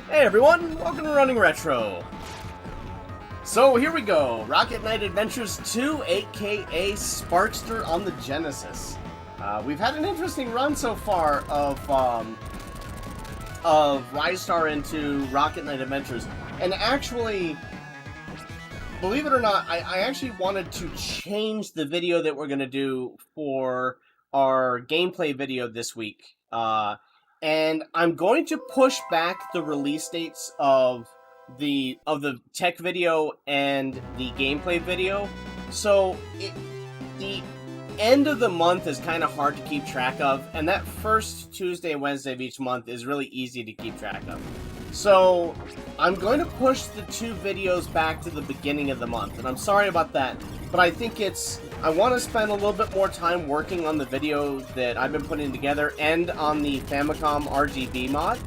Hey everyone, welcome to Running Retro. So here we go, Rocket Knight Adventures 2, aka Sparkster on the Genesis. We've had an interesting run so far of Rise Star into Rocket Knight Adventures, and actually, believe it or not, I actually wanted to change the video that we're going to do for our gameplay video this week. And I'm going to push back the release dates of the tech video and the gameplay video. So the end of the month is kind of hard to keep track of, and that first Tuesday and Wednesday of each month is really easy to keep track of. So I'm going to push the two videos back to the beginning of the month, and I'm sorry about that, but I think I want to spend a little bit more time working on the video that I've been putting together and on the Famicom RGB mod,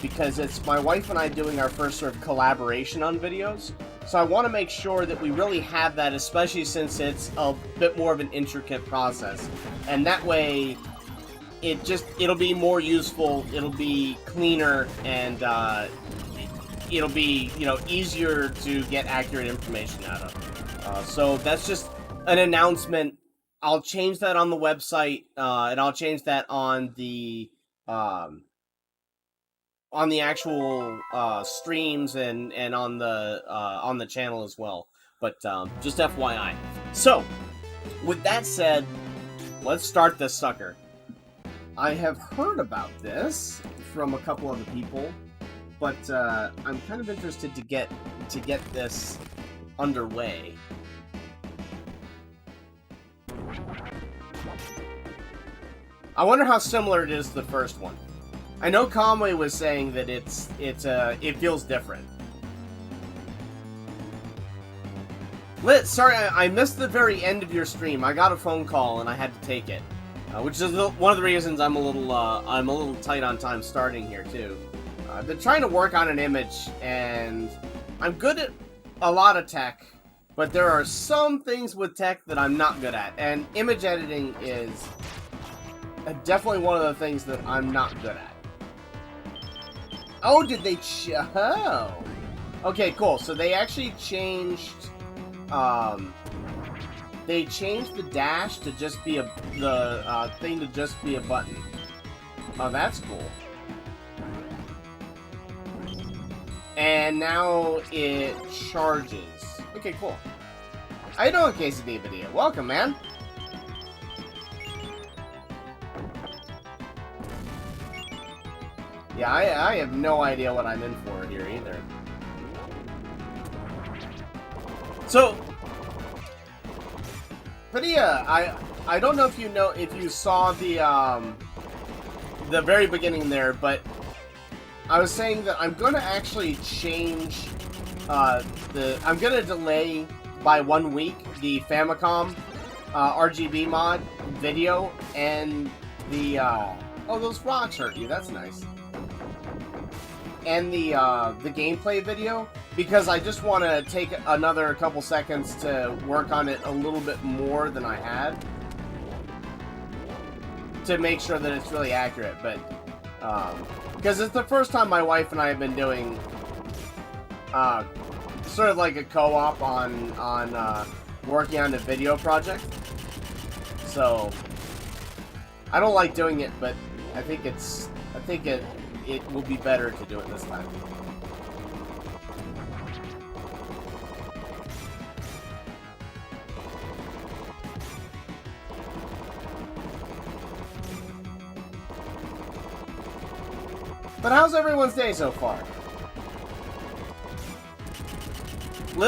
because it's my wife and I doing our first sort of collaboration on videos. So I want to make sure that we really have that, especially since it's a bit more of an intricate process. And that way, it'll be more useful, it'll be cleaner, and it'll be, easier to get accurate information out of. So that's just an announcement. I'll change that on the website, and I'll change that on the actual streams and on the channel as well. But just FYI. So, with that said, let's start this sucker. I have heard about this from a couple other people, but I'm kind of interested to get this underway. I wonder how similar it is to the first one. I know Conway was saying that it feels different. Sorry, I missed the very end of your stream. I got a phone call and I had to take it, which is one of the reasons I'm a little tight on time starting here too. I've been trying to work on an image, and I'm good at a lot of tech, but there are some things with tech that I'm not good at, and image editing is definitely one of the things that I'm not good at. Oh, did they? Oh, okay, cool. So they actually changed. They changed the dash to just be the thing to just be a button. Oh, that's cool. And now it charges. Okay, cool. How you doing, KCD Video? Welcome, man. Yeah, I have no idea what I'm in for here either. So, Padilla, I don't know if you saw the very beginning there, but I was saying that I'm gonna actually change I'm gonna delay by 1 week the Famicom RGB mod video and the oh, those rocks hurt you. That's nice. And the gameplay video, because I just want to take another couple seconds to work on it a little bit more than I had to make sure that it's really accurate. But because it's the first time my wife and I have been doing sort of like a co-op on working on a video project. So I don't like doing it, but I think it will be better to do it this time. But how's everyone's day so far?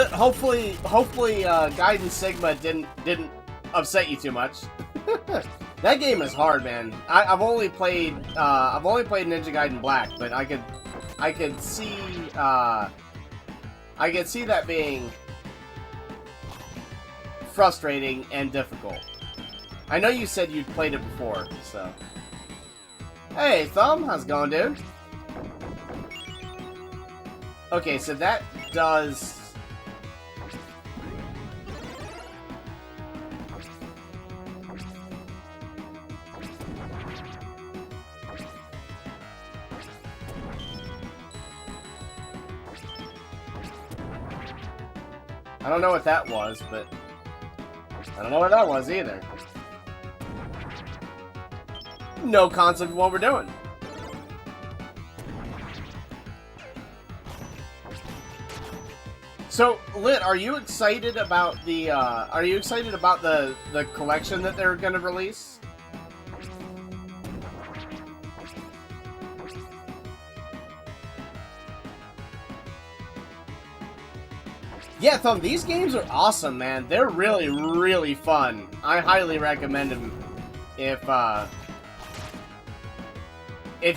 Hopefully, Gaiden Sigma didn't upset you too much. That game is hard, man. I've only played Ninja Gaiden Black, but I could see that being frustrating and difficult. I know you said you'd played it before, so. Hey, Thumb, how's it going, dude? Okay, so that does. I don't know what that was, but I don't know what that was either. No concept of what we're doing. So, Lit, are you excited about the the collection that they're gonna release? Yeah, Thumb, these games are awesome, man. They're really, really fun. I highly recommend them if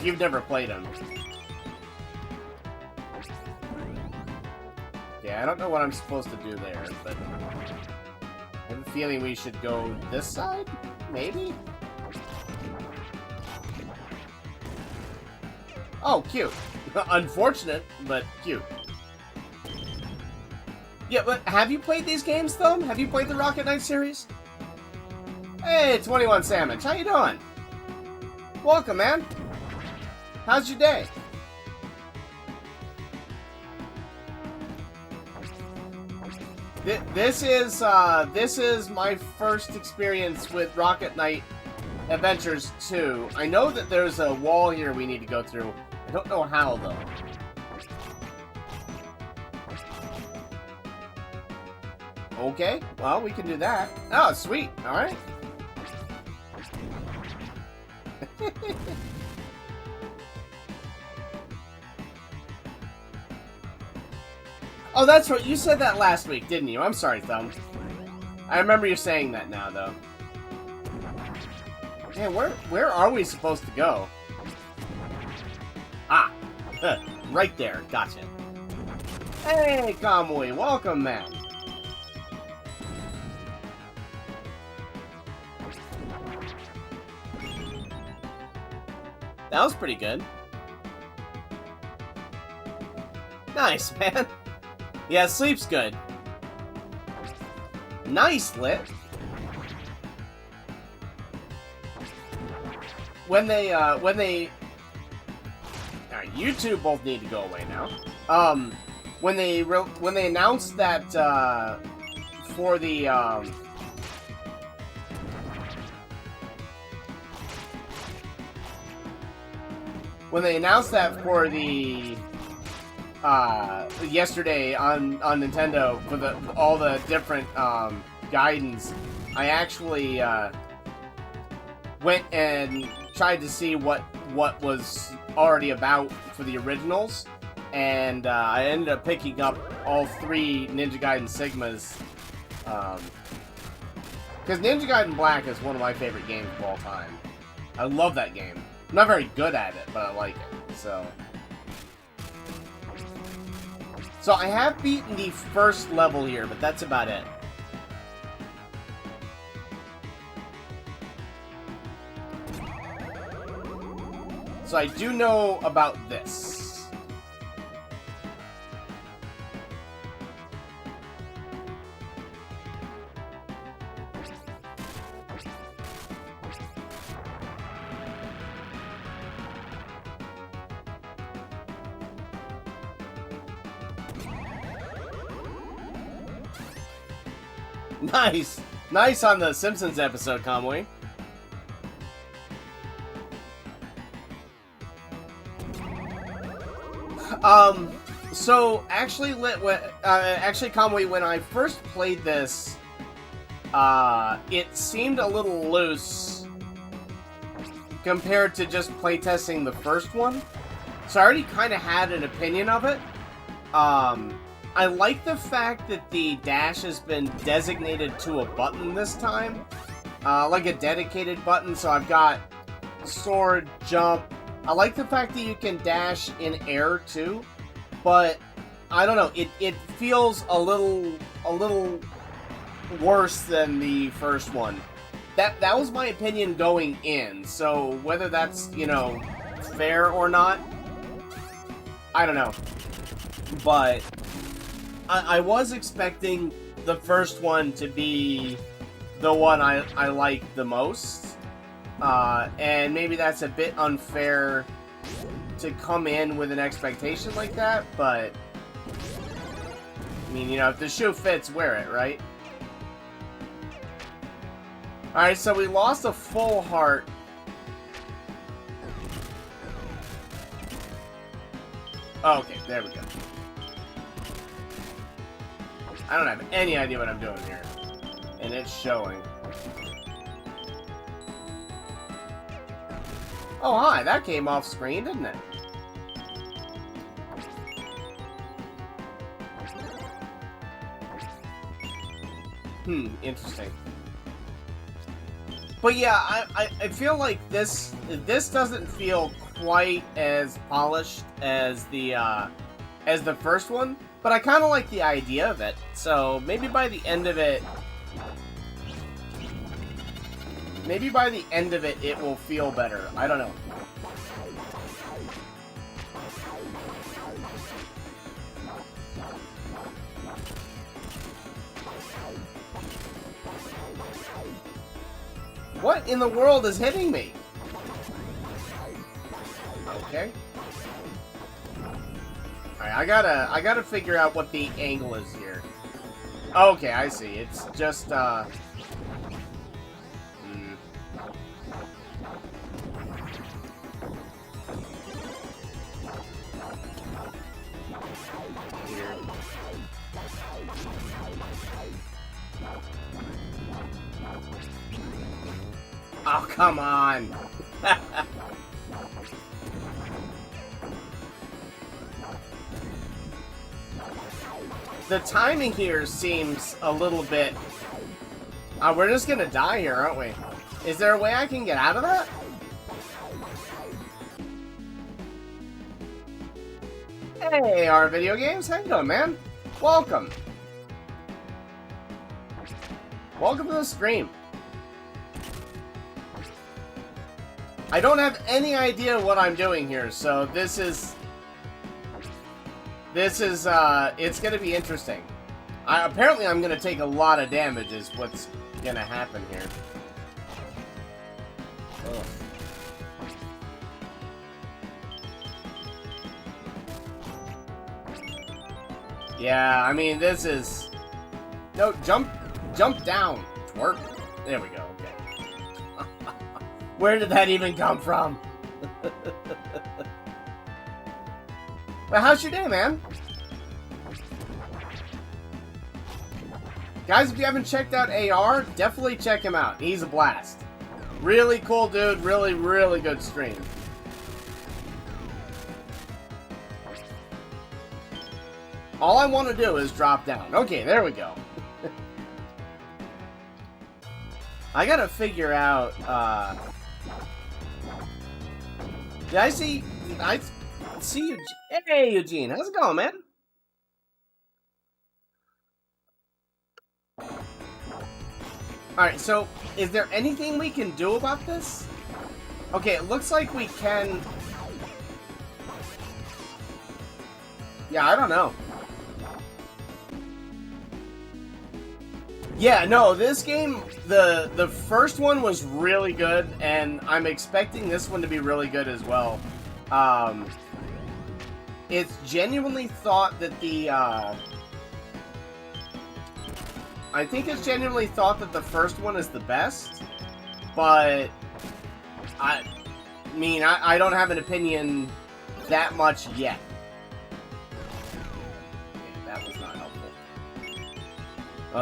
you've never played them. Yeah, I don't know what I'm supposed to do there, but I have a feeling we should go this side? Maybe? Oh, cute. Unfortunate, but cute. Yeah, but have you played these games, Thumb? Have you played the Rocket Knight series? Hey, 21 Sandwich, how you doing? Welcome, man. How's your day? This is my first experience with Rocket Knight Adventures 2. I know that there's a wall here we need to go through. I don't know how, though. Okay, well, we can do that. Oh, sweet. All right. Oh, that's right. You said that last week, didn't you? I'm sorry, Thumb. I remember you saying that now, though. Man, where are we supposed to go? Ah, right there. Gotcha. Hey, Kamui. Welcome, man. That was pretty good. Nice, man. Yeah, sleep's good. Nice, Lit. When they, alright, you two both need to go away now. When they announced that, for the, when they announced that for the yesterday on Nintendo for all the different guidance, I actually went and tried to see what was already about for the originals, and I ended up picking up all 3 Ninja Gaiden Sigmas, because Ninja Gaiden Black is one of my favorite games of all time. I love that game. I'm not very good at it, but I like it, so I have beaten the first level here, but that's about it. So I do know about this. Nice! Nice on the Simpsons episode, Kamui. So actually, Kamui, when I first played this, it seemed a little loose compared to just playtesting the first one. So I already kind of had an opinion of it. I like the fact that the dash has been designated to a button this time. Like a dedicated button, so I've got sword, jump. I like the fact that you can dash in air too, but I don't know, it feels a little worse than the first one. That was my opinion going in, so whether that's, you know, fair or not, I don't know. But I was expecting the first one to be the one I like the most. And maybe that's a bit unfair to come in with an expectation like that, but mean, you know, if the shoe fits, wear it, right? Alright, so we lost a full heart. Oh, okay, there we go. I don't have any idea what I'm doing here. And it's showing. Oh, hi, that came off screen, didn't it? Interesting. But yeah, I feel like this doesn't feel quite as polished as the first one, but I kind of like the idea of it. So maybe by the end of it, it will feel better. I don't know. What in the world is hitting me? Okay. Alright, I gotta figure out what the angle is here. Okay, I see. It's just, Here. Oh, come on! The timing here seems a little bit... we're just gonna die here, aren't we? Is there a way I can get out of that? Hey, our video games, how you doing, man? Welcome. Welcome to the stream. I don't have any idea what I'm doing here, so this is, it's gonna be interesting. Apparently I'm gonna take a lot of damage is what's gonna happen here. Ugh. Yeah, I mean, this is... No, jump down, twerp. There we go, okay. Where did that even come from? Well, how's your day, man? Guys, if you haven't checked out AR, definitely check him out. He's a blast. Really cool dude, really, really good stream. All I want to do is drop down. Okay, there we go. I gotta figure out, Did I see you? Hey, Eugene, how's it going, man? Alright, so, is there anything we can do about this? Okay, it looks like we can... Yeah, I don't know. Yeah, no, this game, the first one was really good, and I'm expecting this one to be really good as well. It's genuinely thought that the, I think it's genuinely thought that the first one is the best, but I mean, I don't have an opinion that much yet. Okay, that was not helpful.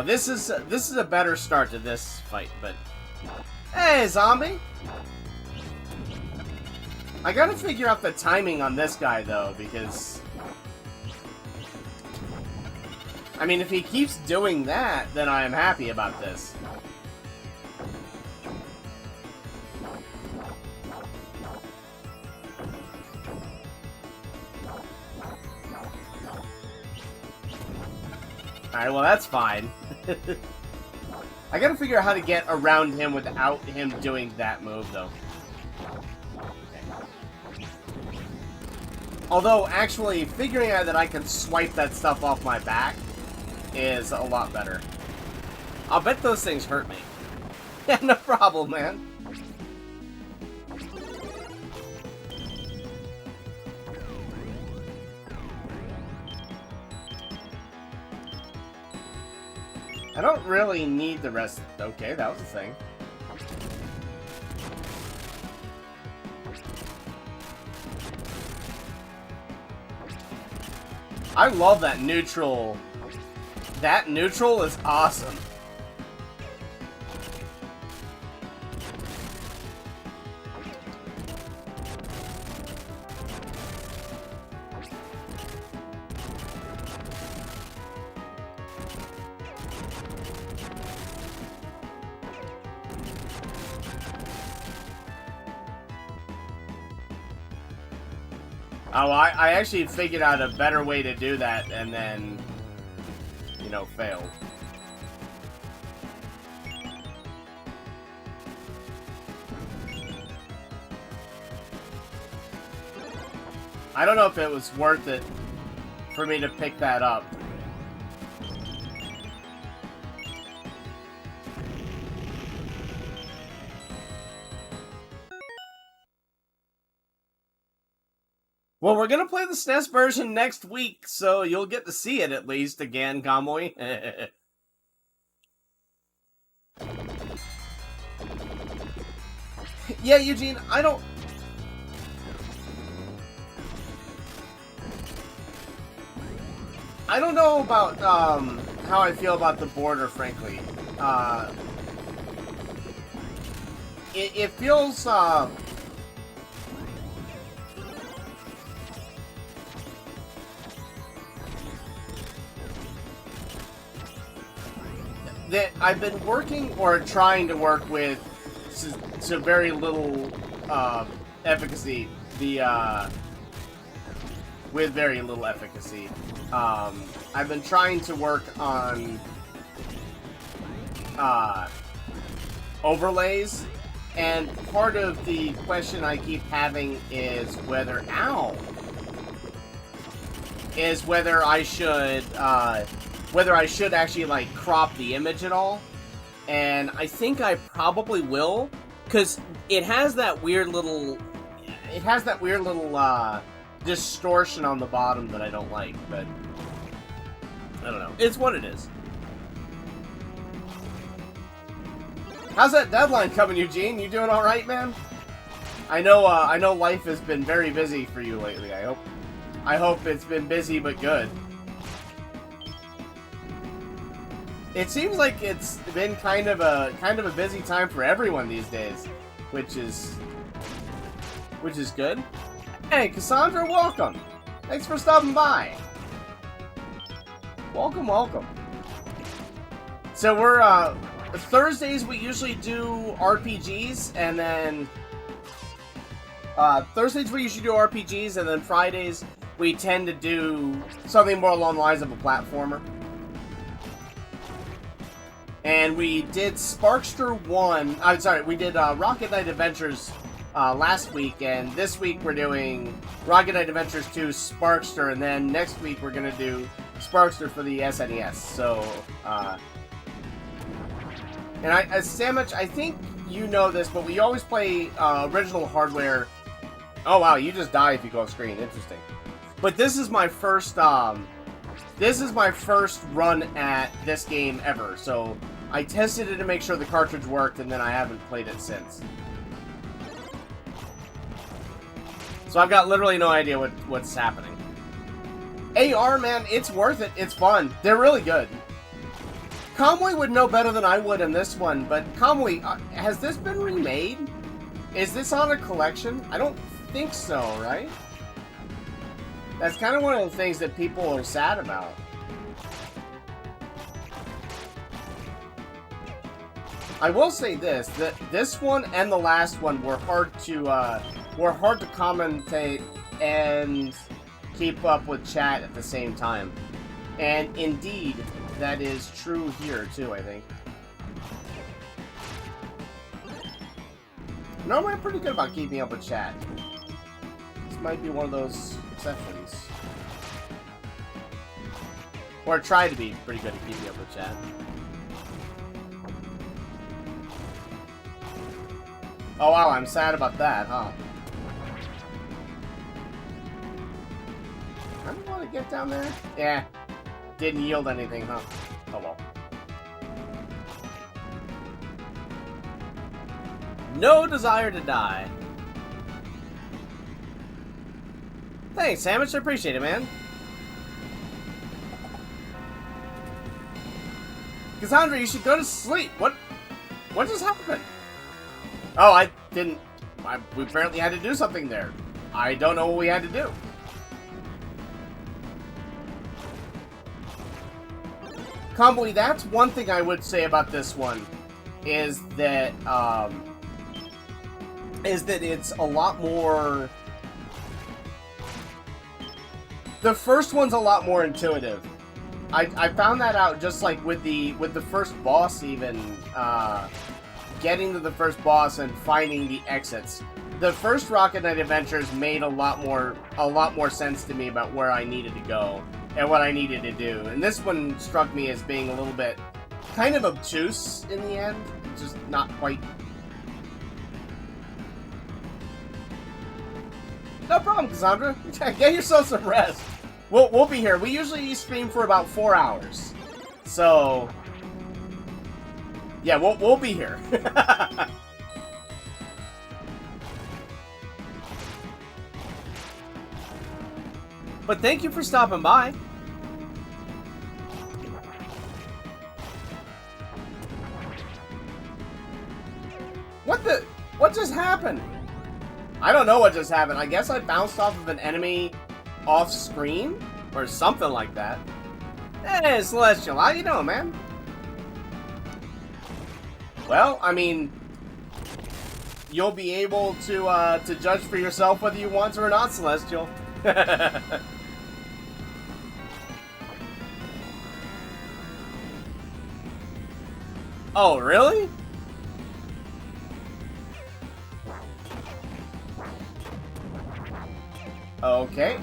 This is a better start to this fight, but hey, zombie! I gotta figure out the timing on this guy though, because I mean, if he keeps doing that, then I am happy about this. Alright, well that's fine. I gotta figure out how to get around him without him doing that move, though. Okay. Although, actually, figuring out that I can swipe that stuff off my back is a lot better. I'll bet those things hurt me. Yeah, no problem, man. I don't really need the rest. Okay, that was a thing. I love that neutral. That neutral is awesome. Oh, I actually figured out a better way to do that and then, you know, failed. I don't know if it was worth it for me to pick that up. Well, we're gonna play the SNES version next week, so you'll get to see it at least again, Gamoy. Yeah, Eugene, I don't know about how I feel about the border, frankly. It feels that I've been working or trying to work with to very little efficacy. With very little efficacy. I've been trying to work on overlays, and part of the question I keep having is whether I should actually like crop the image at all. And I think I probably will, because it has that weird little distortion on the bottom that I don't like, but I don't know. It's what it is. How's that deadline coming, Eugene? You doing all right, man? I know life has been very busy for you lately. I hope it's been busy but good. It seems like it's been kind of a busy time for everyone these days, which is good. Hey, Cassandra, welcome. Thanks for stopping by. Welcome, welcome. So we're Thursdays we usually do RPGs, and then Thursdays we usually do RPGs, and then Fridays we tend to do something more along the lines of a platformer. And we did Sparkster 1, I'm sorry, we did Rocket Knight Adventures last week, and this week we're doing Rocket Knight Adventures 2 Sparkster, and then next week we're going to do Sparkster for the SNES. So, and Sandwich, I think you know this, but we always play original hardware. Oh wow, you just die if you go off screen. Interesting. But this is my first run at this game ever, so I tested it to make sure the cartridge worked, and then I haven't played it since. So I've got literally no idea what's happening. AR, man, it's worth it. It's fun. They're really good. Conway would know better than I would in this one, but Conway, has this been remade? Is this on a collection? I don't think so, right? That's kind of one of the things that people are sad about. I will say this, that this one and the last one were hard to commentate and keep up with chat at the same time. And indeed, that is true here too, I think. Normally I'm pretty good about keeping up with chat. This might be one of those exceptions. Or try to be pretty good at keeping up with chat. Oh wow, I'm sad about that, huh? I don't want to get down there. Yeah. Didn't yield anything, huh? Oh well. No desire to die. Thanks, Sandwich. I appreciate it, man. Cassandra, you should go to sleep. What just happened? Oh, I didn't... we apparently had to do something there. I don't know what we had to do. Convoy, that's one thing I would say about this one, is that it's a lot more... The first one's a lot more intuitive. I found that out just like with the first boss even, getting to the first boss and finding the exits. The first Rocket Knight Adventures made a lot more sense to me about where I needed to go and what I needed to do. And this one struck me as being a little bit kind of obtuse in the end, just not quite. No problem, Cassandra. Get yourself some rest. We'll be here. We usually stream for about 4 hours, so yeah, we'll be here. But thank you for stopping by. What just happened? I don't know what just happened. I guess I bounced off of an enemy off screen or something like that. Hey, Celestial, how you doing, man? Well, I mean, you'll be able to judge for yourself whether you want to or not, Celestial. Oh, really? Okay.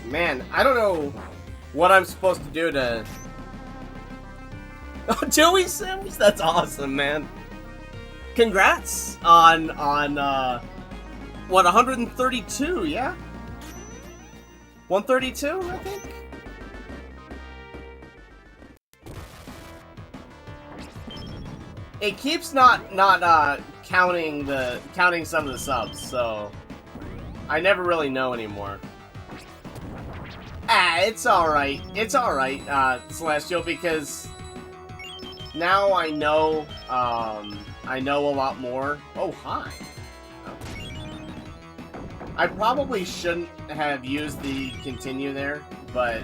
Man, I don't know what I'm supposed to do to... Oh, Joey Sims? That's awesome, man. Congrats on what, 132, yeah? 132, I think? It keeps not counting some of the subs, so I never really know anymore. It's alright. It's alright, Celestial, because now I know a lot more. Oh, hi. I probably shouldn't have used the continue there, but...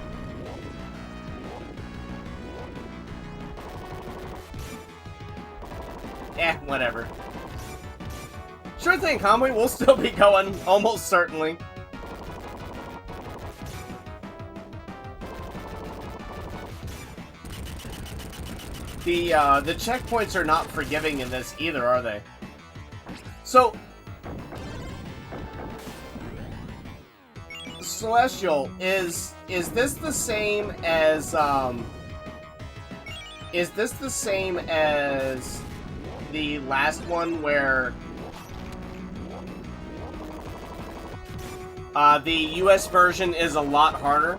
whatever. Sure thing, Conway. We'll still be going, almost certainly. The checkpoints are not forgiving in this either, are they? So, Celestial, is this the same as the last one where the US version is a lot harder?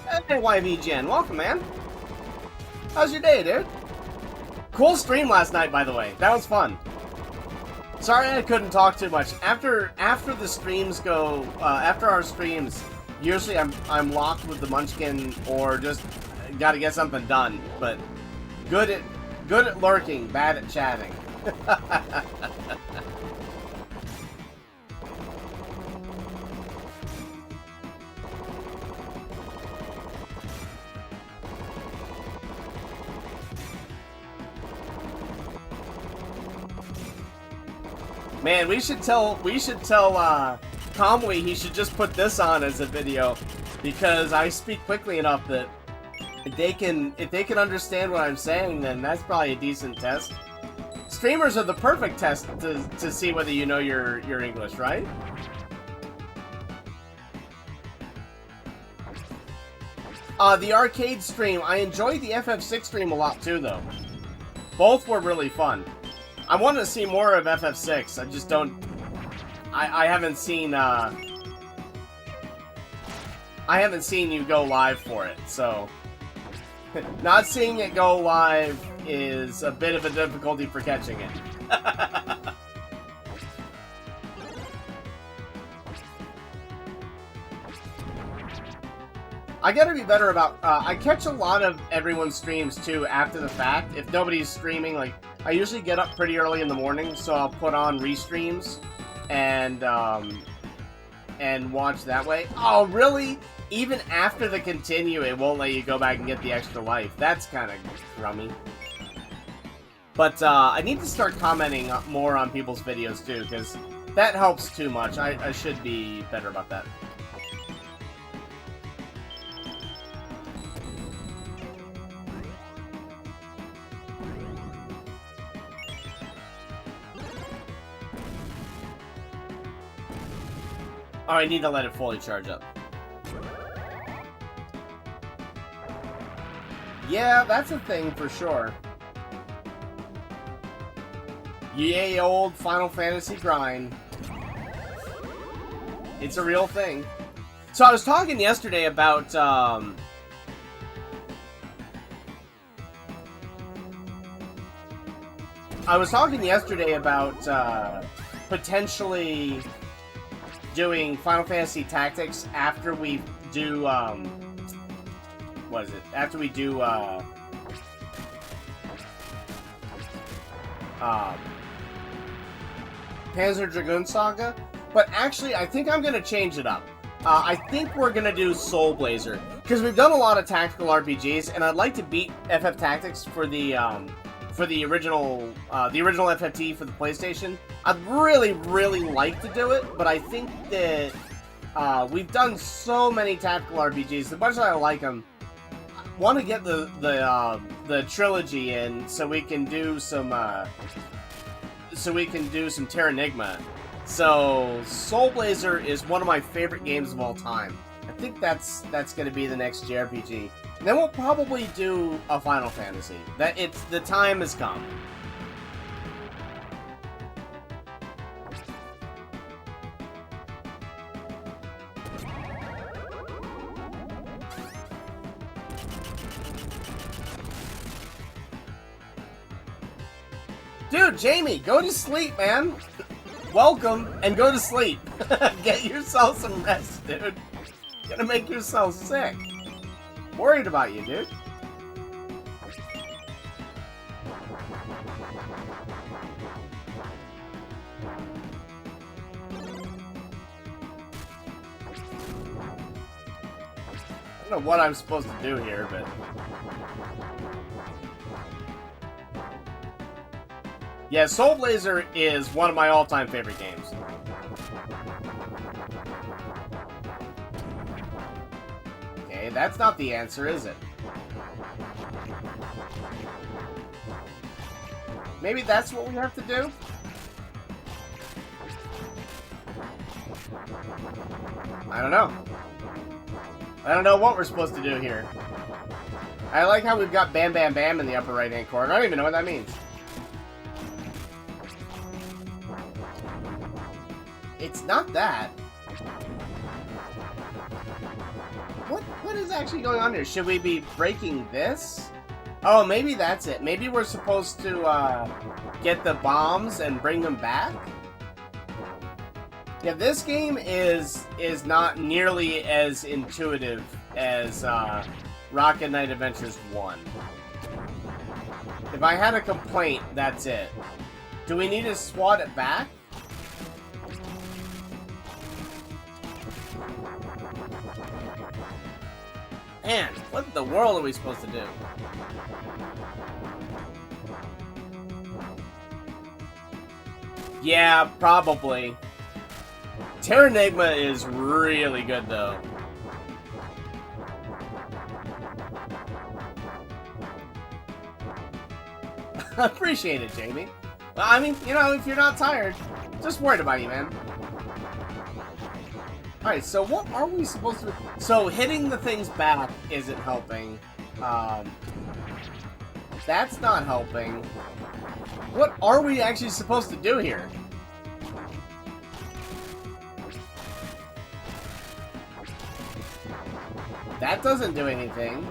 Hey, YVGN, welcome, man. How's your day, dude? Cool stream last night, by the way. That was fun. Sorry I couldn't talk too much. After the streams go, after our streams, usually I'm locked with the Munchkin or just gotta get something done. But good at lurking, bad at chatting. Man, we should tell Conway he should just put this on as a video, because I speak quickly enough that if they can understand what I'm saying, then that's probably a decent test. Streamers are the perfect test to see whether you know your English, right? The arcade stream, I enjoyed the FF6 stream a lot too, though. Both were really fun. I want to see more of FF6. I just don't... I haven't seen, I haven't seen you go live for it, so... Not seeing it go live is a bit of a difficulty for catching it. I gotta be better about, I catch a lot of everyone's streams, too, after the fact. If nobody's streaming, like, I usually get up pretty early in the morning, so I'll put on restreams and watch that way. Oh, really? Even after the continue, it won't let you go back and get the extra life. That's kind of crummy. But, I need to start commenting more on people's videos, too, because that helps too much. I should be better about that. Oh, I need to let it fully charge up. Yeah, that's a thing for sure. Yay, old Final Fantasy grind. It's a real thing. So I was talking yesterday about, potentially doing Final Fantasy Tactics after we do, what is it? After we do, Panzer Dragoon Saga. But actually, I think I'm gonna change it up. I think we're gonna do Soul Blazer. Because we've done a lot of tactical RPGs, and I'd like to beat FF Tactics for the original FFT for the PlayStation. I'd really, really like to do it, but I think that we've done so many tactical RPGs. As much as I like them, I want to get the trilogy in so we can do some Terranigma. So Soul Blazer is one of my favorite games of all time. I think that's going to be the next JRPG. And then we'll probably do a Final Fantasy. The time has come. Dude, Jamie, go to sleep, man. Welcome, and go to sleep. Get yourself some rest, dude. You're gonna make yourself sick. Worried about you, dude. I don't know what I'm supposed to do here, but... Yeah, Soul Blazer is one of my all-time favorite games. Okay, that's not the answer, is it? Maybe that's what we have to do? I don't know. I don't know what we're supposed to do here. I like how we've got Bam Bam Bam in the upper right-hand corner. I don't even know what that means. It's not that. What is actually going on here? Should we be breaking this? Oh, maybe that's it. Maybe we're supposed to get the bombs and bring them back? Yeah, this game is not nearly as intuitive as Rocket Knight Adventures 1. If I had a complaint, that's it. Do we need to swat it back? Man, what in the world are we supposed to do? Yeah, probably. Terranigma is really good, though. I appreciate it, Jamie. I mean, you know, if you're not tired, just worried about you, man. Alright, so what are we supposed to... So, hitting the things back isn't helping. That's not helping. What are we actually supposed to do here? That doesn't do anything.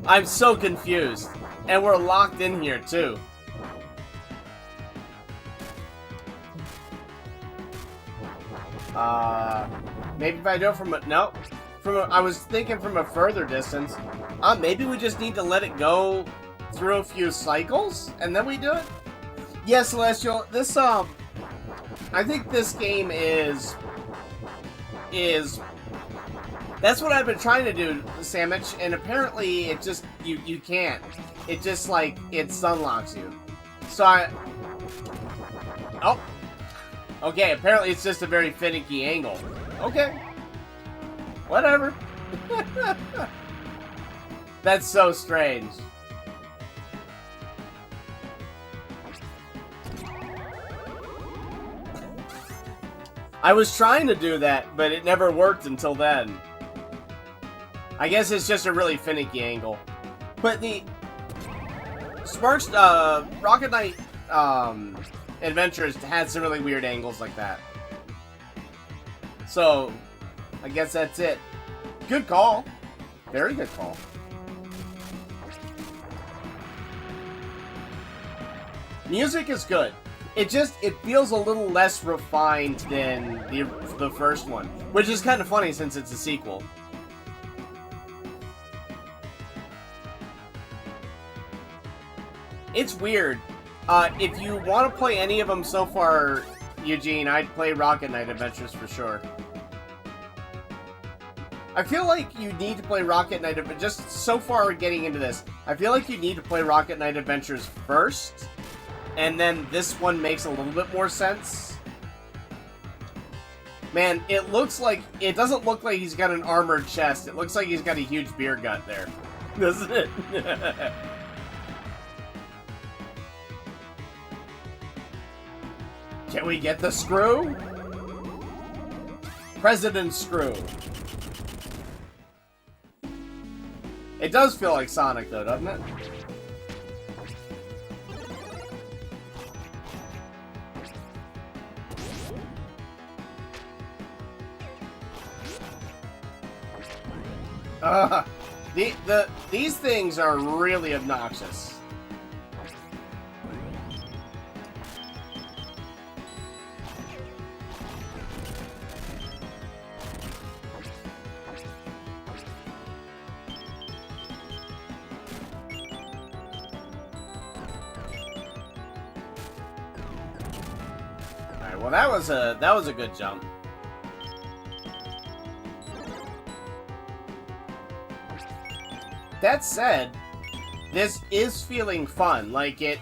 I'm so confused. And we're locked in here, too. Maybe if I do it from a... No. I was thinking from a further distance. Maybe we just need to let it go through a few cycles, and then we do it? Yeah, Celestial, this, I think this game is... That's what I've been trying to do, Sandwich, and apparently it just... You can't. It just, like, it sunlocks you. So Oh! Okay, apparently it's just a very finicky angle. Okay. Whatever. That's so strange. I was trying to do that, but it never worked until then. I guess it's just a really finicky angle. But the Rocket Knight Adventures had some really weird angles like that. So, I guess that's it. Good call. Very good call. Music is good. It feels a little less refined than the first one, which is kind of funny since it's a sequel. It's weird. If you want to play any of them so far, Eugene, I'd play Rocket Knight Adventures for sure. I feel like you need to play Rocket Knight Adventures, just so far getting into this, I feel like you need to play Rocket Knight Adventures first, and then this one makes a little bit more sense. Man, it doesn't look like he's got an armored chest, it looks like he's got a huge beer gut there. Doesn't it? Can we get the screw? President Screw. It does feel like Sonic, though, doesn't it? These things are really obnoxious. Well, that was a good jump. That said, this is feeling fun. Like it.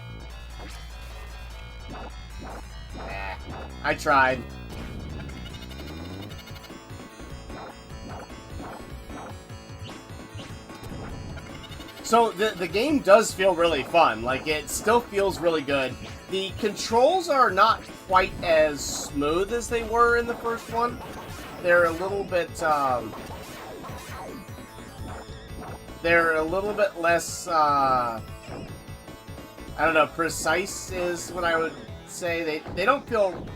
I tried. So the game does feel really fun. Like it still feels really good. The controls are not quite as smooth as they were in the first one. They're a little bit less I don't know, precise is what I would say. They don't feel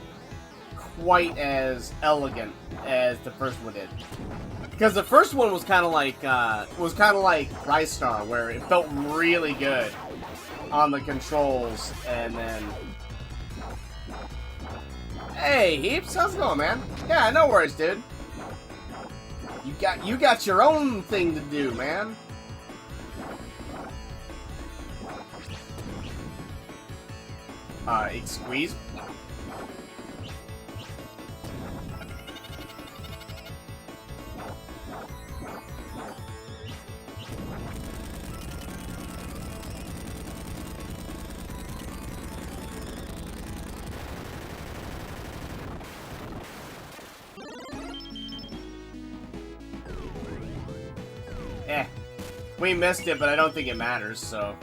quite as elegant as the first one did. Because the first one was kind of like Rise Star, where it felt really good on the controls, and then... Hey, Heaps, how's it going, man? Yeah, no worries, dude. You got your own thing to do, man. Squeeze. We missed it, but I don't think it matters, so...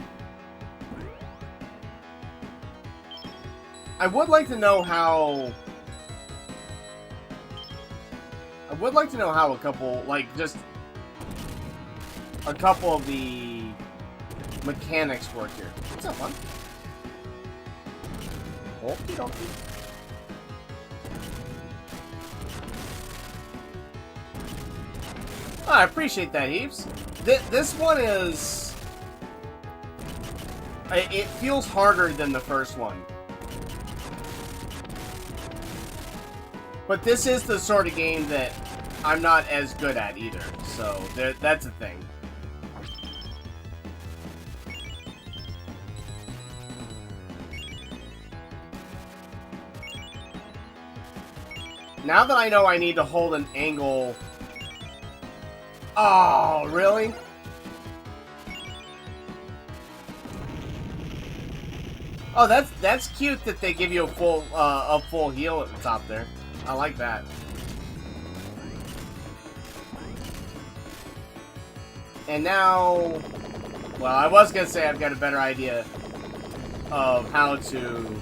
I would like to know how would like to know how a couple, like, just a couple of the mechanics work here. What's up, man? Okie dokie. Oh, I appreciate that, Heaps. This one is... It feels harder than the first one. But this is the sort of game that I'm not as good at either. So, that's a thing. Now that I know I need to hold an angle... Oh, really? Oh, that's cute that they give you a full heal at the top there. I like that. And now, well, I was gonna say I've got a better idea of how to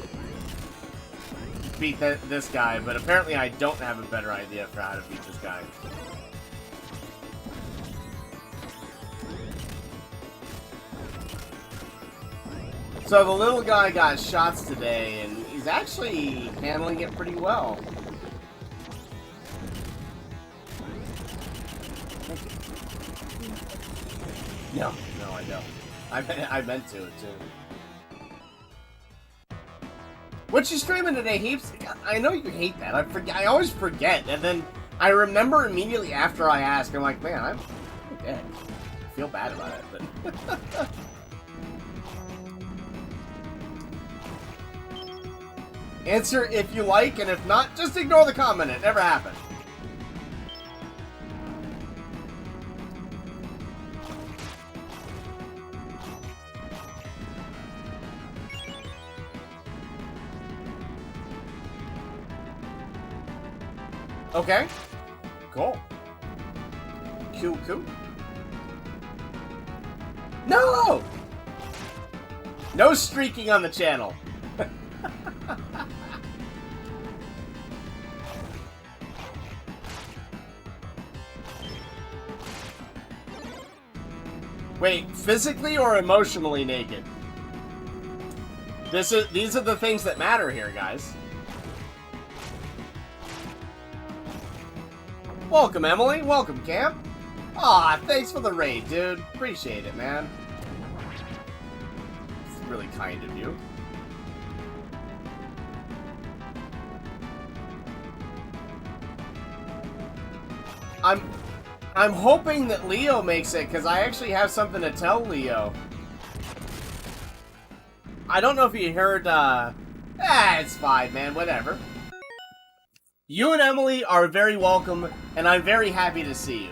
beat this guy, but apparently I don't have a better idea for how to beat this guy. So the little guy got shots today, and he's actually handling it pretty well. No, I don't. I meant to, too. What you streaming today, Heaps? I know you hate that. I always forget, and then I remember immediately after I ask. I'm like, man, I'm dead. I feel bad about it, but... Answer if you like, and if not, just ignore the comment. It never happened. Okay. Cool. Cool. No! No streaking on the channel. Wait, physically or emotionally naked? These are the things that matter here, guys. Welcome, Emily. Welcome, Camp. Aw, thanks for the raid, dude. Appreciate it, man. It's really kind of you. I'm hoping that Leo makes it, because I actually have something to tell Leo. I don't know if you heard, it's fine, man, whatever. You and Emily are very welcome, and I'm very happy to see you.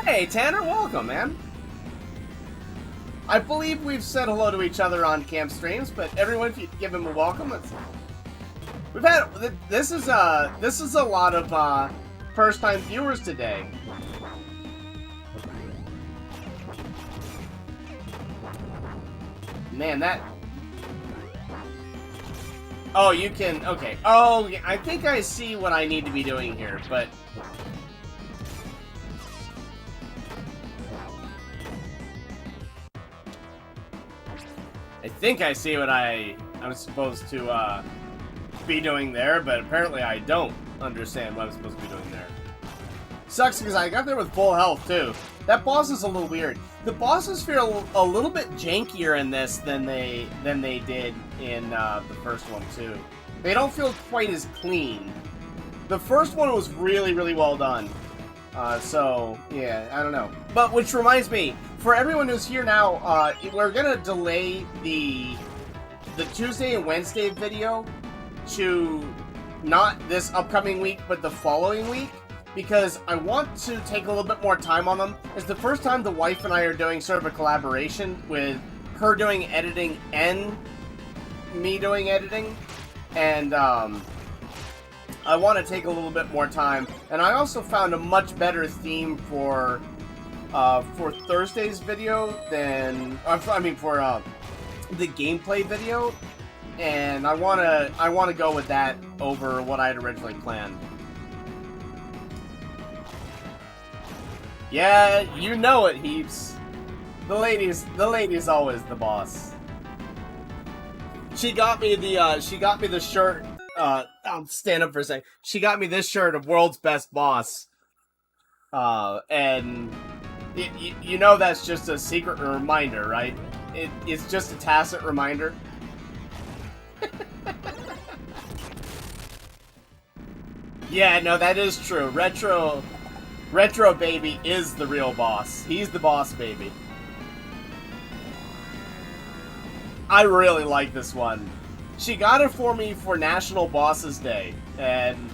Hey, Tanner, welcome, man. I believe we've said hello to each other on camp streams, but everyone, if you give him a welcome, we've had this is a lot of first-time viewers today. Man, that. Oh, you can. Okay. Oh, I think I see what I need to be doing here, but. I think I see what I'm supposed to be doing there, but apparently I don't understand what I'm supposed to be doing there. Sucks because I got there with full health too. That boss is a little weird. The bosses feel a little bit jankier in this than they did in the first one too. They don't feel quite as clean. The first one was really, really well done. So yeah, I don't know. But which reminds me, for everyone who's here now, we're gonna delay the Tuesday and Wednesday video to not this upcoming week, but the following week, because I want to take a little bit more time on them. It's the first time the wife and I are doing sort of a collaboration, with her doing editing and me doing editing, and I want to take a little bit more time. And I also found a much better theme for Thursday's video than for the gameplay video. And I wanna go with that over what I had originally planned. Yeah, you know it, Heaps. The lady's always the boss. She got me the shirt. I'll stand up for a second. She got me this shirt of World's Best Boss. And you know that's just a secret reminder, right? It's just a tacit reminder. Yeah, no, that is true. Retro Baby is the real boss. He's the boss baby. I really like this one. She got it for me for National Bosses Day, and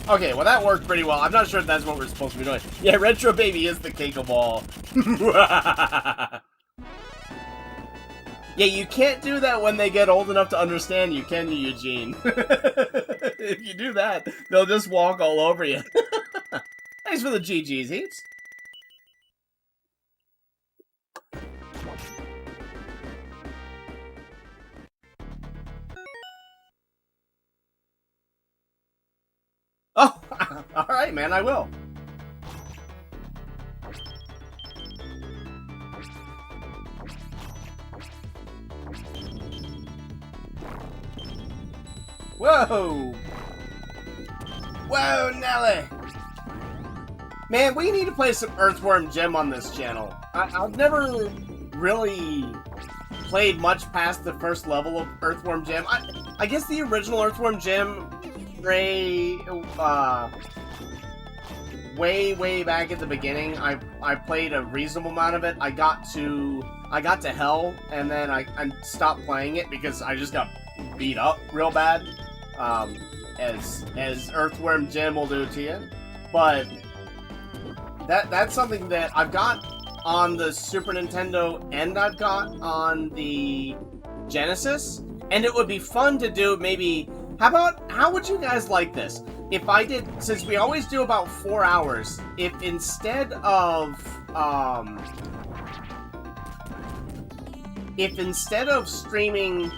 okay, well that worked pretty well. I'm not sure if that's what we're supposed to be doing. Yeah, Retro Baby is the cake of all. Yeah, you can't do that when they get old enough to understand you, can you, Eugene? If you do that, they'll just walk all over you. Thanks for the GGs, Heaps. Oh, alright, man, I will. Whoa! Whoa, Nelly! Man, we need to play some Earthworm Jim on this channel. I've never really played much past the first level of Earthworm Jim. I guess the original Earthworm Jim, way back at the beginning, I played a reasonable amount of it. I got to hell, and then I stopped playing it because I just got beat up real bad. As Earthworm Jim will do to you. But that's something that I've got on the Super Nintendo and I've got on the Genesis, and it would be fun to do. Maybe how would you guys like this if I did, since we always do about 4 hours, if instead of streaming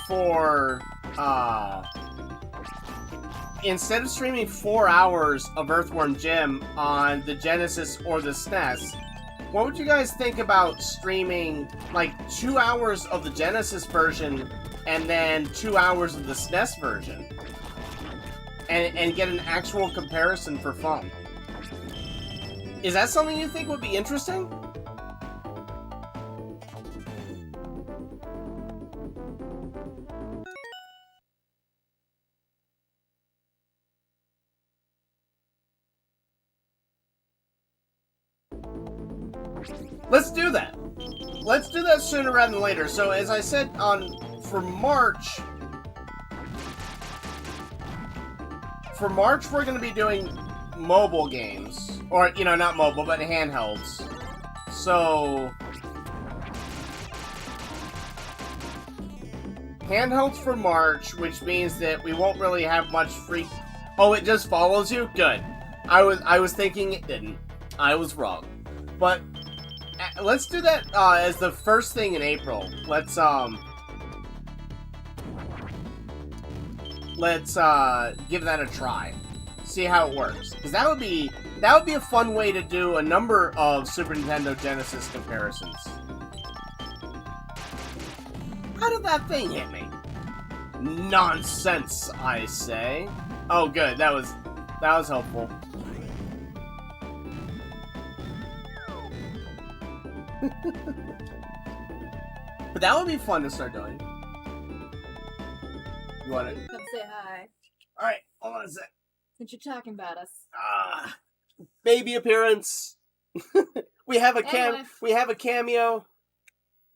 for instead of streaming 4 hours of Earthworm Jim on the Genesis or the SNES, what would you guys think about streaming like 2 hours of the Genesis version and then 2 hours of the SNES version? And get an actual comparison for fun. Is that something you think would be interesting? Let's do that. Let's do that sooner rather than later. So as I said, for March, we're going to be doing mobile games. Or, not mobile, but handhelds. So handhelds for March, which means that we won't really have much free... Oh, it just follows you? Good. I was thinking it didn't. I was wrong. But let's do that as the first thing in April. Let's give that a try. See how it works. Because that would be a fun way to do a number of Super Nintendo Genesis comparisons. How did that thing hit me? Nonsense, I say. Oh, good. That was helpful. But that would be fun to start doing. You want to come say hi? All right, hold on a sec. Since you're talking about us. Baby appearance. we have a cameo.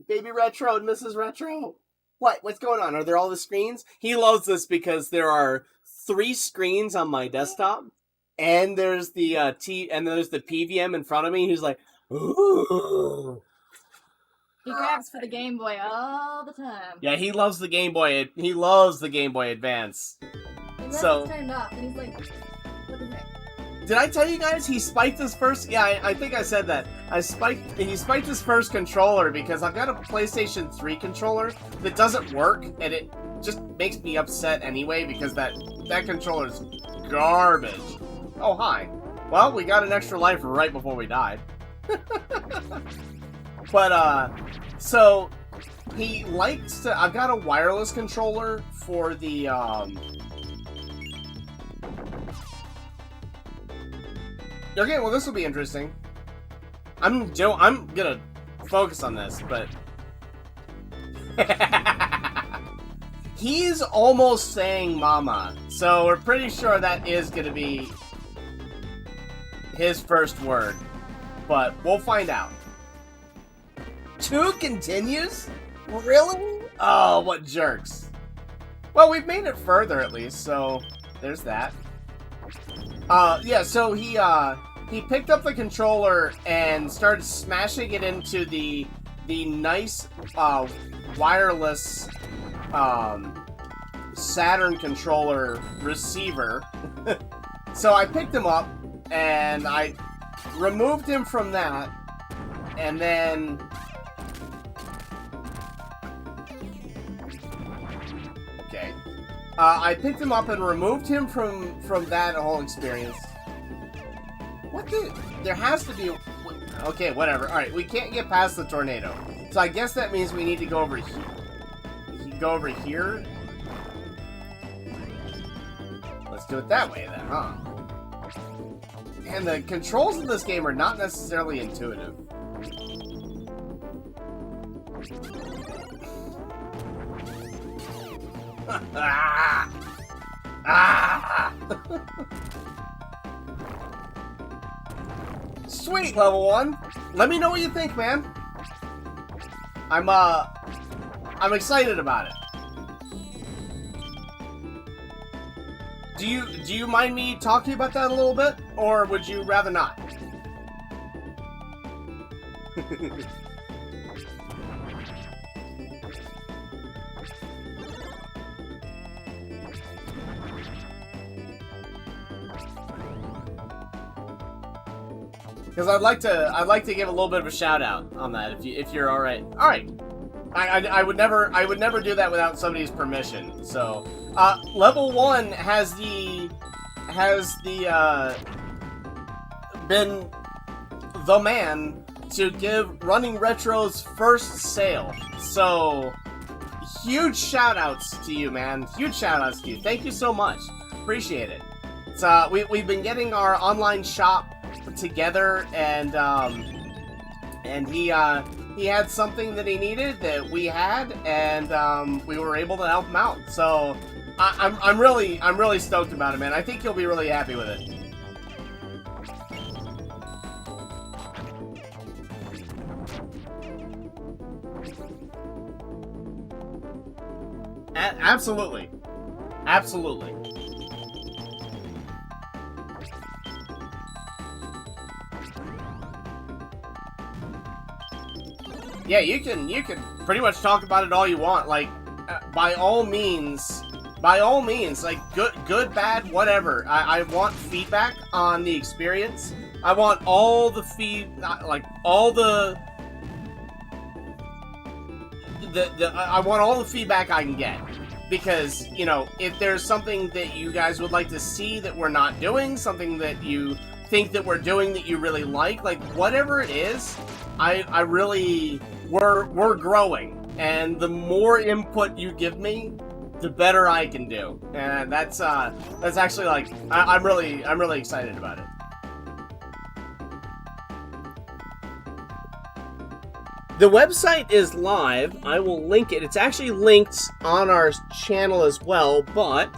Baby Retro and Mrs. Retro. What's going on? Are there all the screens? He loves this because there are 3 screens on my desktop, and there's the and there's the PVM in front of me. He's like, ooh. He grabs for the Game Boy all the time. Yeah, he loves the Game Boy. He loves the Game Boy Advance. And So- so turned off, and he's like, "What the heck?" Did I tell you guys he spiked his first? Yeah, I think I said that. He spiked his first controller because I've got a PlayStation 3 controller that doesn't work, and it just makes me upset anyway because that controller's garbage. Oh, hi. Well, we got an extra life right before we died. But, so, he likes to... I've got a wireless controller for the, Okay, well, this will be interesting. I'm gonna focus on this, but... He's almost saying mama, so we're pretty sure that is gonna be his first word. But we'll find out. 2 continues? Really? Oh, what jerks. Well, we've made it further at least, so there's that. Yeah, so he picked up the controller and started smashing it into the nice wireless Saturn controller receiver. So I picked him up and I removed him from that, and then okay. I picked him up and removed him from that whole experience. What the? There has to be... Okay, whatever. Alright, we can't get past the tornado. So I guess that means we need to go over here. Go over here? Let's do it that way then, huh? And the controls of this game are not necessarily intuitive. Ah! Ah! Sweet, level 1. Let me know what you think, man. I'm excited about it. Do you mind me talking about that a little bit, or would you rather not? Because I'd like to give a little bit of a shout out on that if you're all right. All right. I would never do that without somebody's permission. So, level 1 has been the man to give Running Retro's first sale. So, huge shout outs to you, man. Huge shout outs to you. Thank you so much. Appreciate it. It's, we've been getting our online shop together, and he had something that he needed that we had, and we were able to help him out. So I'm really stoked about it, man. I think you'll be really happy with it. Absolutely. Absolutely. Yeah, you can pretty much talk about it all you want. Like, by all means, like, good, bad, whatever. I want feedback on the experience. I want all the I want all the feedback I can get. Because, you know, if there's something that you guys would like to see that we're not doing, something that you think that we're doing that you really like whatever it is, I really... We're growing, and the more input you give me, the better I can do, and that's actually, like, I'm really excited about it. The website is live. I will link it. It's actually linked on our channel as well, but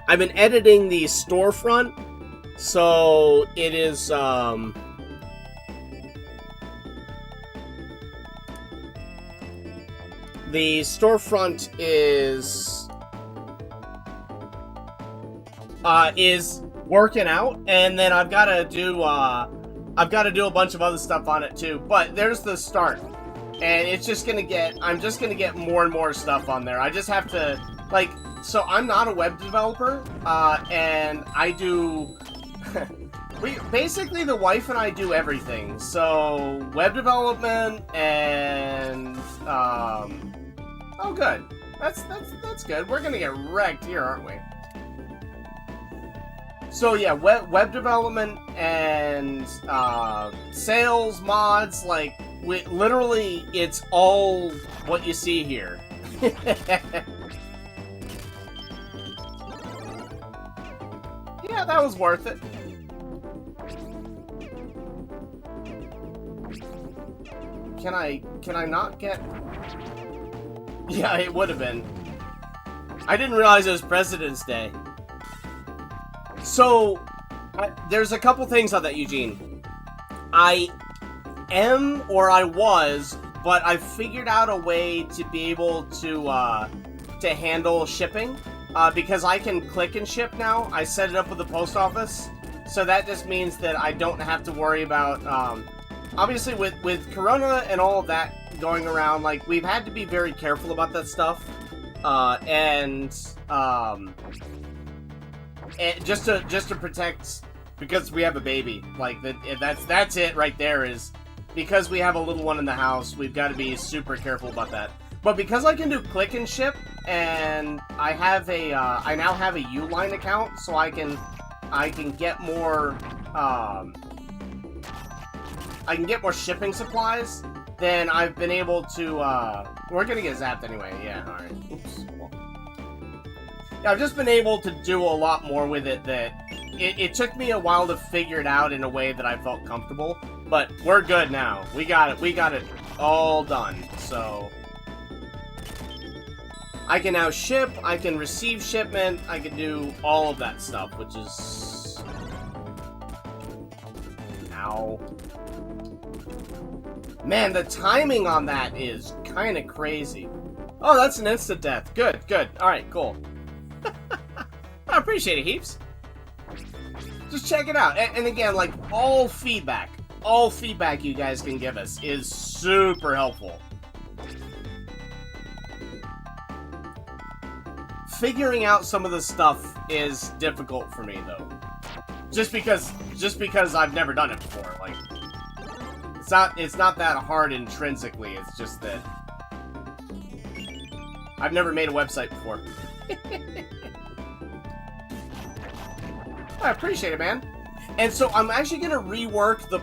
I've been editing the storefront, so it is, the storefront is is working out, and then I've got to do a bunch of other stuff on it too. But there's the start, and it's just gonna get. I'm just gonna get more and more stuff on there. I just have to like. So I'm not a web developer, and I do. Basically, the wife and I do everything. So web development and oh, good. That's good. We're gonna get wrecked here, aren't we? So yeah, web development and sales, mods, like literally, it's all what you see here. Yeah, that was worth it. Can I not get? Yeah, it would have been. I didn't realize it was President's Day. So, there's a couple things on that, Eugene. I am, or I was, but I figured out a way to be able to handle shipping, because I can click and ship now. I set it up with the post office, so that just means that I don't have to worry about, obviously with Corona and all of that going around, like, we've had to be very careful about that stuff, and just to protect, because we have a baby, like, that's it right there, is because we have a little one in the house, we've got to be super careful about that. But because I can do click and ship, and I have a I now have a Uline account, so I can get more I can get more shipping supplies. Then I've been able to we're gonna get zapped anyway. Yeah, all right. Oops. Yeah, I've just been able to do a lot more with it. That it took me a while to figure it out in a way that I felt comfortable, but we're good now. We got it all done. So I can now ship, I can receive shipment, I can do all of that stuff, which is... Ow. Man, the timing on that is kind of crazy. Oh, that's an instant death. Good, good. Alright, cool. I appreciate it, heaps. Just check it out. And again, like, all feedback you guys can give us is super helpful. Figuring out some of the stuff is difficult for me, though. Just because I've never done it before. Like, it's not that hard intrinsically. It's just that I've never made a website before. I appreciate it, man. And so I'm actually gonna rework the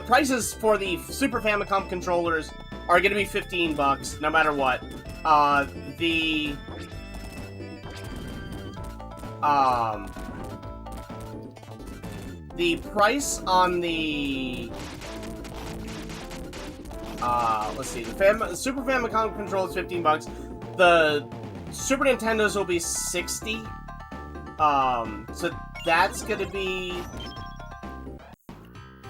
prices for the Super Famicom controllers are gonna be $15 no matter what. The price on the let's see, the Super Famicom controller is $15. The Super Nintendo's will be $60. So that's gonna be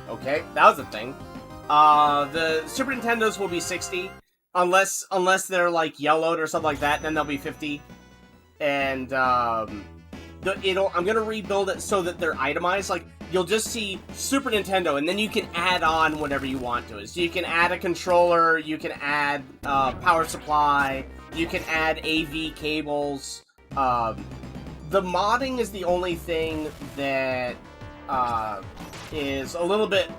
okay. That was a thing. The Super Nintendo's will be $60, unless they're like yellowed or something like that. Then they'll be $50. And I'm gonna rebuild it so that they're itemized. Like, you'll just see Super Nintendo, and then you can add on whatever you want to it. So you can add a controller, you can add power supply, you can add AV cables. The modding is the only thing that is a little bit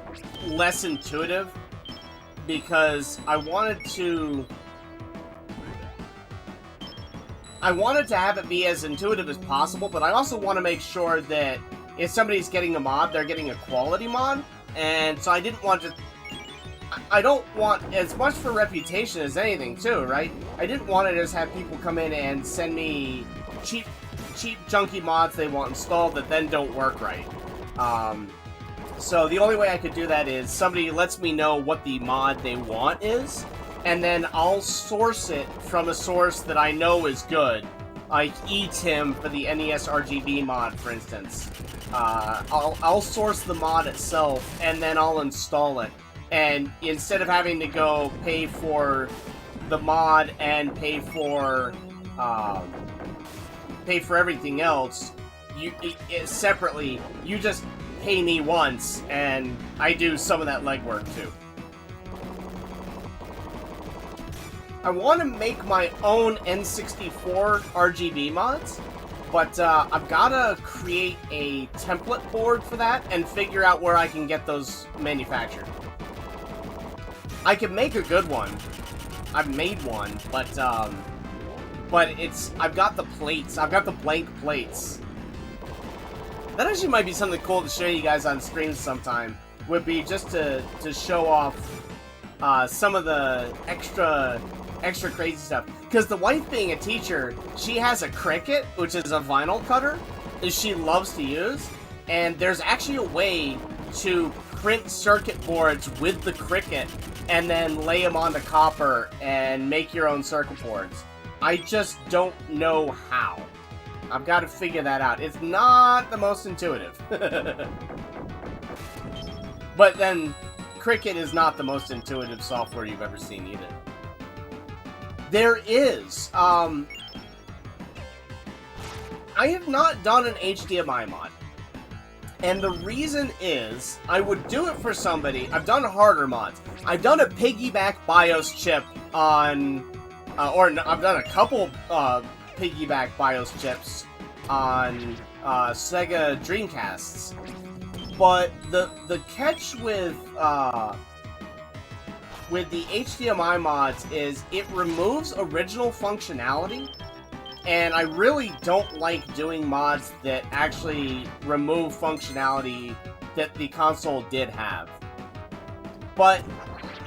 less intuitive, because I wanted to have it be as intuitive as possible, but I also want to make sure that if somebody's getting a mod, they're getting a quality mod. And so I didn't want to... I don't want, as much for reputation as anything, too, right? I didn't want to just have people come in and send me cheap, junky mods they want installed that then don't work right. So the only way I could do that is somebody lets me know what the mod they want is, and then I'll source it from a source that I know is good, like eTim for the NES RGB mod, for instance. I'll source the mod itself, and then I'll install it. And instead of having to go pay for the mod and pay for everything else, separately, you just pay me once, and I do some of that legwork too. I want to make my own N64 RGB mods, but I've got to create a template board for that and figure out where I can get those manufactured. I could make a good one. I've made one, but I've got the plates. I've got the blank plates. That actually might be something cool to show you guys on stream sometime. Would be just to show off some of the extra crazy stuff. Because the wife, being a teacher, she has a Cricut, which is a vinyl cutter, that she loves to use. And there's actually a way to print circuit boards with the Cricut and then lay them onto copper and make your own circuit boards. I just don't know how. I've got to figure that out. It's not the most intuitive. But then, Cricut is not the most intuitive software you've ever seen either. There is, I have not done an HDMI mod. And the reason is, I would do it for somebody. I've done harder mods. I've done a piggyback BIOS chip on, I've done a couple piggyback BIOS chips on Sega Dreamcasts. But the catch with the HDMI mods is it removes original functionality, and I really don't like doing mods that actually remove functionality that the console did have. But,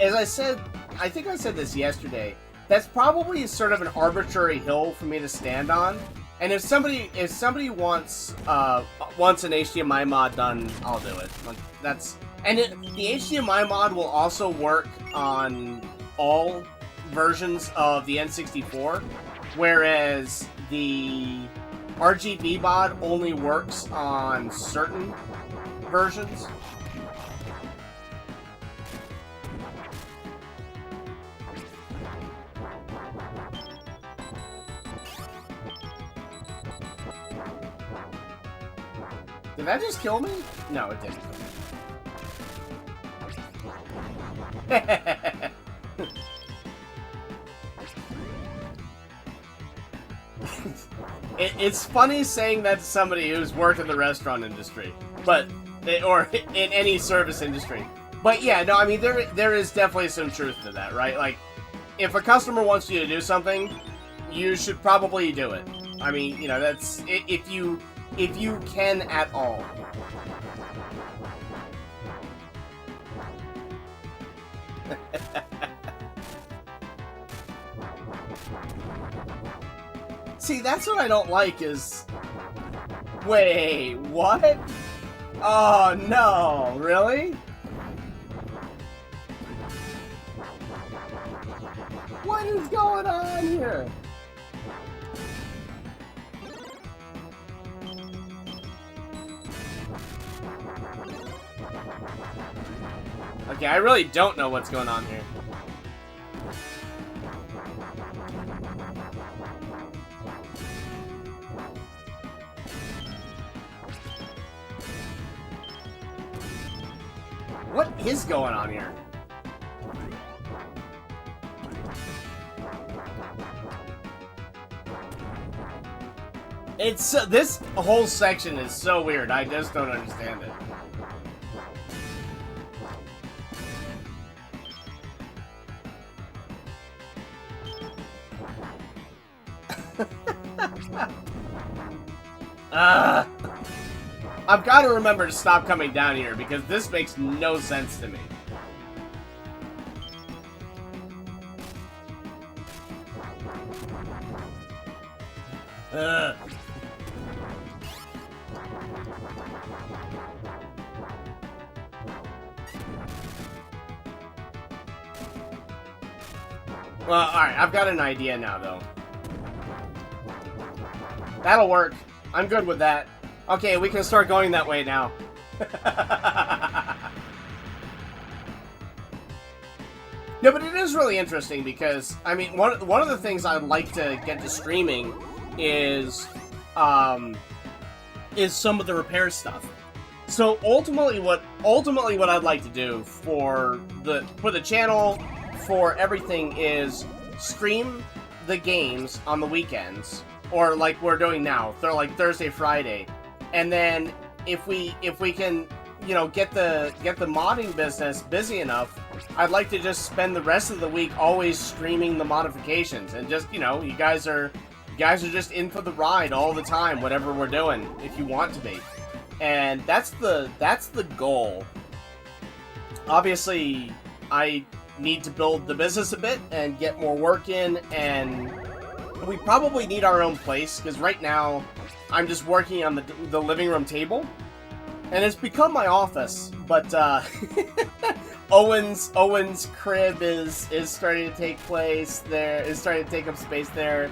as I said, I think I said this yesterday, that's probably sort of an arbitrary hill for me to stand on. And if somebody wants an HDMI mod done, I'll do it. The HDMI mod will also work on all versions of the N64, whereas the RGB mod only works on certain versions. Did that just kill me? No, it didn't. It's funny saying that to somebody who's worked in the restaurant industry, or in any service industry. But yeah, no, I mean, there is definitely some truth to that, right? Like, if a customer wants you to do something, you should probably do it. I mean, you know, that's, if you can at all. See, that's what I don't like is... Wait, what? Oh, no, really? What is going on here? Okay, I really don't know what's going on here. What is going on here? It's this whole section is so weird. I just don't understand it. I've got to remember to stop coming down here because this makes no sense to me. Well, alright, I've got an idea now, though. That'll work. I'm good with that. Okay, we can start going that way now. No, but it is really interesting because, I mean, one of the things I'd like to get to streaming is, is some of the repair stuff. So ultimately what I'd like to do for the channel, for everything, is stream the games on the weekends, or like we're doing now. They're like Thursday, Friday, and then if we can, you know, get the modding business busy enough, I'd like to just spend the rest of the week always streaming the modifications, and just, you know, you guys are just in for the ride all the time, whatever we're doing, if you want to be. And that's the goal. Obviously, I need to build the business a bit and get more work in, and we probably need our own place, because right now I'm just working on the living room table, and it's become my office. But Owen's crib is starting to take place there. Is starting to take up space there.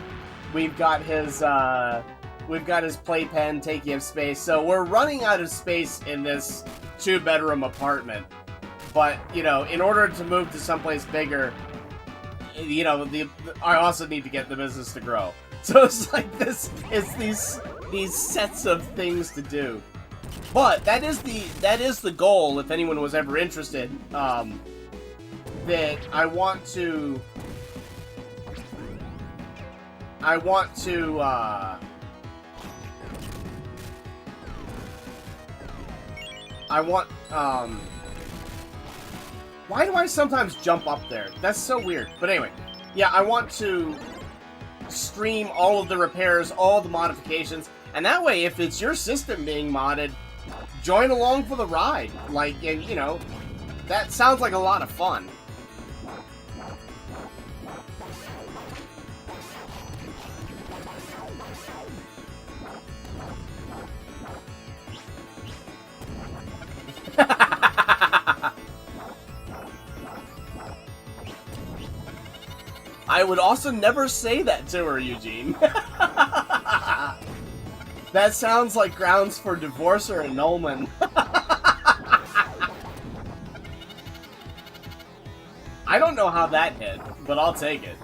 We've got his playpen taking up space, so we're running out of space in this 2-bedroom apartment. But, you know, in order to move to someplace bigger, you know, I also need to get the business to grow. So it's like this, it's these sets of things to do. But that is the goal, if anyone was ever interested. That I want to why do I sometimes jump up there? That's so weird. But anyway, yeah, I want to stream all of the repairs, all the modifications, and that way, if it's your system being modded, join along for the ride. Like, and, you know, that sounds like a lot of fun. I would also never say that to her, Eugene. That sounds like grounds for divorce or annulment. I don't know how that hit, but I'll take it.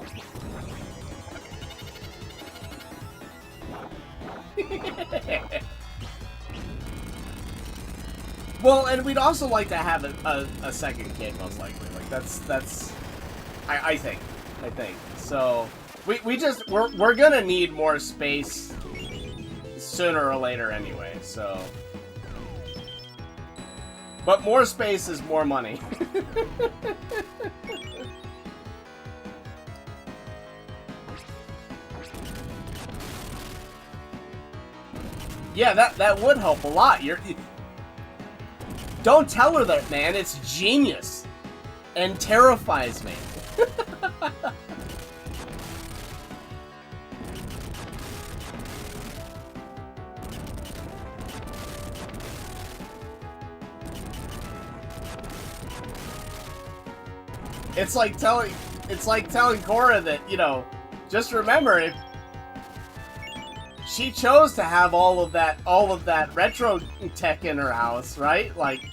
Well, and we'd also like to have a second kid, most likely. Like, that's I think. So we're gonna need more space sooner or later anyway, so. But more space is more money. Yeah, that would help a lot. Don't tell her that, man. It's genius and terrifies me. It's like telling Cora that, you know, just remember, if she chose to have all of that retro tech in her house, right? Like,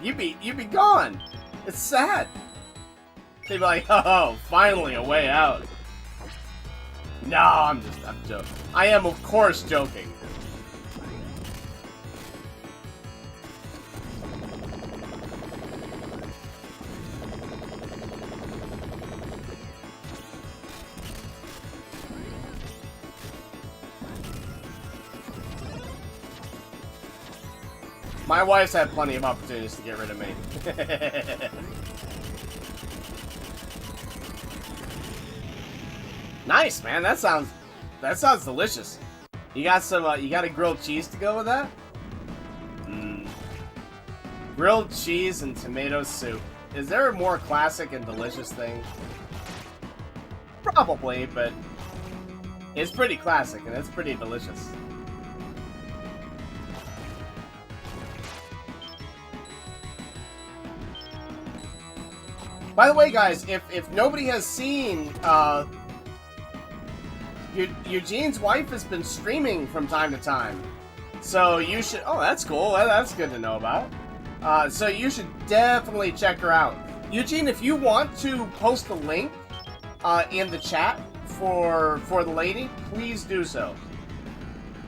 you'd be gone. It's sad. They'd be like, oh, finally a way out. No, I'm joking. I am, of course, joking. My wife's had plenty of opportunities to get rid of me. Nice, man. That sounds delicious. You got some. You got a grilled cheese to go with that? Grilled cheese and tomato soup. Is there a more classic and delicious thing? Probably, but it's pretty classic and it's pretty delicious. By the way, guys, if nobody has seen, Eugene's wife has been streaming from time to time. So you should... Oh, that's cool. That's good to know about. So you should definitely check her out. Eugene, if you want to post a link in the chat for the lady, please do so.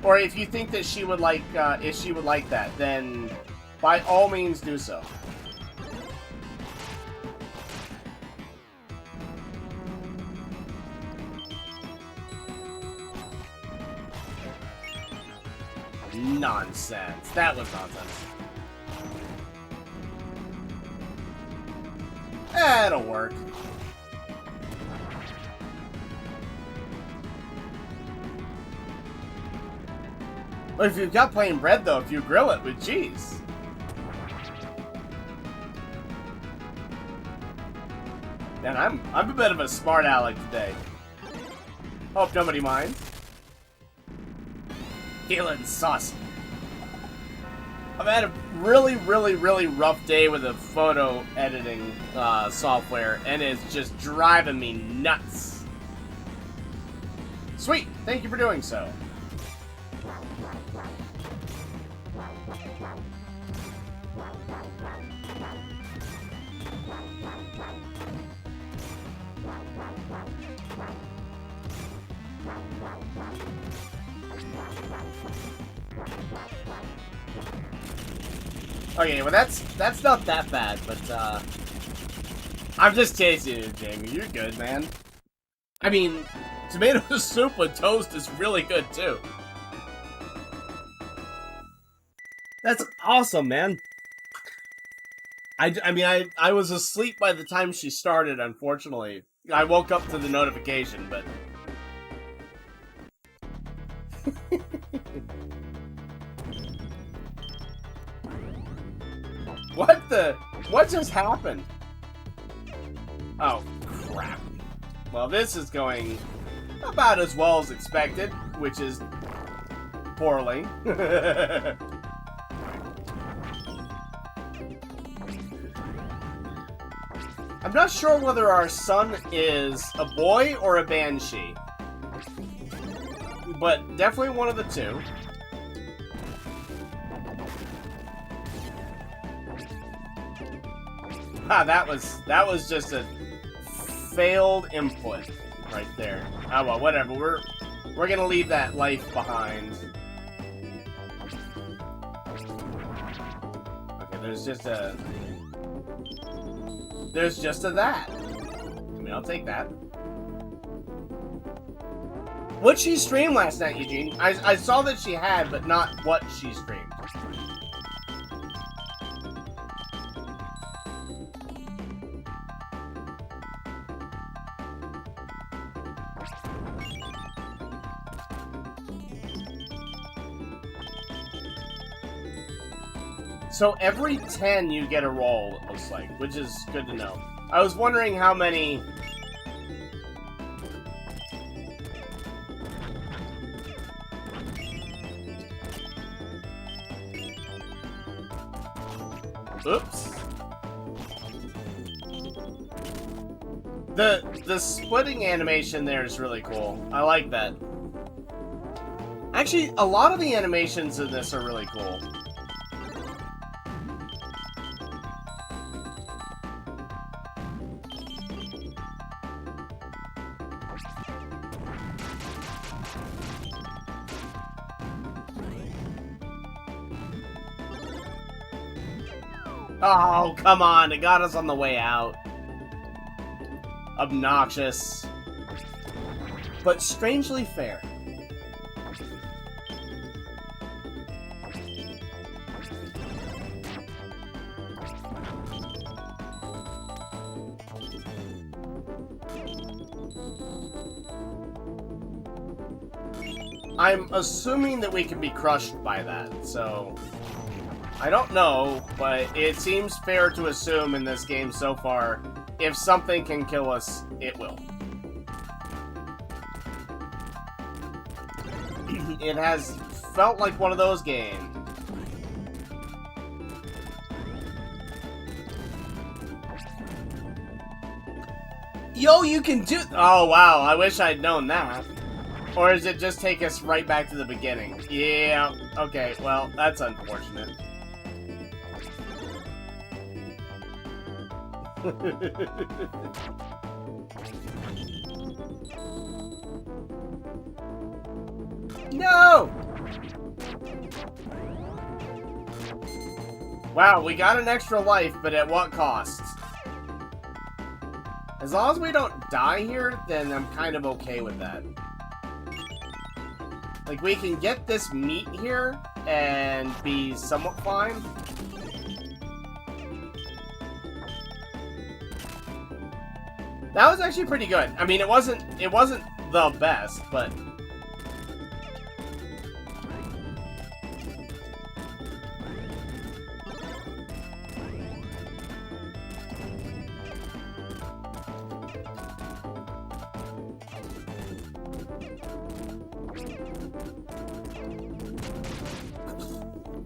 Or if you think that she would like, if she would like that, then by all means do so. Nonsense. That was nonsense. That'll work. But if you've got plain bread, though, if you grill it with cheese. Man, I'm a bit of a smart aleck today. Hope nobody minds. Feeling saucy. I've had a really rough day with the photo editing software, and it's just driving me nuts. Sweet, thank you for doing so. Okay, well that's not that bad, but I'm just teasing you, Jamie. You're good, man. I mean, tomato soup with toast is really good too. That's awesome, man. I mean, I was asleep by the time she started, unfortunately. I woke up to the notification, but... What just happened? Oh, crap. Well, this is going about as well as expected, which is poorly. I'm not sure whether our son is a boy or a banshee, but definitely one of the two. Ah, that was just a failed input right there. Oh well, whatever. We're gonna leave that life behind. Okay, there's just a that. I mean, I'll take that. What'd she stream last night, Eugene? I saw that she had, but not what she streamed. So every 10 you get a roll, it looks like, which is good to know. I was wondering how many... Oops. The splitting animation there is really cool. I like that. Actually, a lot of the animations in this are really cool. Oh, come on. It got us on the way out. Obnoxious. But strangely fair. I'm assuming that we can be crushed by that, so... I don't know, but it seems fair to assume in this game so far, if something can kill us, it will. It has felt like one of those games. Yo, you can do... Oh, wow, I wish I'd known that. Or does it just take us right back to the beginning? Yeah, okay, well, that's unfortunate. No! Wow, we got an extra life, but at what cost? As long as we don't die here, then I'm kind of okay with that. Like, we can get this meat here and be somewhat fine. That was actually pretty good. I mean, it wasn't the best, but...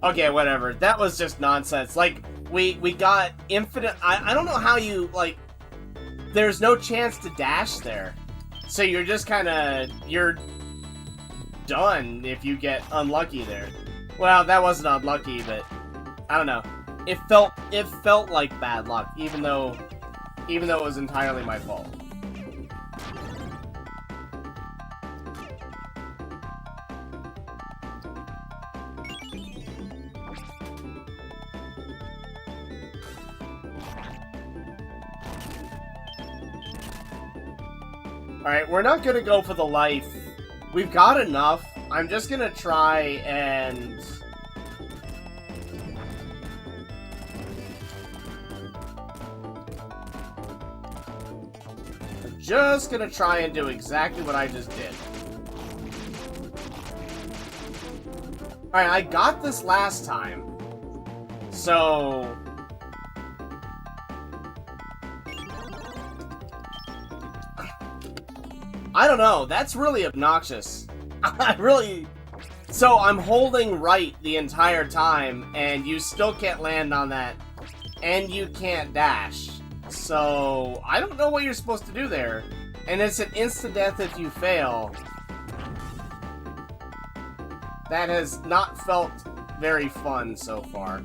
Okay, whatever. That was just nonsense. Like, we got infinite... I don't know how you, like... There's no chance to dash there. So you're just kind of... You're done if you get unlucky there. Well, that wasn't unlucky, but... I don't know. It felt like bad luck, even though it was entirely my fault. Alright, we're not gonna go for the life. We've got enough. I'm just gonna try and... I'm just gonna try and do exactly what I just did. Alright, I got this last time. So... I don't know, that's really obnoxious. I really... So I'm holding right the entire time, and you still can't land on that, and you can't dash. So, I don't know what you're supposed to do there. And it's an insta-death if you fail. That has not felt very fun so far.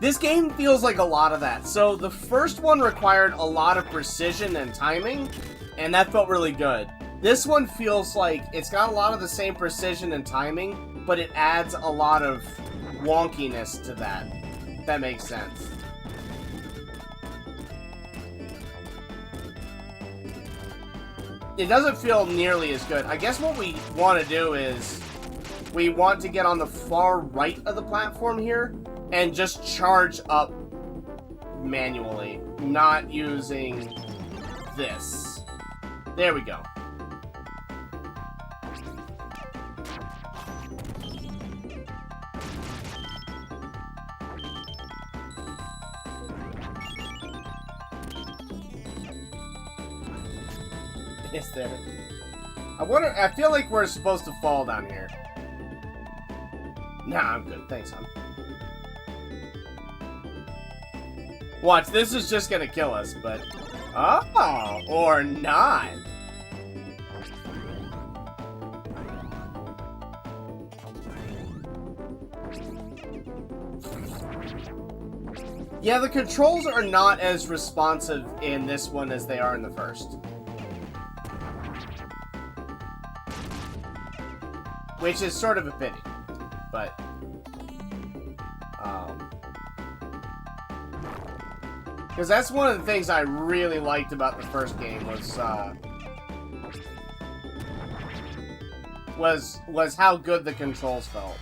This game feels like a lot of that. So the first one required a lot of precision and timing, and that felt really good. This one feels like it's got a lot of the same precision and timing, but it adds a lot of wonkiness to that, if that makes sense. It doesn't feel nearly as good. I guess what we want to do is we want to get on the far right of the platform here and just charge up manually, not using this. There we go. It's there. I feel like we're supposed to fall down here. Nah, I'm good. Thanks, hon. Watch, this is just gonna kill us, but... Oh, or not. Yeah, the controls are not as responsive in this one as they are in the first. Which is sort of a pity, but... Because that's one of the things I really liked about the first game was how good the controls felt.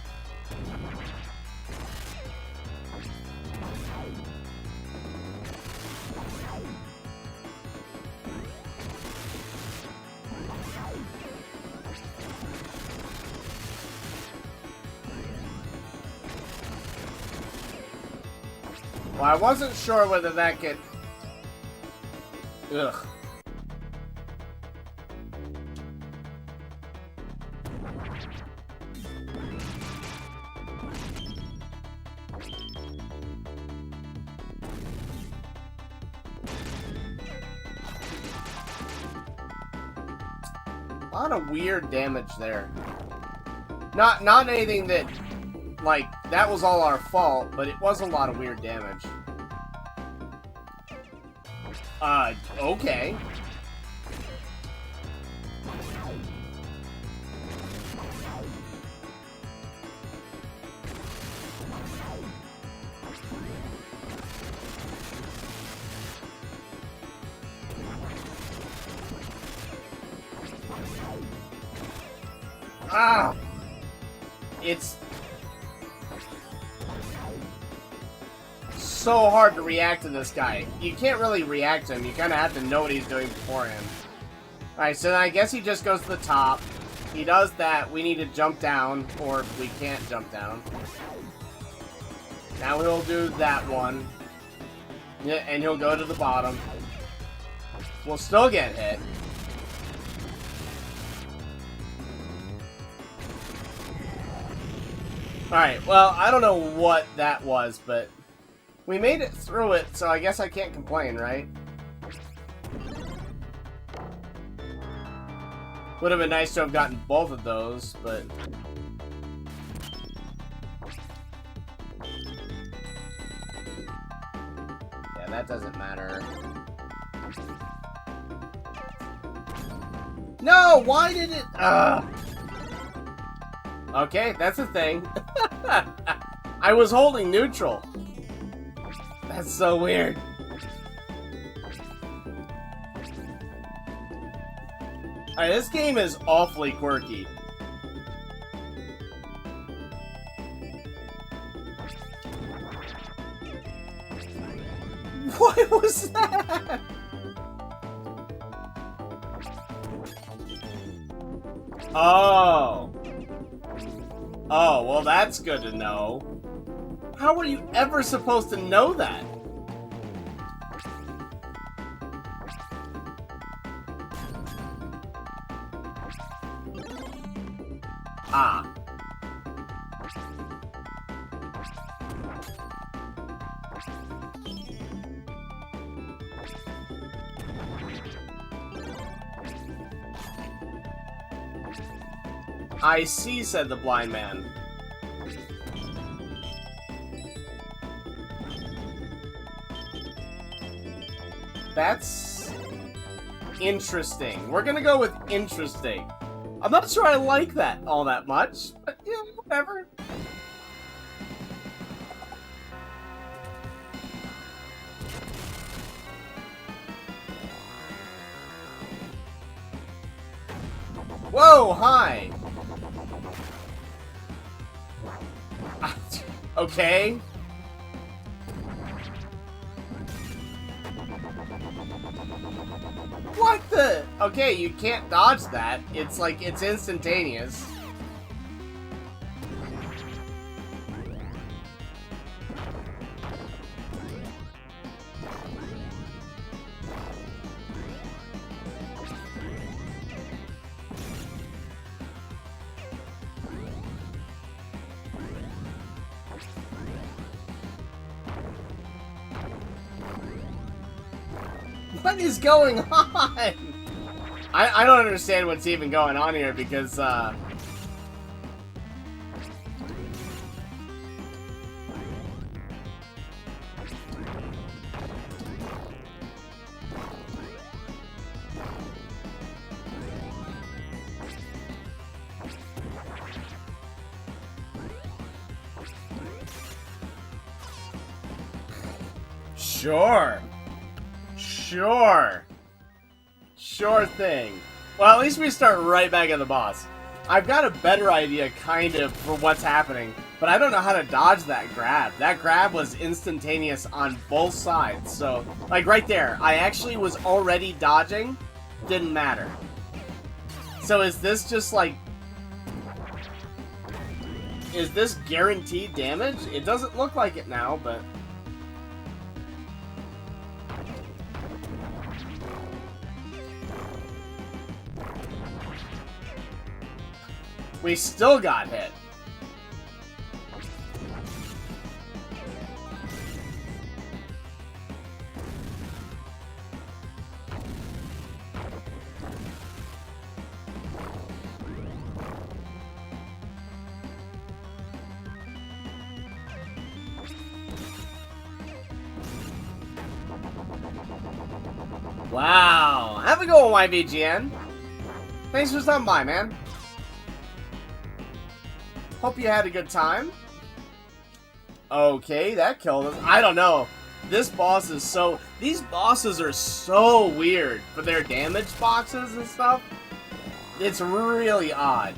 Well, I wasn't sure whether that could... Ugh. A lot of weird damage there. Not anything that... Like, that was all our fault, but it was a lot of weird damage. Okay. Ah! It's so hard to react to this guy. You can't really react to him. You kind of have to know what he's doing beforehand. Alright, so then I guess he just goes to the top. He does that. We need to jump down, or we can't jump down. Now he'll do that one. Yeah, and he'll go to the bottom. We'll still get hit. Alright, well, I don't know what that was, but we made it through it, so I guess I can't complain, right? Would have been nice to have gotten both of those, but... yeah, that doesn't matter. No! Why did it... Okay, that's a thing. I was holding neutral. That's so weird. Alright, this game is awfully quirky. What was that? Oh. Oh, well that's good to know. How were you ever supposed to know that? Ah. I see, said the blind man. That's interesting. We're gonna go with interesting. I'm not sure I like that all that much, but yeah, whatever. Whoa, hi! Okay. What the? Okay, you can't dodge that. It's like, it's instantaneous. What is going on? I don't understand what's even going on here because, sure. Sure. Sure thing. Well, at least we start right back at the boss. I've got a better idea, kind of, for what's happening, but I don't know how to dodge that grab. That grab was instantaneous on both sides, so, like, right there, I actually was already dodging, didn't matter. So is this just, like... is this guaranteed damage? It doesn't look like it now, but... we still got hit. Wow. Have a go, YVGN. Thanks for stopping by, man. Hope you had a good time. Okay, that killed us. I don't know. This boss is so... these bosses are so weird for their damage boxes and stuff. It's really odd.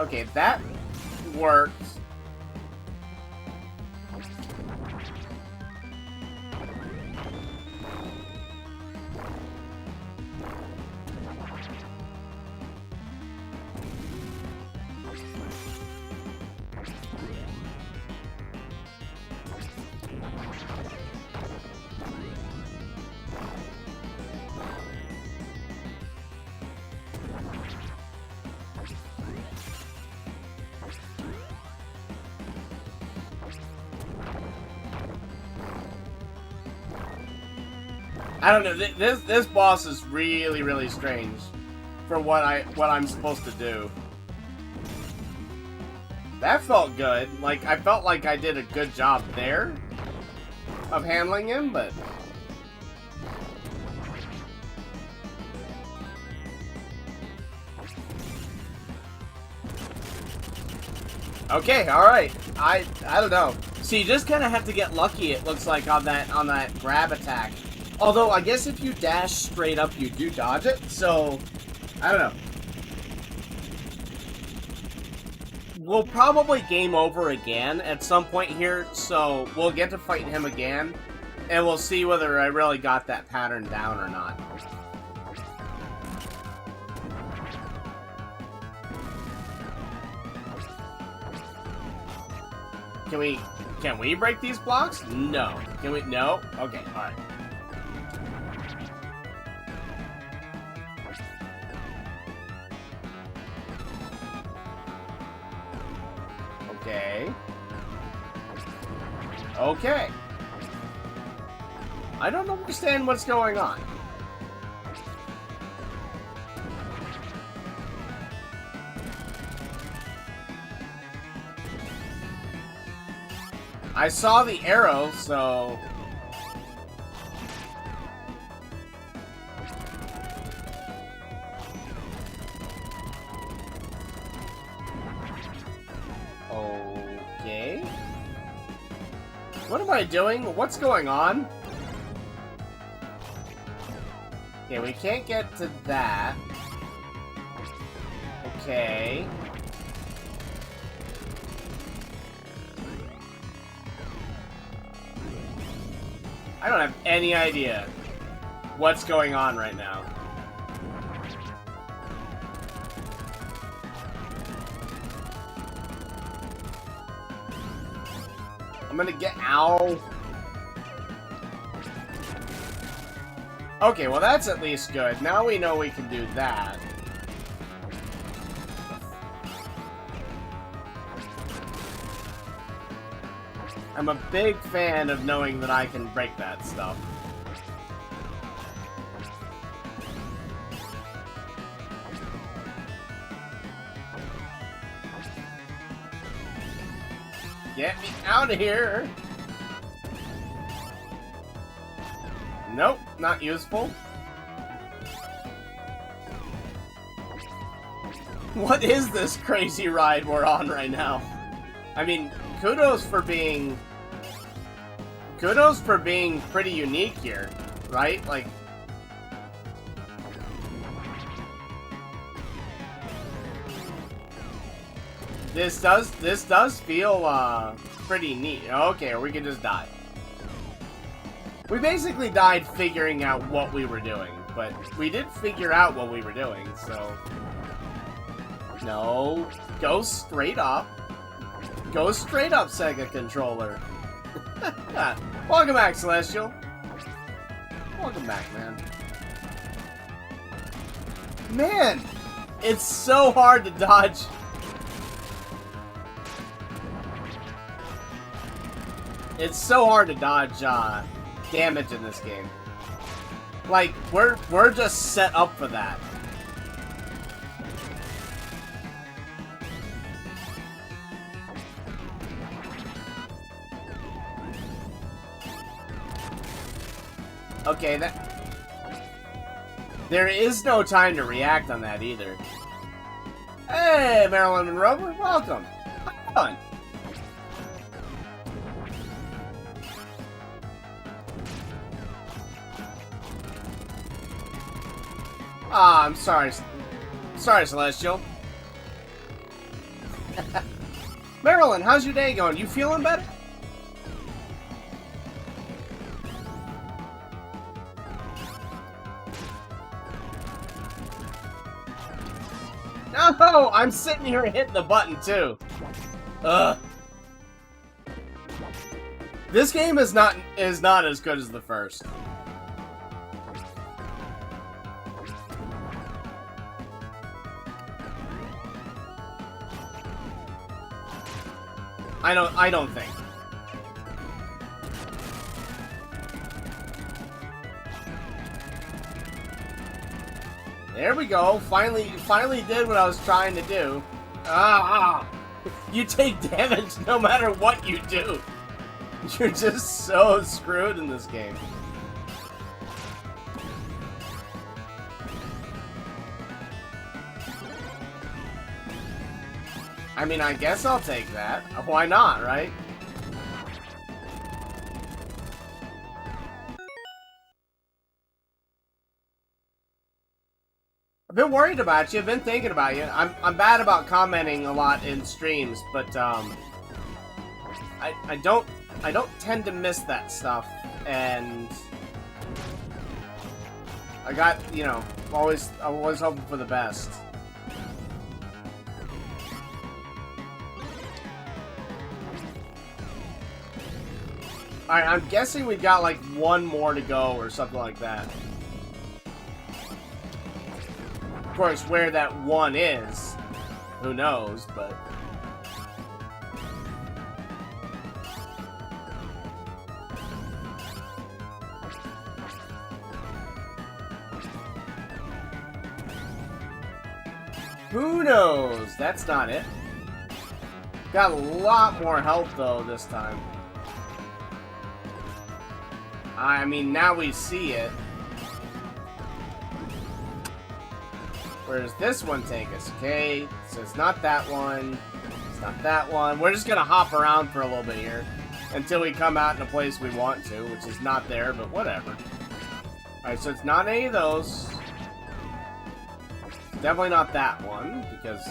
Okay, that worked. I don't know. This boss is really strange for what I'm supposed to do. That felt good. Like I felt like I did a good job there of handling him, but okay, all right. I don't know. So you just kind of have to get lucky. It looks like on that grab attack. Although, I guess if you dash straight up, you do dodge it, so... I don't know. We'll probably game over again at some point here, so we'll get to fight him again, and we'll see whether I really got that pattern down or not. Can we break these blocks? No. Can we? No? Okay, alright. Okay. Okay. I don't understand what's going on. I saw the arrow, so... Okay. What am I doing? What's going on? Okay, we can't get to that. Okay. I don't have any idea what's going on right now. I'm gonna get... Ow. Okay, well that's at least good. Now we know we can do that. I'm a big fan of knowing that I can break that stuff. Get me out of here! Nope, not useful. What is this crazy ride we're on right now? I mean, kudos for being pretty unique here, right? Like, this does feel pretty neat. Okay, or we can just die. We basically died figuring out what we were doing, but we did figure out what we were doing, so... No, go straight up. Go straight up, Sega controller. Welcome back, Celestial. Welcome back, man. Man, it's so hard to dodge. It's so hard to dodge damage in this game. Like, we're just set up for that. Okay, there is no time to react on that either. Hey, Marilyn Monroe, welcome. How you doing? Ah, I'm sorry. Sorry, Celestial. Marilyn, how's your day going? You feeling better? No, I'm sitting here hitting the button too. Ugh. This game is not as good as the first. I don't think. There we go. Finally did what I was trying to do. Ah! You take damage no matter what you do. You're just so screwed in this game. I mean, I guess I'll take that. Why not, right? I've been worried about you. I've been thinking about you. I'm bad about commenting a lot in streams, but I don't tend to miss that stuff, and I got, you know, always hoping for the best. Alright, I'm guessing we've got like one more to go or something like that. Of course, where that one is, who knows, but... Who knows? That's not it. Got a lot more health, though, this time. I mean, now we see it. Where does this one take us? Okay, so it's not that one. It's not that one. We're just gonna hop around for a little bit here until we come out in a place we want to, which is not there, but whatever. Alright, so it's not any of those. Definitely not that one, because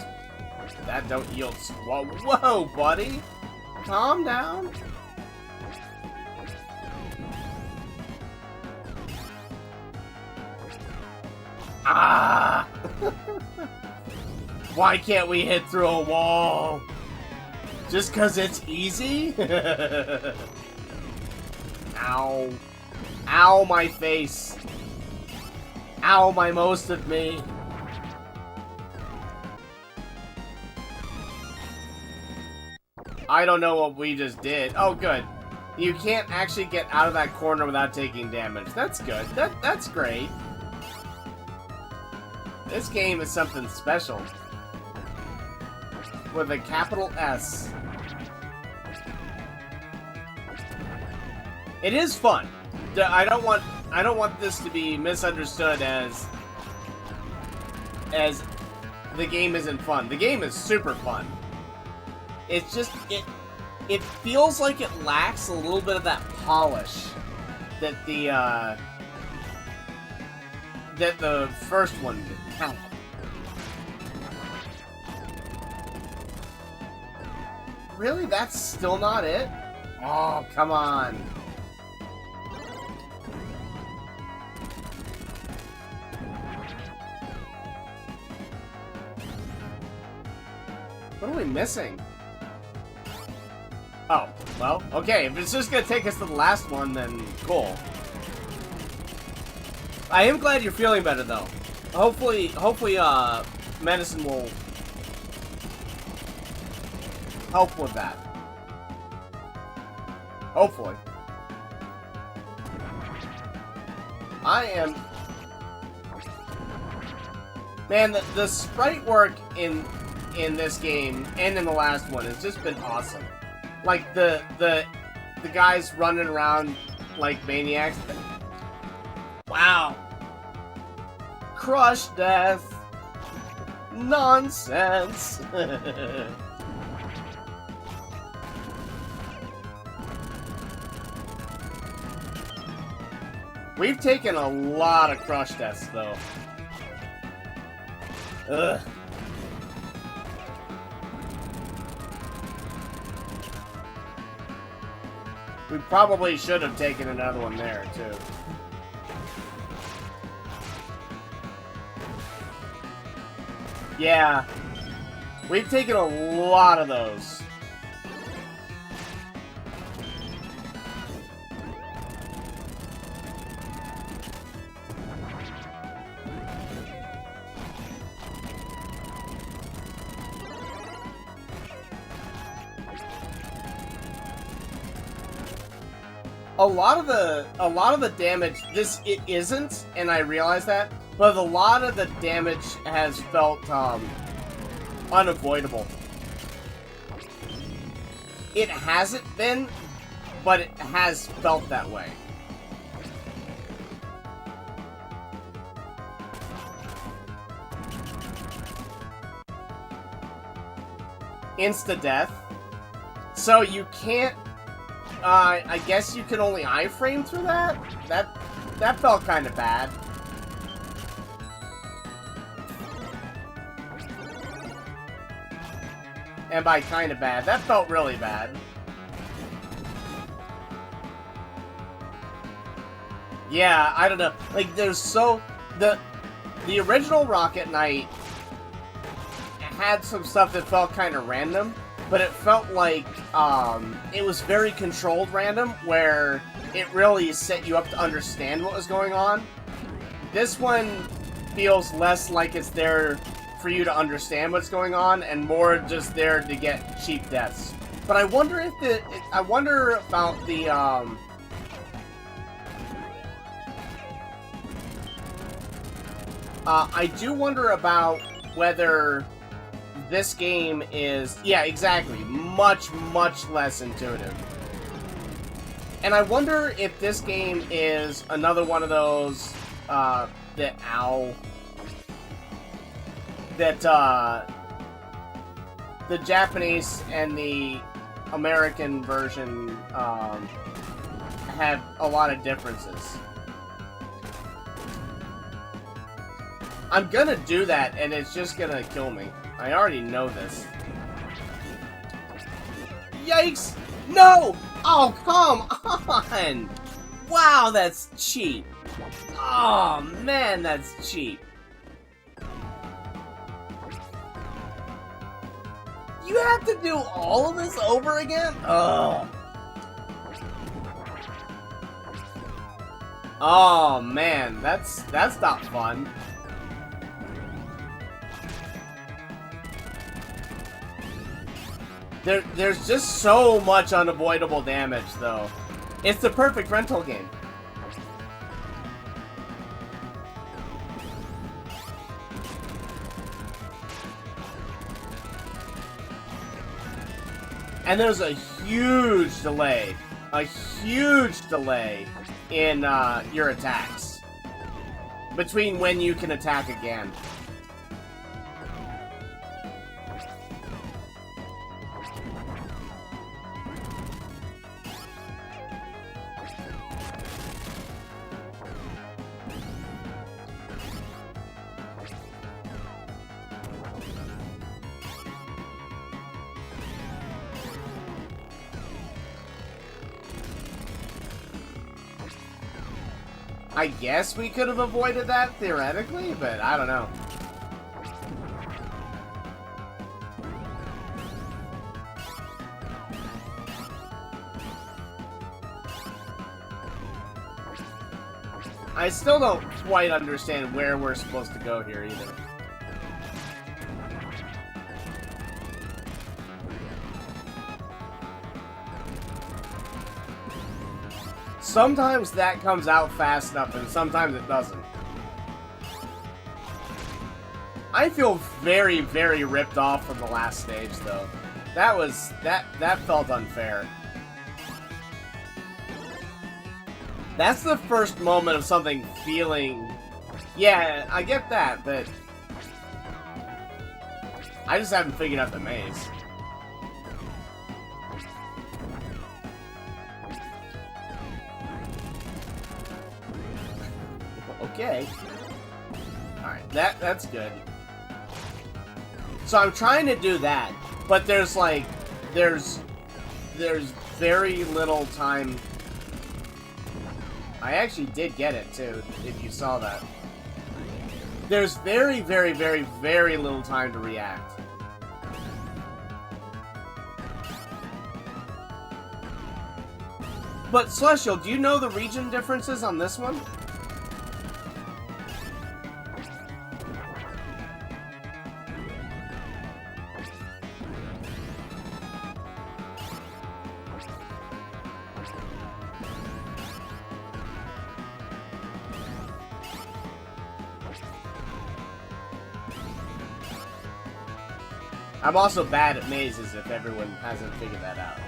that don't yield... Whoa, buddy! Calm down. Ah! Why can't we hit through a wall? Just because it's easy? Ow. Ow, my face. Ow, my most of me. I don't know what we just did. Oh, good. You can't actually get out of that corner without taking damage. That's good. That's great. This game is something special. With a capital S. It is fun. I don't want this to be misunderstood as the game isn't fun. The game is super fun. It's just it feels like it lacks a little bit of that polish that the first one did. Really? That's still not it? Oh, come on. What are we missing? Oh, well, okay. If it's just gonna take us to the last one, then cool. I am glad you're feeling better, though. Hopefully, medicine will help with that. Hopefully. I am... Man, the sprite work in this game and in the last one has just been awesome. Like the guys running around like maniacs. Wow. Crush death. Nonsense. We've taken a lot of crush deaths though. Ugh. We probably should have taken another one there, too. Yeah. We've taken a lot of those. A lot of the damage, it isn't, and I realize that, but a lot of the damage has felt unavoidable. It hasn't been, but it has felt that way. Insta-death. So you can't... I guess you can only iframe through that? That felt kind of bad. And by kind of bad, that felt really bad. Yeah, I don't know. Like, there's so... The original Rocket Knight had some stuff that felt kind of random, but it felt like it was very controlled random, where it really set you up to understand what was going on. This one feels less like it's there for you to understand what's going on, and more just there to get cheap deaths. But I wonder if I wonder about the I do wonder about whether this game is, yeah, exactly, much less intuitive. And I wonder if this game is another one of those that the Japanese and the American version have a lot of differences. I'm gonna do that, and it's just gonna kill me. I already know this. Yikes! No! Oh, come on! Wow, that's cheap. Oh, man, that's cheap. You have to do all of this over again? Ugh. Oh, man, that's not fun. There's just so much unavoidable damage, though. It's the perfect rental game. And there's a huge delay in your attacks between when you can attack again. I guess we could have avoided that, theoretically, but I don't know. I still don't quite understand where we're supposed to go here, either. Sometimes that comes out fast enough, and sometimes it doesn't. I feel very, very ripped off from the last stage, though. That felt unfair. That's the first moment of something feeling... Yeah, I get that, but... I just haven't figured out the maze. Okay. Alright, that's good. So I'm trying to do that, but there's very little time. I actually did get it, too, if you saw that. There's very, very, very, very little time to react. But, Celestial, do you know the region differences on this one? I'm also bad at mazes if everyone hasn't figured that out.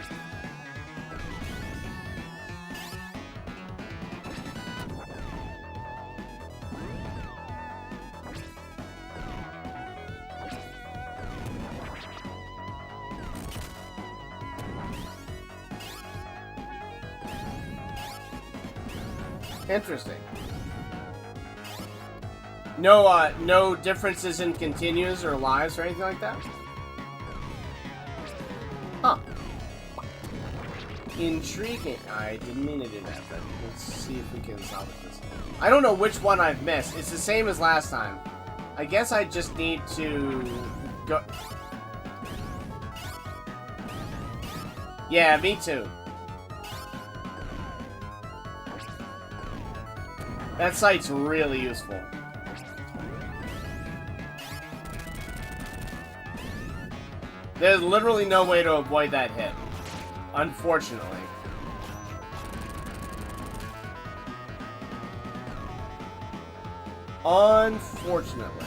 Interesting. No differences in continues or lives or anything like that? Huh. Intriguing. I didn't mean to do that, but let's see if we can salvage this. I don't know which one I've missed. It's the same as last time. I guess I just need to go... Yeah, me too. That site's really useful. There's literally no way to avoid that hit. Unfortunately. Unfortunately.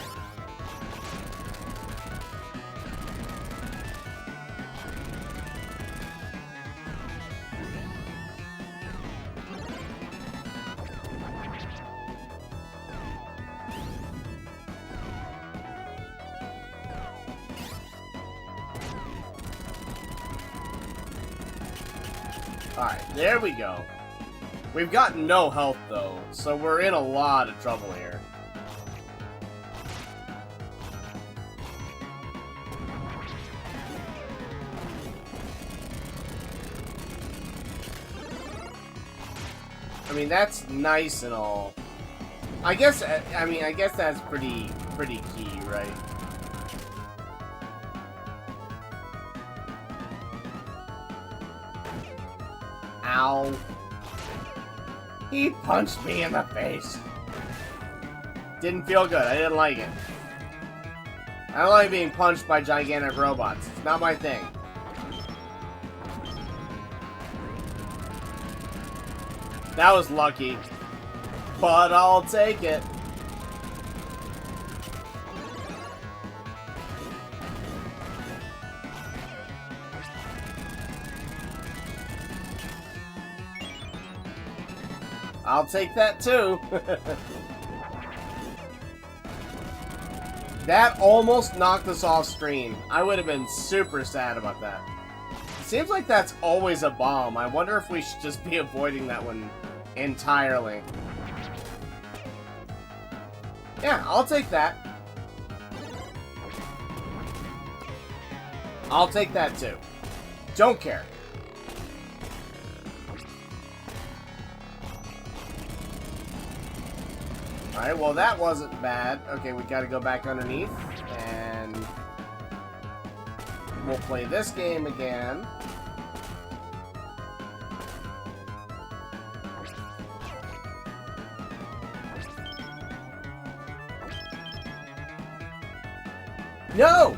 Alright, there we go. We've got no health, though, so we're in a lot of trouble here. I mean, that's nice and all. I guess that's pretty key, right? Ow. He punched me in the face. Didn't feel good. I didn't like it. I don't like being punched by gigantic robots. It's not my thing. That was lucky. But I'll take it. I'll take that too. That almost knocked us off screen. I would have been super sad about that. Seems like that's always a bomb. I wonder if we should just be avoiding that one entirely. Yeah, I'll take that. I'll take that too. Don't care. Alright, well that wasn't bad. Okay, we gotta go back underneath, and we'll play this game again. No!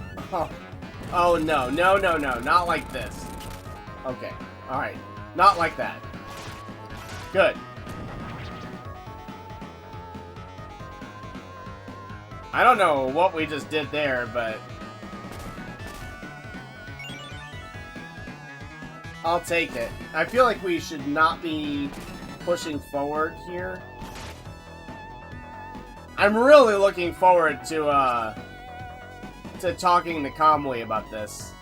Oh no, no, no, no, not like this. Okay, alright. Not like that. Good. I don't know what we just did there, but I'll take it. I feel like we should not be pushing forward here. I'm really looking forward to talking to Kamui about this.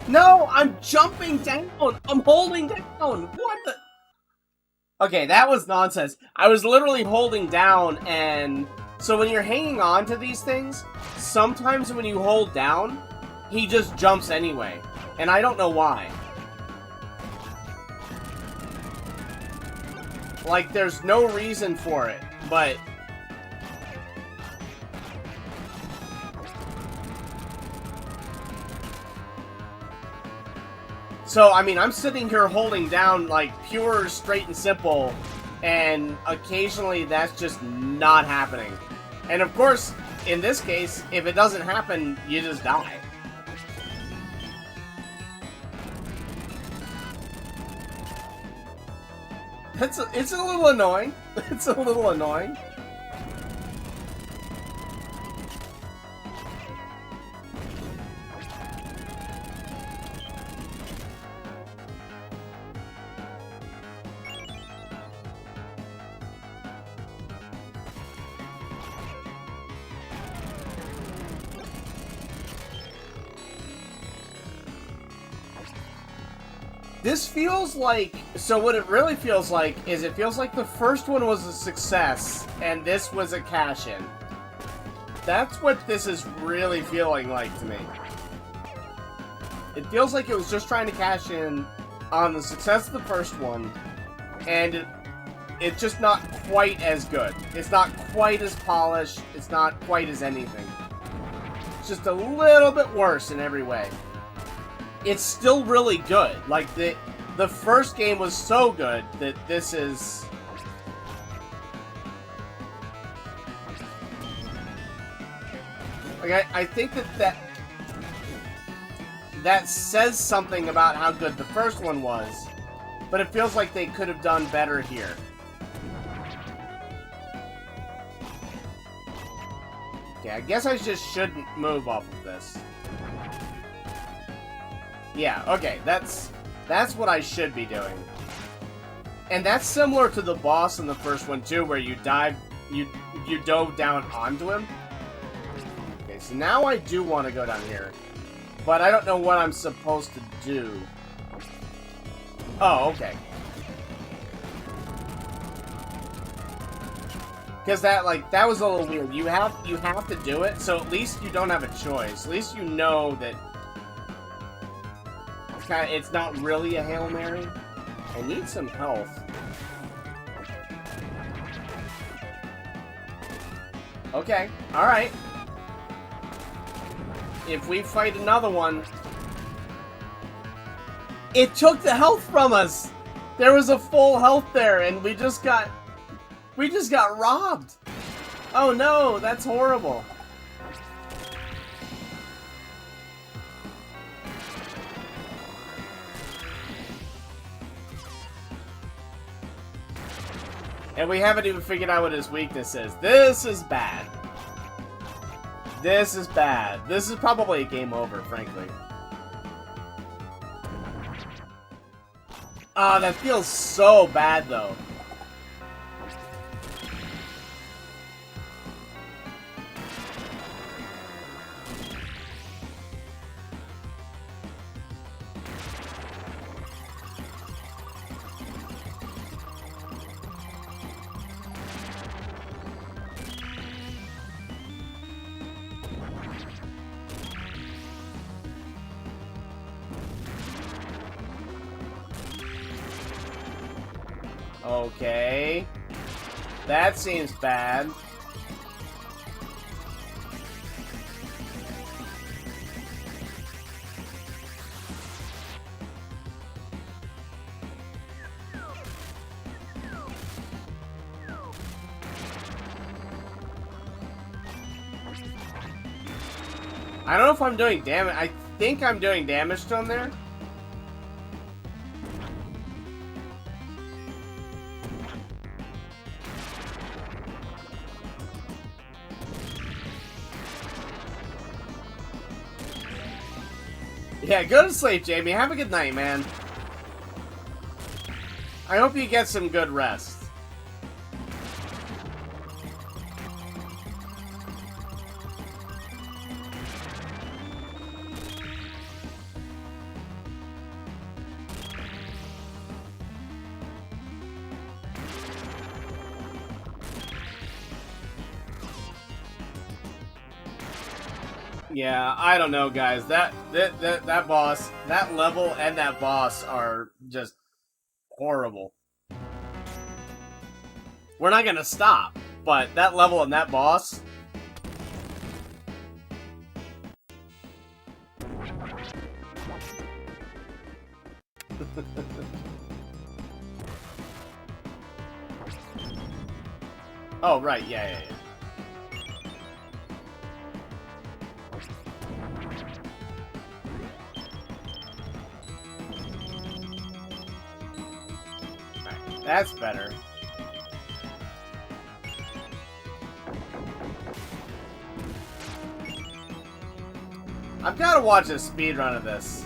No, I'm jumping down. I'm holding down. What the? Okay, that was nonsense. I was literally holding down, and so when you're hanging on to these things, sometimes when you hold down, he just jumps anyway. And I don't know why. Like, there's no reason for it, but... So, I mean, I'm sitting here holding down, like, pure, straight and simple, and occasionally that's just not happening. And of course, in this case, if it doesn't happen, you just die. It's a little annoying. It's a little annoying. This feels like, so what it really feels like is it feels like the first one was a success and this was a cash-in. That's what this is really feeling like to me. It feels like it was just trying to cash in on the success of the first one, and it's just not quite as good. It's not quite as polished. It's not quite as anything. It's just a little bit worse in every way. It's still really good. Like, the first game was so good that this is... Like, I think that says something about how good the first one was, but it feels like they could have done better here. Okay, I guess I just shouldn't move off of this. Yeah, okay, that's what I should be doing. And that's similar to the boss in the first one too, where you dove down onto him. Okay, so now I do want to go down here. But I don't know what I'm supposed to do. Oh, okay. Because that was a little weird. You have to do it, so at least you don't have a choice. At least you know that it's not really a Hail Mary. I need some health. Okay, alright. If we fight another one... It took the health from us! There was a full health there, and we just got robbed! Oh no, that's horrible. And we haven't even figured out what his weakness is. This is bad. This is bad. This is probably a game over, frankly. Ah, that feels so bad, though. Okay. That seems bad. I don't know if I'm doing damage. I think I'm doing damage to him there. Yeah, go to sleep, Jamie. Have a good night, man. I hope you get some good rest. Yeah, I don't know, guys. That boss, that level, and that boss are just horrible. We're not gonna stop, but that level and that boss. Oh, right, yeah. Right, that's better. I've got to watch a speedrun of this.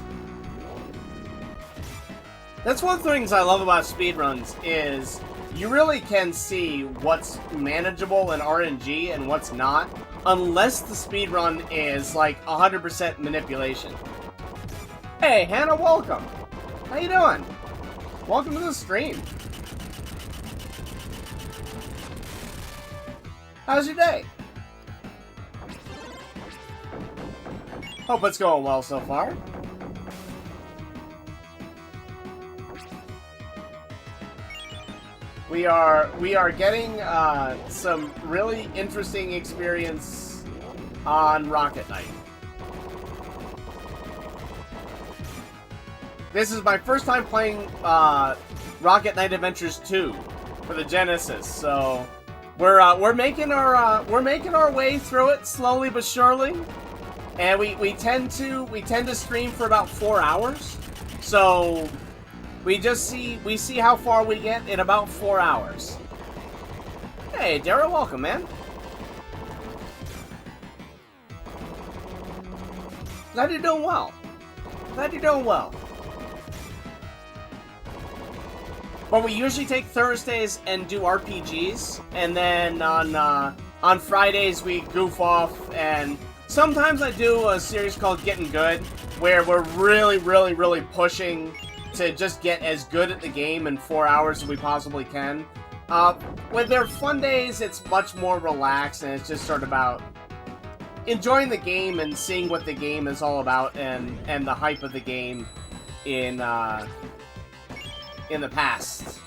That's one of the things I love about speedruns is you really can see what's manageable in RNG and what's not, unless the speedrun is like 100% manipulation. Hey, Hannah, welcome. How you doing? Welcome to the stream. How's your day? Hope it's going well so far. We are getting some really interesting experience on Rocket Knight. This is my first time playing Rocket Knight Adventures 2 for the Genesis, so we're making our way through it slowly but surely. And we tend to stream for about 4 hours, so we see how far we get in about 4 hours. Hey, Dara, welcome, man. Glad you're doing well. Glad you're doing well. Well, we usually take Thursdays and do RPGs, and then on Fridays we goof off, and sometimes I do a series called Getting Good, where we're really pushing to just get as good at the game in 4 hours as we possibly can. When they're fun days, it's much more relaxed, and it's just sort of about enjoying the game and seeing what the game is all about, and the hype of the game in the past.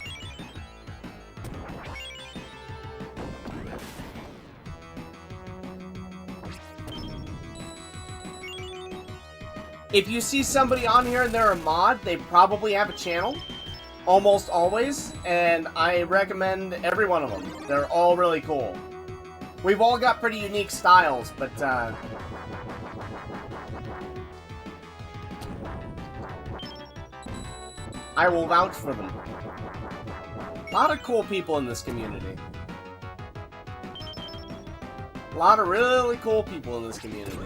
If you see somebody on here and they're a mod, they probably have a channel, almost always, and I recommend every one of them. They're all really cool. We've all got pretty unique styles, but I will vouch for them. A lot of cool people in this community. A lot of really cool people in this community.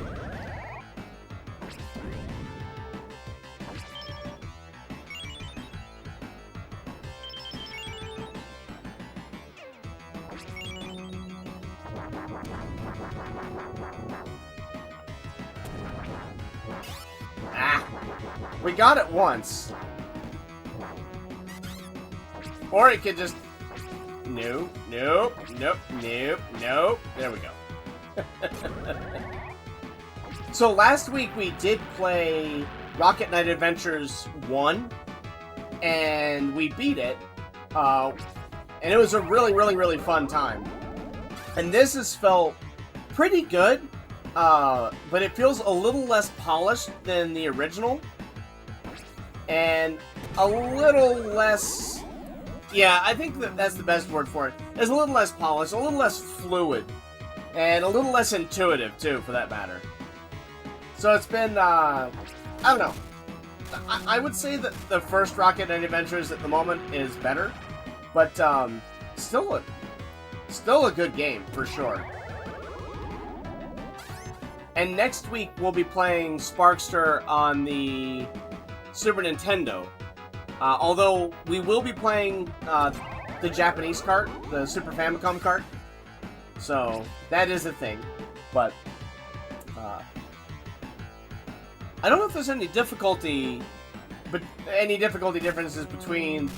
We got it once. Or it could just... Nope. There we go. So last week we did play Rocket Knight Adventures 1. And we beat it. And it was a really fun time. And this has felt pretty good. But it feels a little less polished than the original. And a little less... Yeah, I think that's the best word for it. It's a little less polished, a little less fluid, and a little less intuitive, too, for that matter. So it's been, I don't know. I would say that the first Rocket Knight Adventures at the moment is better, but still a good game, for sure. And next week, we'll be playing Sparkster on the Super Nintendo. Although we will be playing the Japanese cart, the Super Famicom cart. So that is a thing. But I don't know if there's any difficulty differences between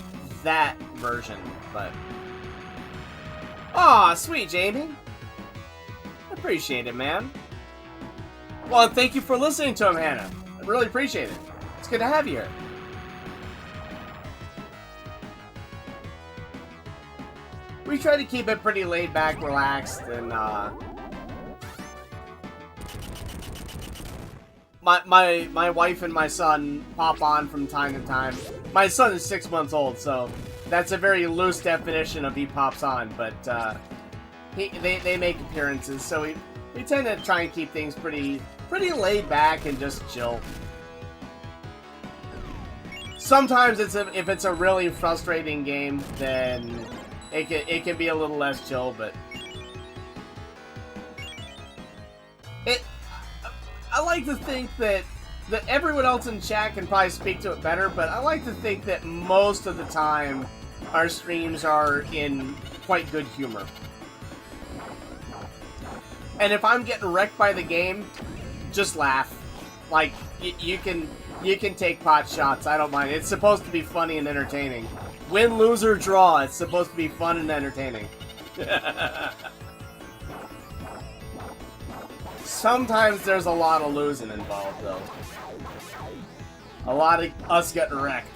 that version. But aw, sweet Jamie. I appreciate it, man. Well, thank you for listening to him, Hannah. I really appreciate it. It's good to have you here. We try to keep it pretty laid back, relaxed, and my wife and my son pop on from time to time. My son is 6 months old, so that's a very loose definition of he pops on, but they make appearances, so we tend to try and keep things pretty laid back and just chill. Sometimes if it's a really frustrating game, then it can be a little less chill, but I like to think that everyone else in chat can probably speak to it better, but I like to think that most of the time our streams are in quite good humor. And if I'm getting wrecked by the game, just laugh. Like, you can take pot shots, I don't mind. It's supposed to be funny and entertaining. Win, lose, or draw, it's supposed to be fun and entertaining. Sometimes there's a lot of losing involved, though. A lot of us getting wrecked.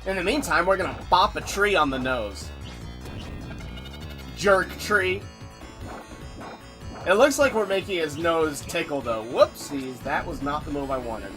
In the meantime, we're gonna bop a tree on the nose. Jerk tree. It looks like we're making his nose tickle, though. Whoopsies, that was not the move I wanted.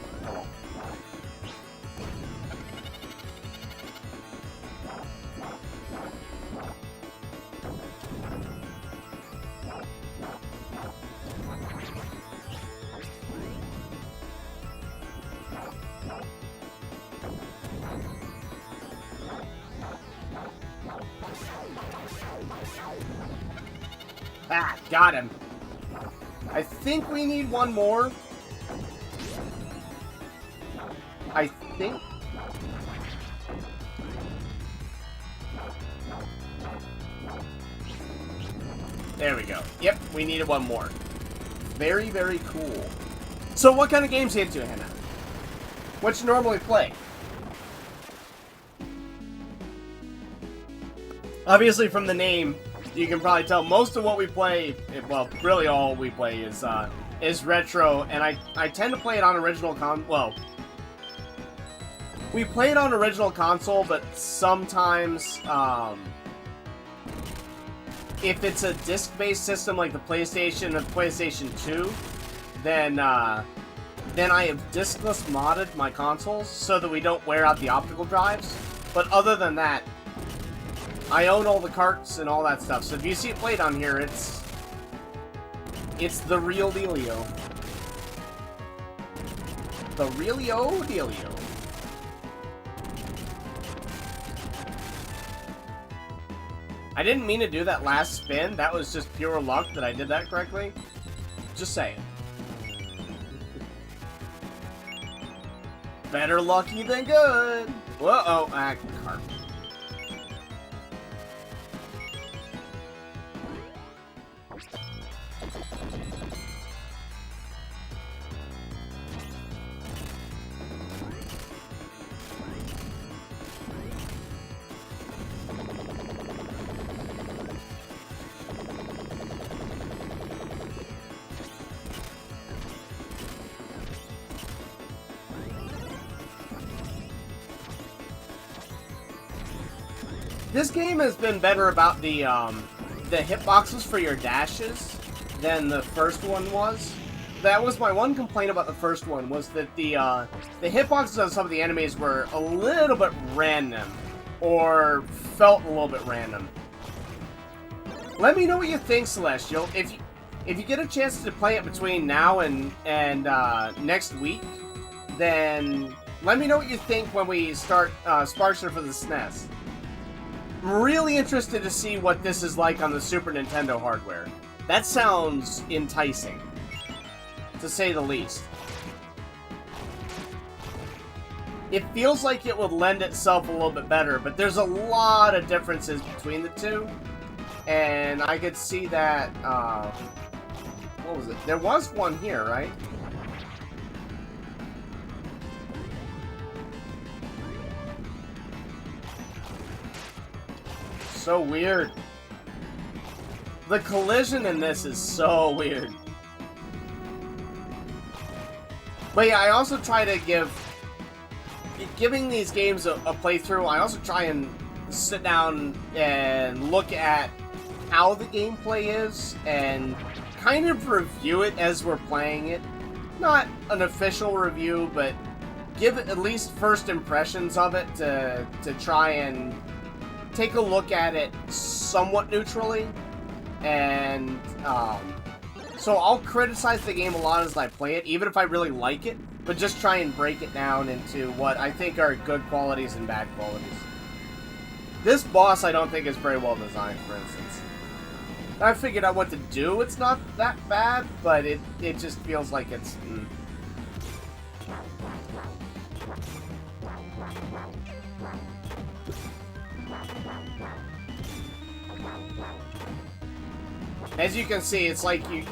Ah, got him. I think we need one more. I think. There we go. Yep, we needed one more. Very, very cool. So what kind of games do you into, Hannah? What you normally play? Obviously from the name, you can probably tell most of what we play, well, really all we play is retro, and I tend to play it on original we play it on original console, but sometimes, if it's a disc-based system like the PlayStation or the PlayStation 2, then I have discless modded my consoles so that we don't wear out the optical drives. But other than that, I own all the carts and all that stuff, so if you see it played on here, it's the real dealio. The realio dealio. I didn't mean to do that last spin, that was just pure luck that I did that correctly. Just saying. Better lucky than good! Whoa-oh, cart. This game has been better about the hitboxes for your dashes than the first one was. That was my one complaint about the first one, was that the hitboxes on some of the enemies were a little bit random, or felt a little bit random. Let me know what you think, Celestial. If you get a chance to play it between now and next week, then let me know what you think when we start Sparkster for the SNES. I'm really interested to see what this is like on the Super Nintendo hardware. That sounds enticing, to say the least. It feels like it would lend itself a little bit better, but there's a lot of differences between the two. And I could see that, what was it? There was one here, right? so weird. The collision in this is so weird. But yeah, I also try to giving these games a playthrough, I also try and sit down and look at how the gameplay is and kind of review it as we're playing it. Not an official review, but give it at least first impressions of it to try and take a look at it somewhat neutrally. And so I'll criticize the game a lot as I play it, even if I really like it, but just try and break it down into what I think are good qualities and bad qualities. This boss I don't think is very well designed, for instance. I figured out what to do. It's not that bad, but it just feels like it's... As you can see, it's like you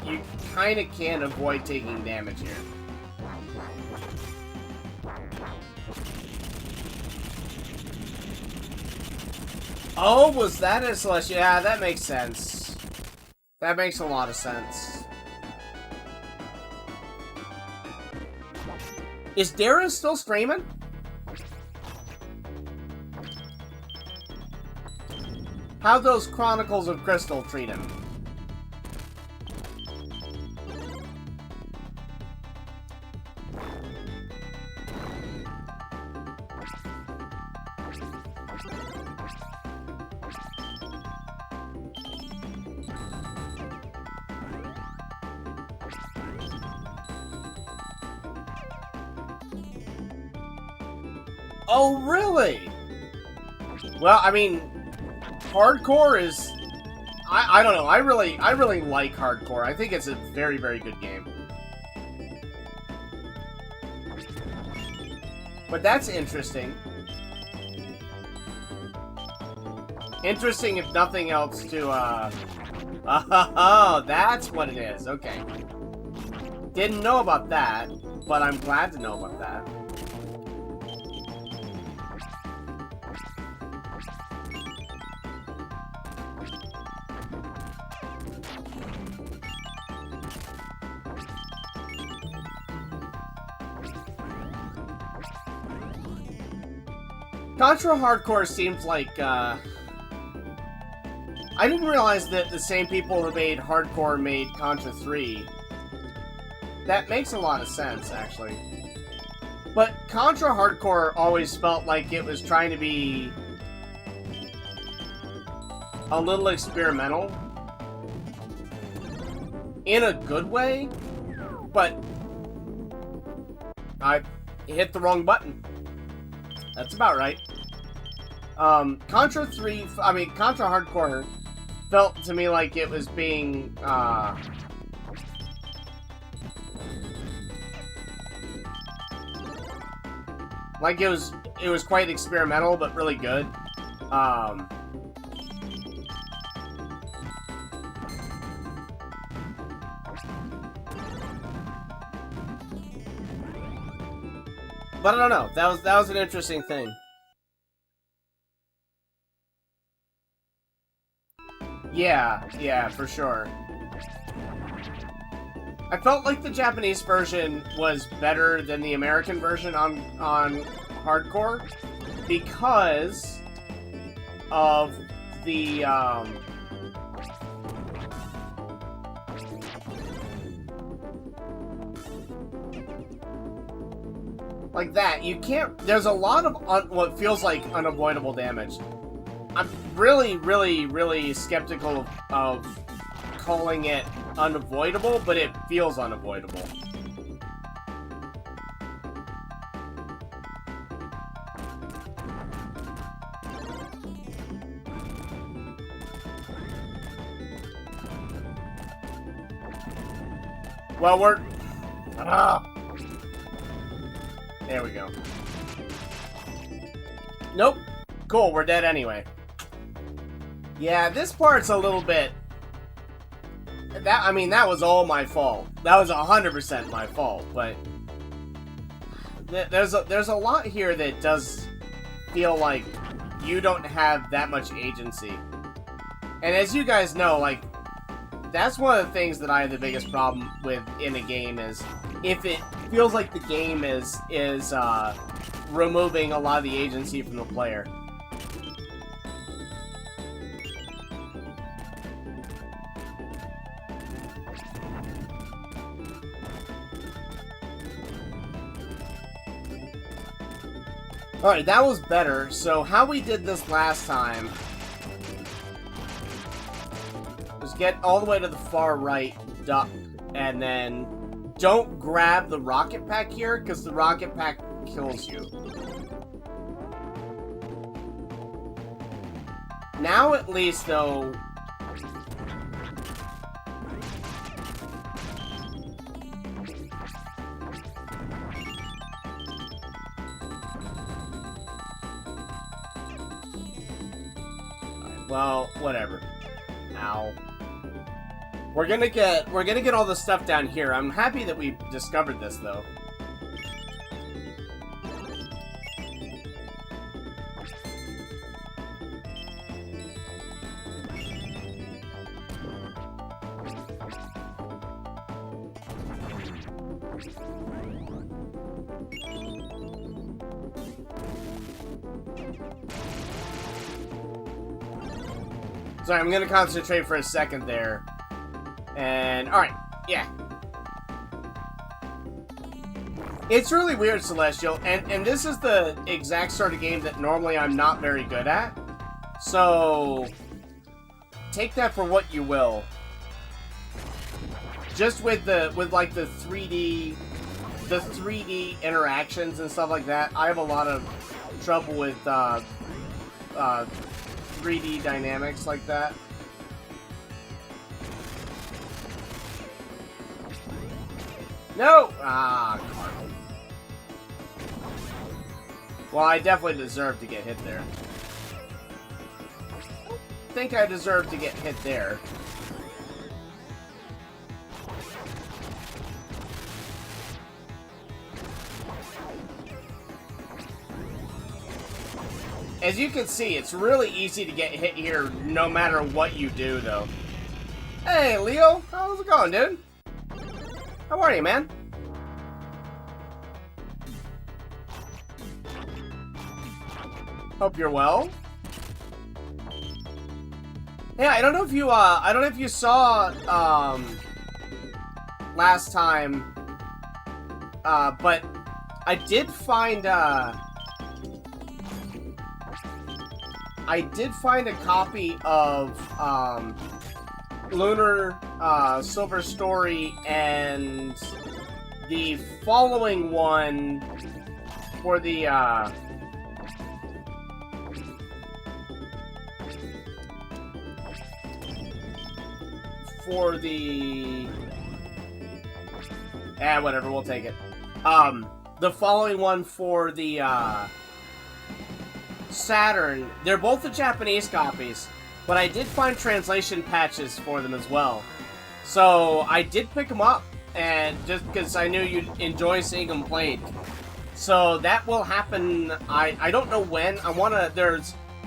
kind of can't avoid taking damage here. Oh, was that a Celestial? Yeah, that makes sense. That makes a lot of sense. Is Dara still streaming? How'd those Chronicles of Crystal treat him? Oh, really? Well, I mean, Hardcore is... I don't know. I really like Hardcore. I think it's a very, very good game. But that's interesting. Interesting, if nothing else, to, Oh, that's what it is. Okay. Didn't know about that, but I'm glad to know about that. Contra Hardcore seems like, I didn't realize that the same people who made Hardcore made Contra 3. That makes a lot of sense, actually. But Contra Hardcore always felt like it was trying to be a little experimental. In a good way, but I hit the wrong button. That's about right. Contra Hardcore felt to me like it was being, like it was quite experimental, but really good. But I don't know. That was an interesting thing. Yeah, for sure. I felt like the Japanese version was better than the American version on Hardcore because of the like that. You can't... There's a lot of what feels like unavoidable damage. I'm really, really, really skeptical of calling it unavoidable, but it feels unavoidable. Well, we're... There we go. Nope. Cool, we're dead anyway. Yeah, this part's a little bit... That was all my fault. That was 100% my fault, but... There's a lot here that does feel like you don't have that much agency. And as you guys know, like, that's one of the things that I have the biggest problem with in a game is if it feels like the game is removing a lot of the agency from the player. Alright, that was better. So how we did this last time was get all the way to the far right, duck, and then don't grab the rocket pack here, because the rocket pack kills you. Now at least, though... Well, whatever. Ow. We're gonna get all the stuff down here. I'm happy that we discovered this, though. Sorry, I'm gonna concentrate for a second there. And, alright, yeah. It's really weird, Celestial, and this is the exact sort of game that normally I'm not very good at. So, take that for what you will. Just with like the 3D interactions and stuff like that, I have a lot of trouble with 3D dynamics like that. No! Ah, Carl. Well, I definitely deserve to get hit there. I think I deserve to get hit there. As you can see, it's really easy to get hit here no matter what you do, though. Hey, Leo! How's it going, dude? How are you, man? Hope you're well. Yeah, I don't know if you saw, last time, but I did find a copy of, Lunar Silver Story and the following one for the whatever, we'll take it. The following one for the Saturn. They're both the Japanese copies. But I did find translation patches for them as well. So I did pick them up, and just because I knew you'd enjoy seeing them played. So that will happen. I don't know when.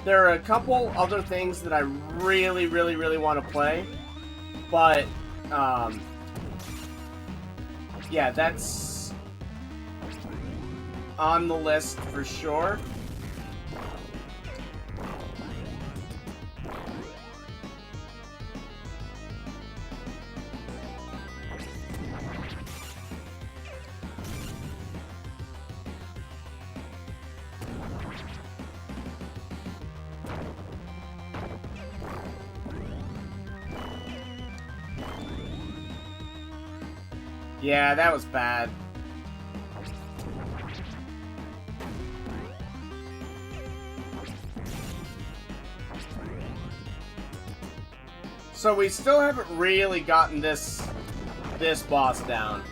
There are a couple other things that I really want to play. But yeah, that's on the list for sure. Yeah, that was bad. So we still haven't really gotten this boss down.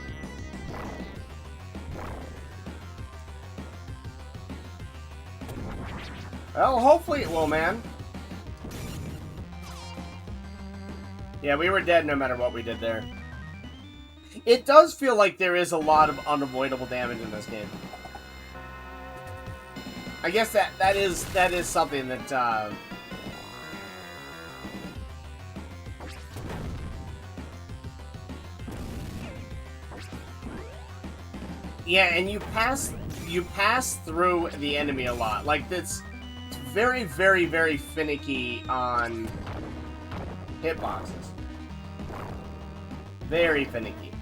Well, hopefully it will, man. Yeah, we were dead no matter what we did there. It does feel like there is a lot of unavoidable damage in this game. I guess that is something that Yeah, and you pass through the enemy a lot. Like, it's very, very, very finicky on hitboxes. Very finicky.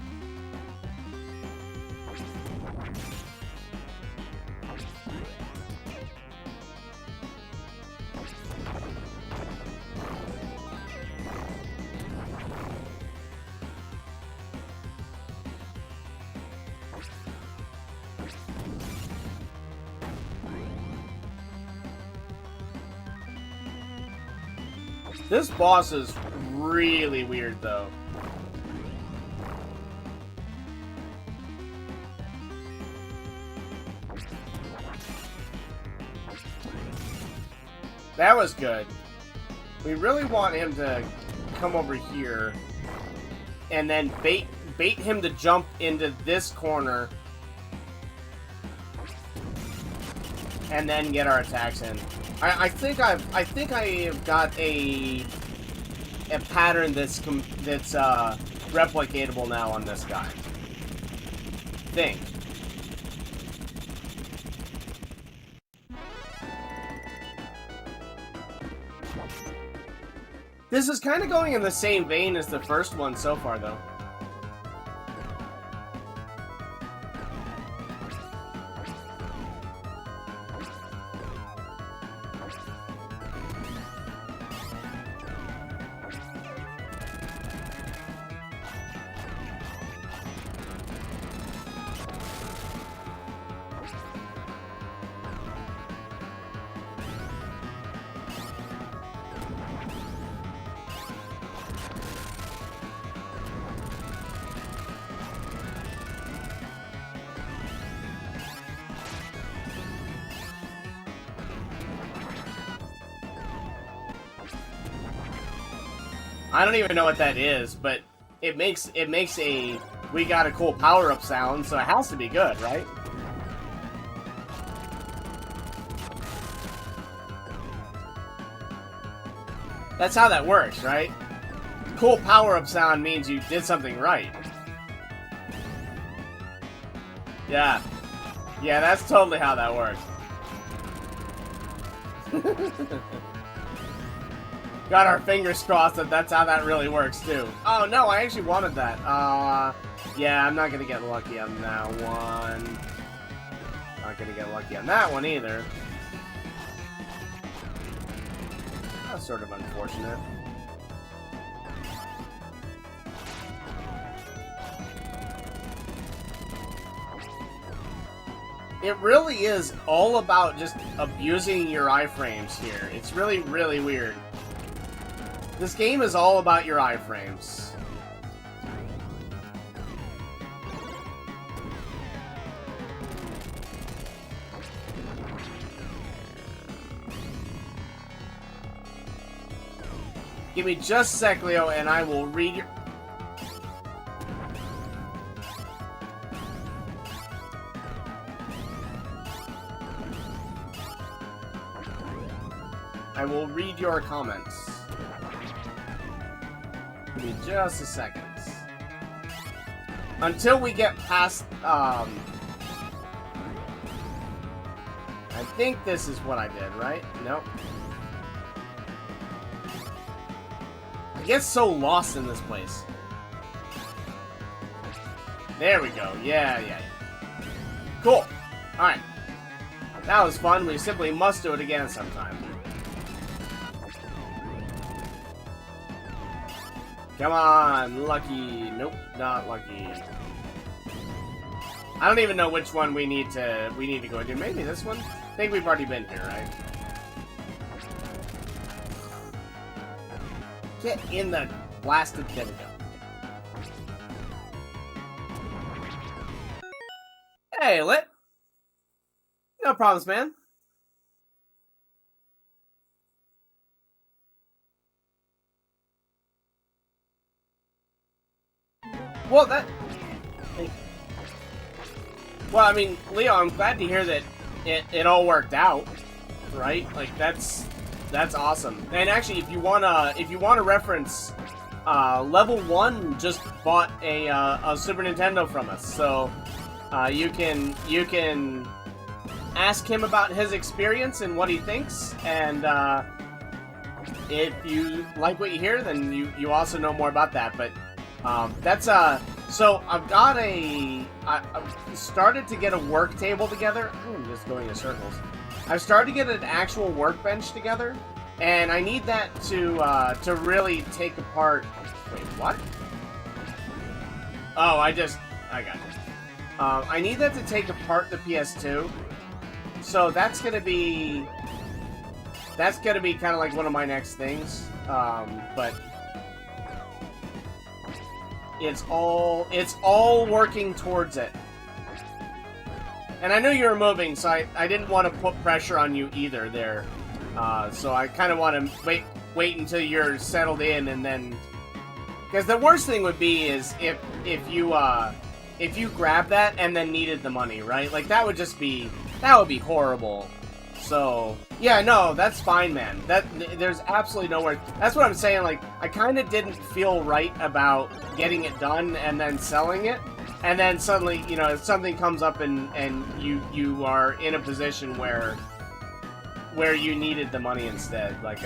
This boss is really weird, though. That was good. We really want him to come over here and then bait him to jump into this corner and then get our attacks in. I think I have got a pattern that's replicatable now on this guy. Think. This is kind of going in the same vein as the first one so far, though. I don't even know what that is, but it makes a we got a cool power-up sound, so it has to be good, right? That's how that works, right? Cool power-up sound means you did something right. Yeah. Yeah, that's totally how that works. Got our fingers crossed that that's how that really works, too. Oh, no, I actually wanted that. Yeah, I'm not gonna get lucky on that one. Not gonna get lucky on that one, either. That's sort of unfortunate. It really is all about just abusing your iframes here. It's really, really weird. This game is all about your iframes. Give me just a sec, Leo, and I will read your... I will read your comments. Give me just a second. Until we get past, I think this is what I did, right? Nope. I get so lost in this place. There we go. Yeah. Cool. Alright. That was fun. We simply must do it again sometime. Come on, lucky. Nope, not lucky. I don't even know which one we need to go into. Maybe this one? I think we've already been here, right? Get in the blasted thing. Hey, Lit. No problems, man. Well, well, I mean, Leo, I'm glad to hear that it all worked out, right? Like that's awesome. And actually, if you wanna reference, Level 1 just bought a Super Nintendo from us, so You can ask him about his experience and what he thinks, and if you like what you hear, then you also know more about that. But that's so I've got I've started to get a work table together. I'm just going in circles. I've started to get an actual workbench together, and I need that to really take apart. Wait, what? Oh, I got it. I need that to take apart the PS2, so that's gonna be kind of like one of my next things. But it's all working towards it. And I know you were moving, so I didn't want to put pressure on you either there. So I kind of want to wait until you're settled in, and then, because the worst thing would be is if you grab that and then needed the money, right? Like that would be horrible. So yeah, no, that's fine, man. There's absolutely nowhere. That's what I'm saying. Like I kind of didn't feel right about getting it done and then selling it, and then suddenly, you know, if something comes up and you are in a position where you needed the money instead. Like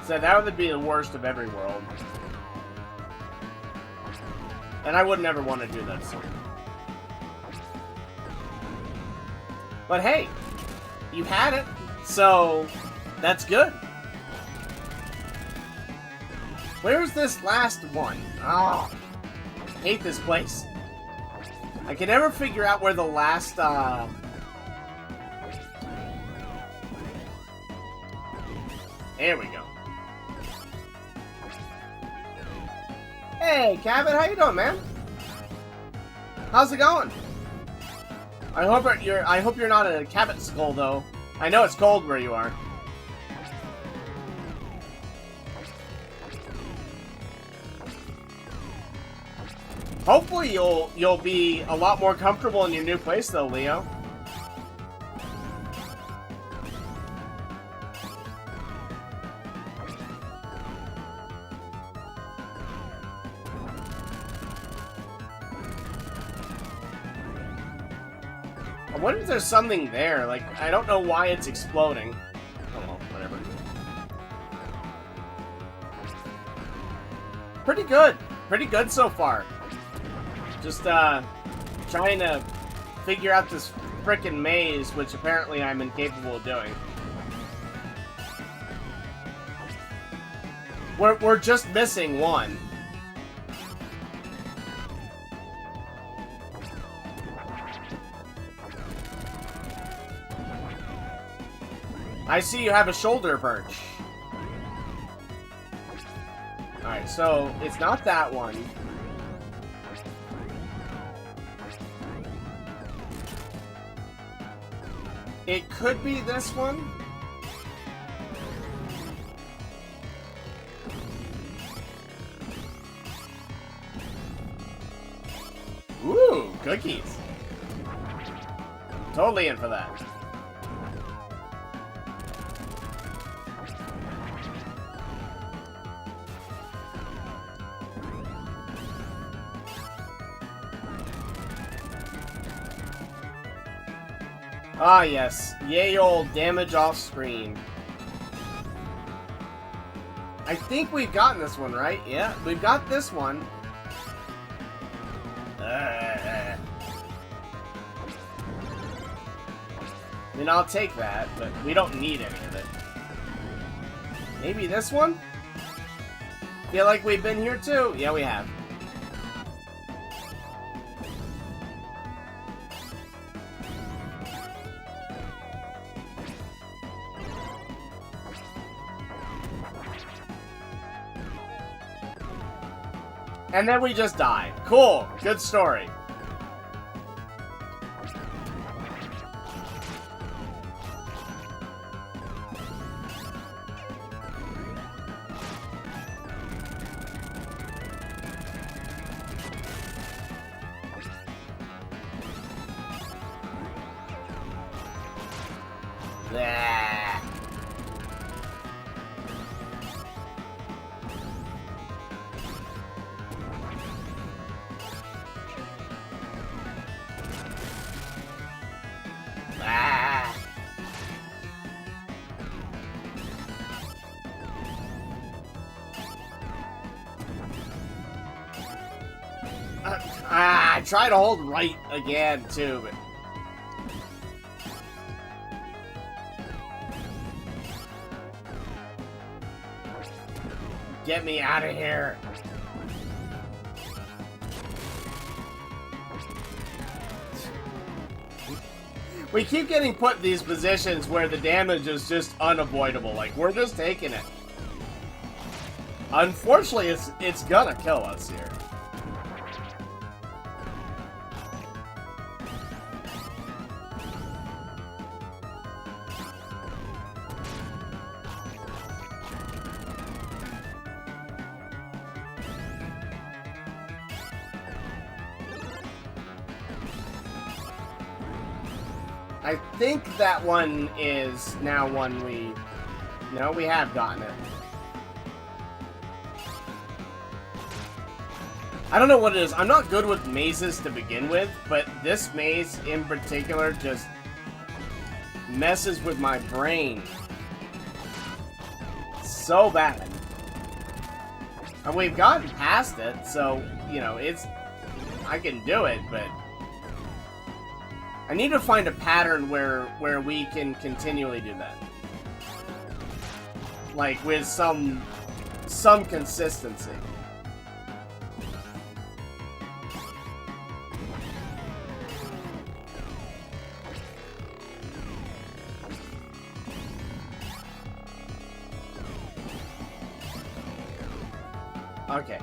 so that would be the worst of every world. And I would never want to do that, so. But hey, you had it, so that's good. Where's this last one? Oh, I hate this place. I can never figure out where the last, There we go. Hey, Cabot, how you doing, man? How's it going? I hope you're not a Cabot skull, though. I know it's cold where you are. Hopefully you'll be a lot more comfortable in your new place, though, Leo. I wonder if there's something there. Like, I don't know why it's exploding. Oh well, whatever. Pretty good. Pretty good so far. Just, trying to figure out this frickin' maze, which apparently I'm incapable of doing. We're just missing one. I see you have a shoulder perch. Alright, so it's not that one. It could be this one. Ooh, cookies. Totally in for that. Ah, yes. Yay, old damage off screen. I think we've gotten this one, right? Yeah, we've got this one. I mean, I'll take that, but we don't need any of it. Maybe this one? Feel like we've been here too? Yeah, we have. And then we just die. Cool. Good story. Blah. try to hold right again, too, but... Get me out of here. We keep getting put in these positions where the damage is just unavoidable. Like, we're just taking it. Unfortunately, it's gonna kill us here. I think that one is now one we... No, we have gotten it. I don't know what it is. I'm not good with mazes to begin with, but this maze in particular just messes with my brain so bad. And we've gotten past it, so, you know, it's... I can do it, but... I need to find a pattern where we can continually do that. Like, with some consistency. Okay.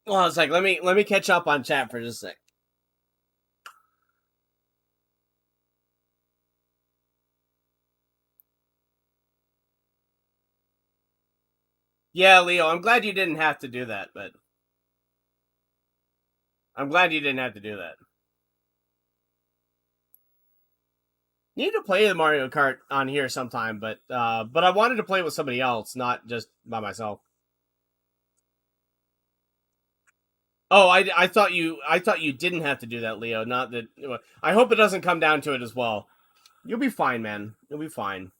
Well, it's like let me catch up on chat for just a sec. Yeah, Leo, I'm glad you didn't have to do that, but I'm glad you didn't have to do that. Need to play the Mario Kart on here sometime, but I wanted to play with somebody else, not just by myself. Oh, I thought you didn't have to do that, Leo. Not that. I hope it doesn't come down to it as well. You'll be fine, man. You'll be fine.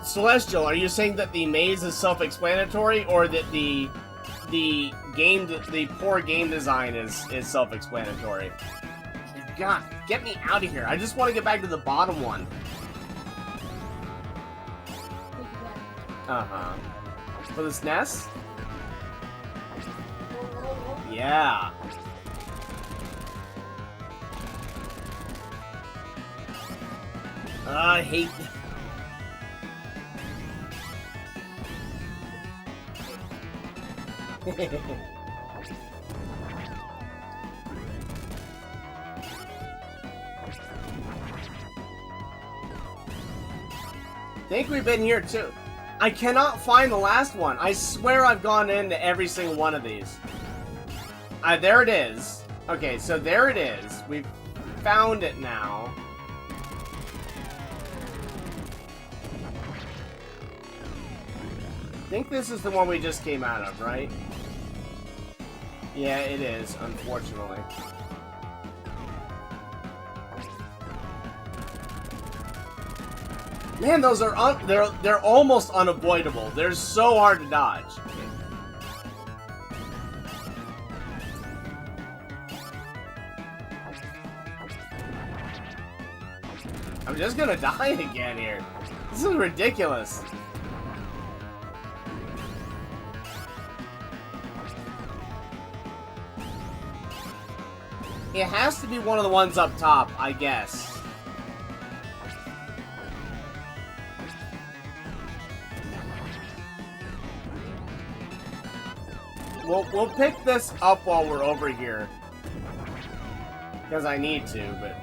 Celestial, are you saying that the maze is self-explanatory, or that the poor game design is self-explanatory? God, get me out of here! I just want to get back to the bottom one. Uh-huh. For this nest? Yeah. I hate... think we've been here too. I cannot find the last one. I swear I've gone into every single one of these. There it is. Okay, so there it is. We've found it now. I think this is the one we just came out of, right? Yeah, it is, unfortunately. Man, those are they're almost unavoidable. They're so hard to dodge. I'm just gonna die again here. This is ridiculous. It has to be one of the ones up top, I guess. We'll pick this up while we're over here. Because I need to, but...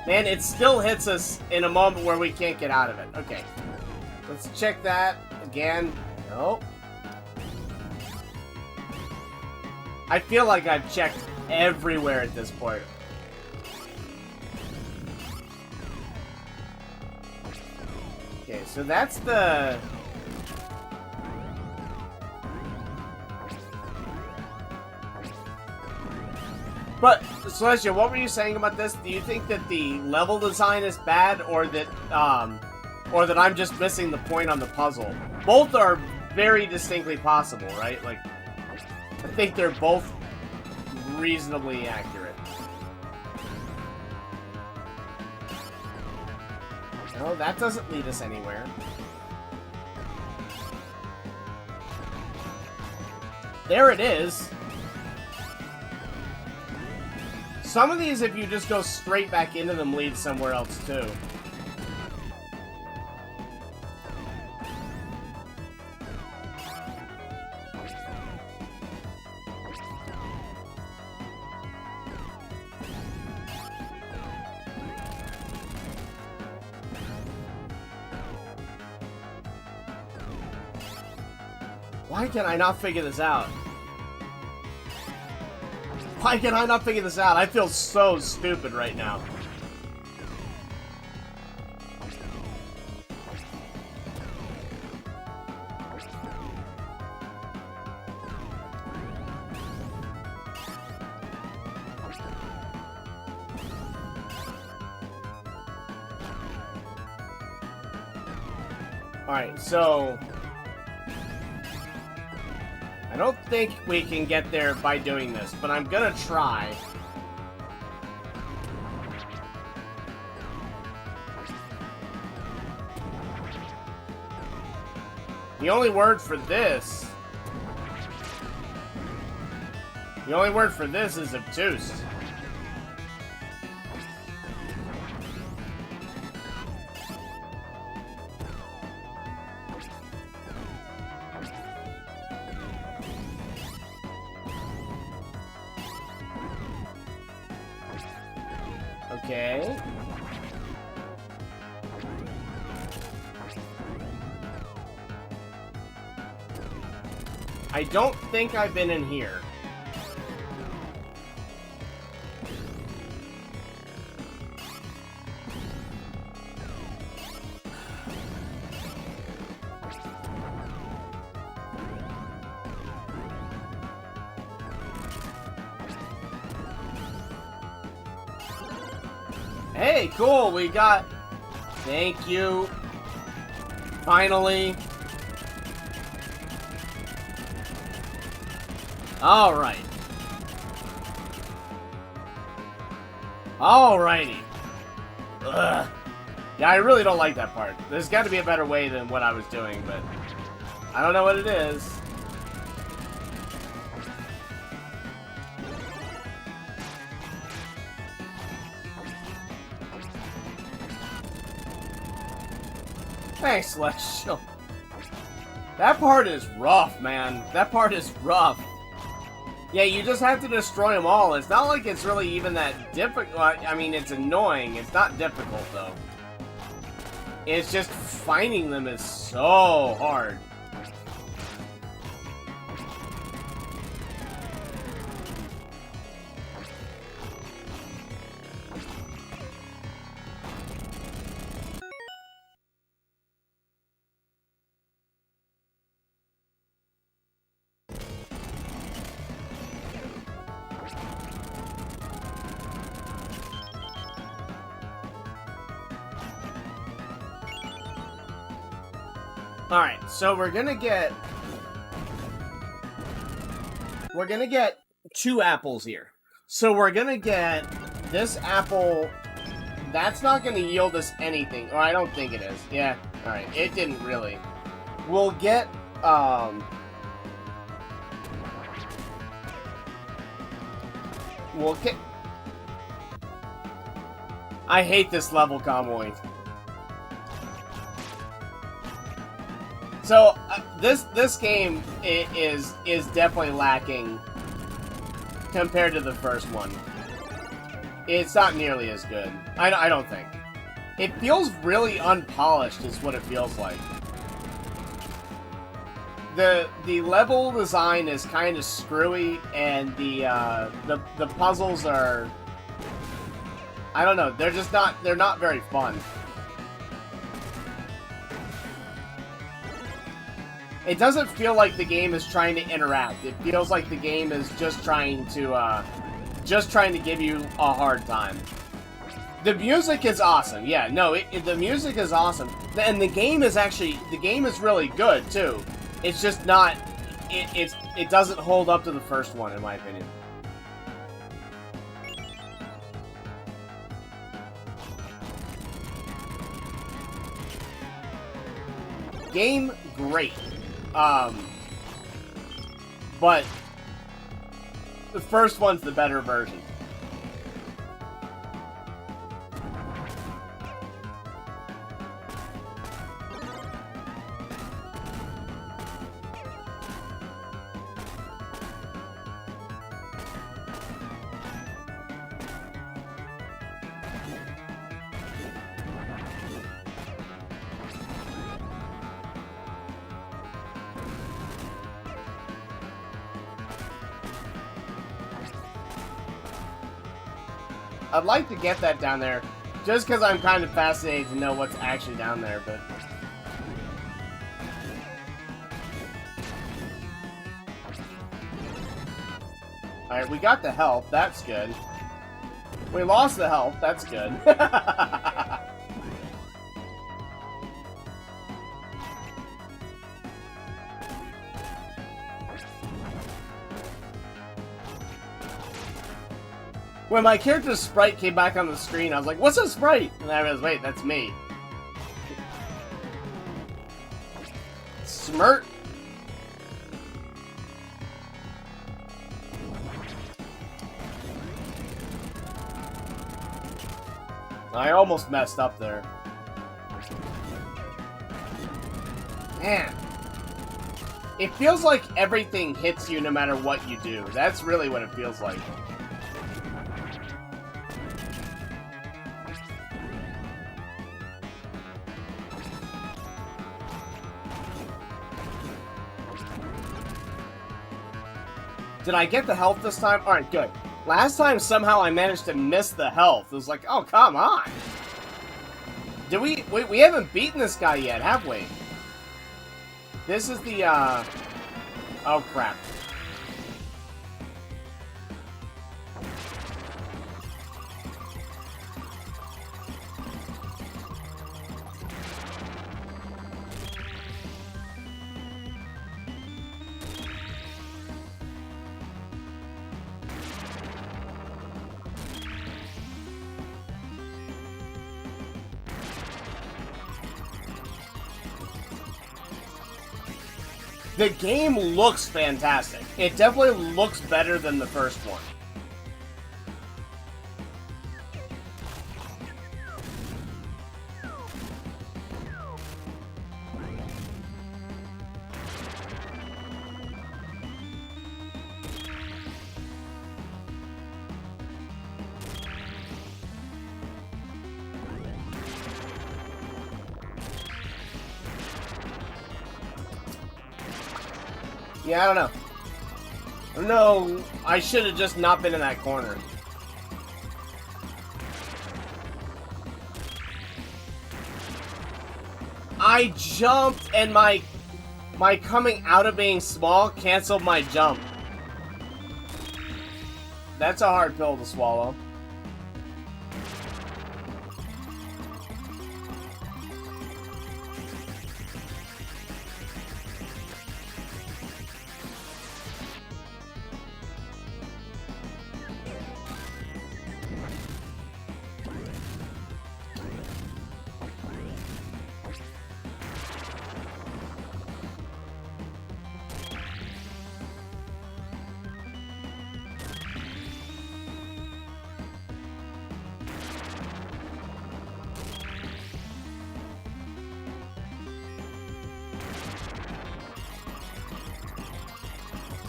Man, it still hits us in a moment where we can't get out of it. Okay. Let's check that again. Nope. I feel like I've checked everywhere at this point. Okay, so that's the... But, Celestia, what were you saying about this? Do you think that the level design is bad, or that I'm just missing the point on the puzzle? Both are very distinctly possible, right? Like, I think they're both reasonably accurate. No, that doesn't lead us anywhere. There it is. Some of these, if you just go straight back into them, lead somewhere else, too. Why can I not figure this out? Why can I not figure this out? I feel so stupid right now. Alright, so... I don't think we can get there by doing this, but I'm gonna try. The only word for this... The only word for this is obtuse. Okay. I don't think I've been in here. Hey, cool, we got... Thank you. Finally. Alright. Alrighty. Ugh. Yeah, I really don't like that part. There's got to be a better way than what I was doing, but... I don't know what it is. Thanks, Celestial. That part is rough, man. That part is rough. Yeah, you just have to destroy them all. It's not like it's really even that difficult. I mean, it's annoying. It's not difficult, though. It's just finding them is so hard. Alright, so we're gonna get 2 apples here. So we're gonna get this apple. That's not gonna yield us anything. Or I don't think it is. Yeah, alright, it didn't really. We'll get, we'll get... I hate this level, Convoy. So this game is definitely lacking compared to the first one. It's not nearly as good. I don't think. It feels really unpolished, is what it feels like. The level design is kind of screwy, and the puzzles are, I don't know. They're just not. They're not very fun. It doesn't feel like the game is trying to interact. It feels like the game is just trying to give you a hard time. The music is awesome. Yeah, no, the music is awesome. And the game is really good, too. It's just not, it doesn't hold up to the first one, in my opinion. Game, great. But the first one's the better version. I'd like to get that down there, just because I'm kind of fascinated to know what's actually down there, but... Alright, we got the health, that's good. We lost the health, that's good. When my character's sprite came back on the screen, I was like, what's a sprite? And I was, wait, that's me. Smirt. I almost messed up there. Man. It feels like everything hits you no matter what you do. That's really what it feels like. Did I get the health this time? Alright, good. Last time, somehow, I managed to miss the health. It was like, oh, come on! Did we haven't beaten this guy yet, have we? This is the, oh, crap. The game looks fantastic. It definitely looks better than the first one. Yeah, I don't know. No, I should have just not been in that corner. I jumped and my coming out of being small canceled my jump. That's a hard pill to swallow.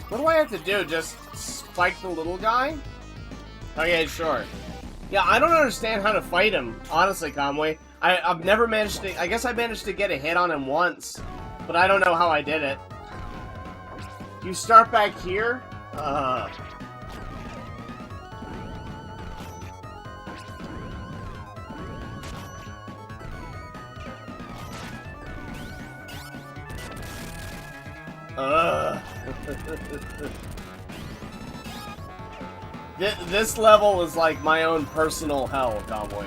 What do I have to do? Just spike the little guy? Okay, sure. Yeah, I don't understand how to fight him, honestly, Conway. I've never managed to... I guess I managed to get a hit on him once, but I don't know how I did it. You start back here? Ugh. This level is like my own personal hell, Cowboy.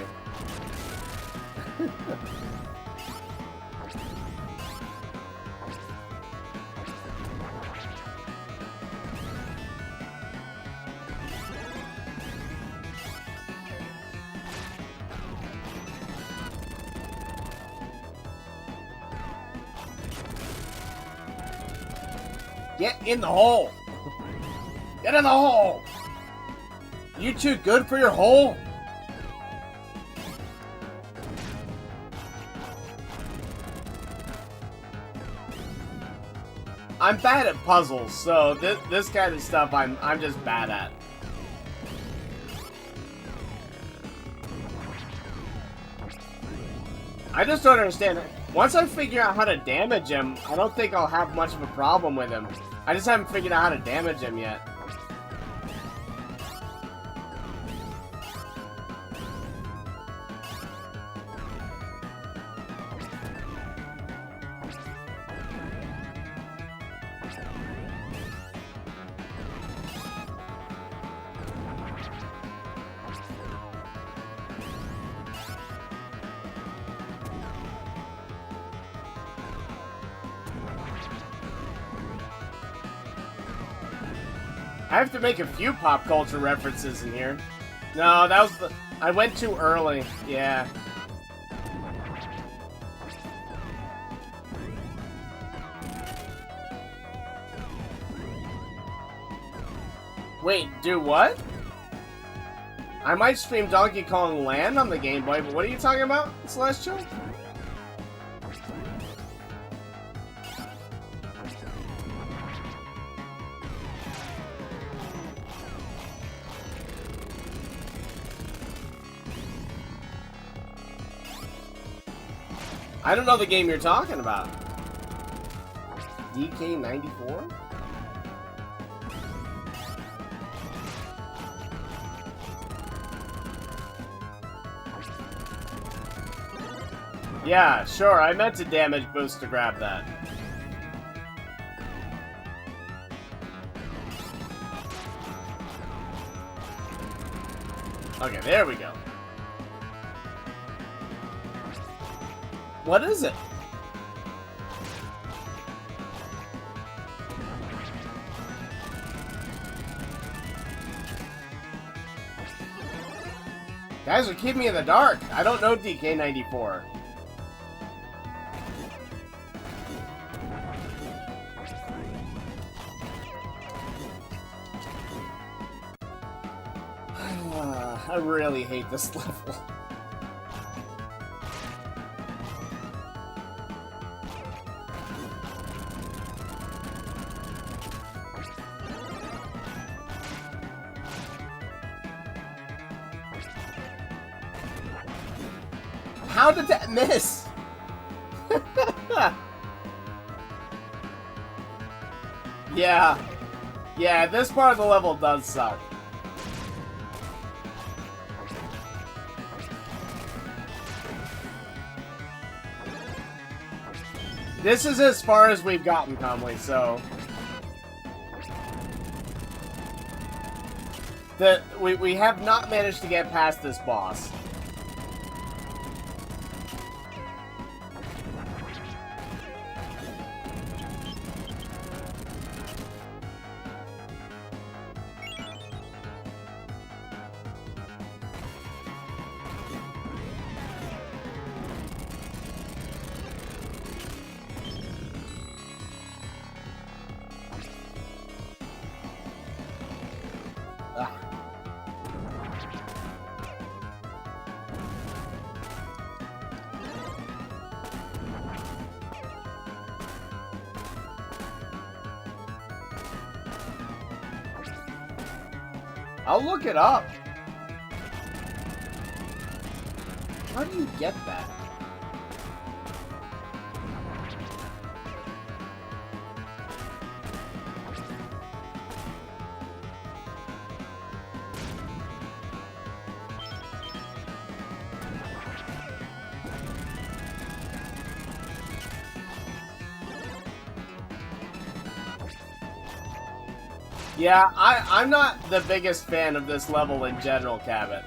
Get in the hole! Get in the hole! You too good for your hole? I'm bad at puzzles, so this kind of stuff I'm just bad at. I just don't understand it. Once I figure out how to damage him, I don't think I'll have much of a problem with him. I just haven't figured out how to damage him yet. I have to make a few pop culture references in here. No, that was the... I went too early. Yeah. Wait, do what? I might stream Donkey Kong Land on the Game Boy, but what are you talking about, Celestial? I don't know the game you're talking about. DK94? Yeah, sure, I meant to damage boost to grab that. Okay, there we go. What is it? Guys are keeping me in the dark. I don't know DK94. I really hate this level. How did that miss? Yeah. Yeah, this part of the level does suck. This is as far as we've gotten, Conley, so... We have not managed to get past this boss. I'll look it up. How do you get that? Yeah, I'm not the biggest fan of this level in general, Cabot.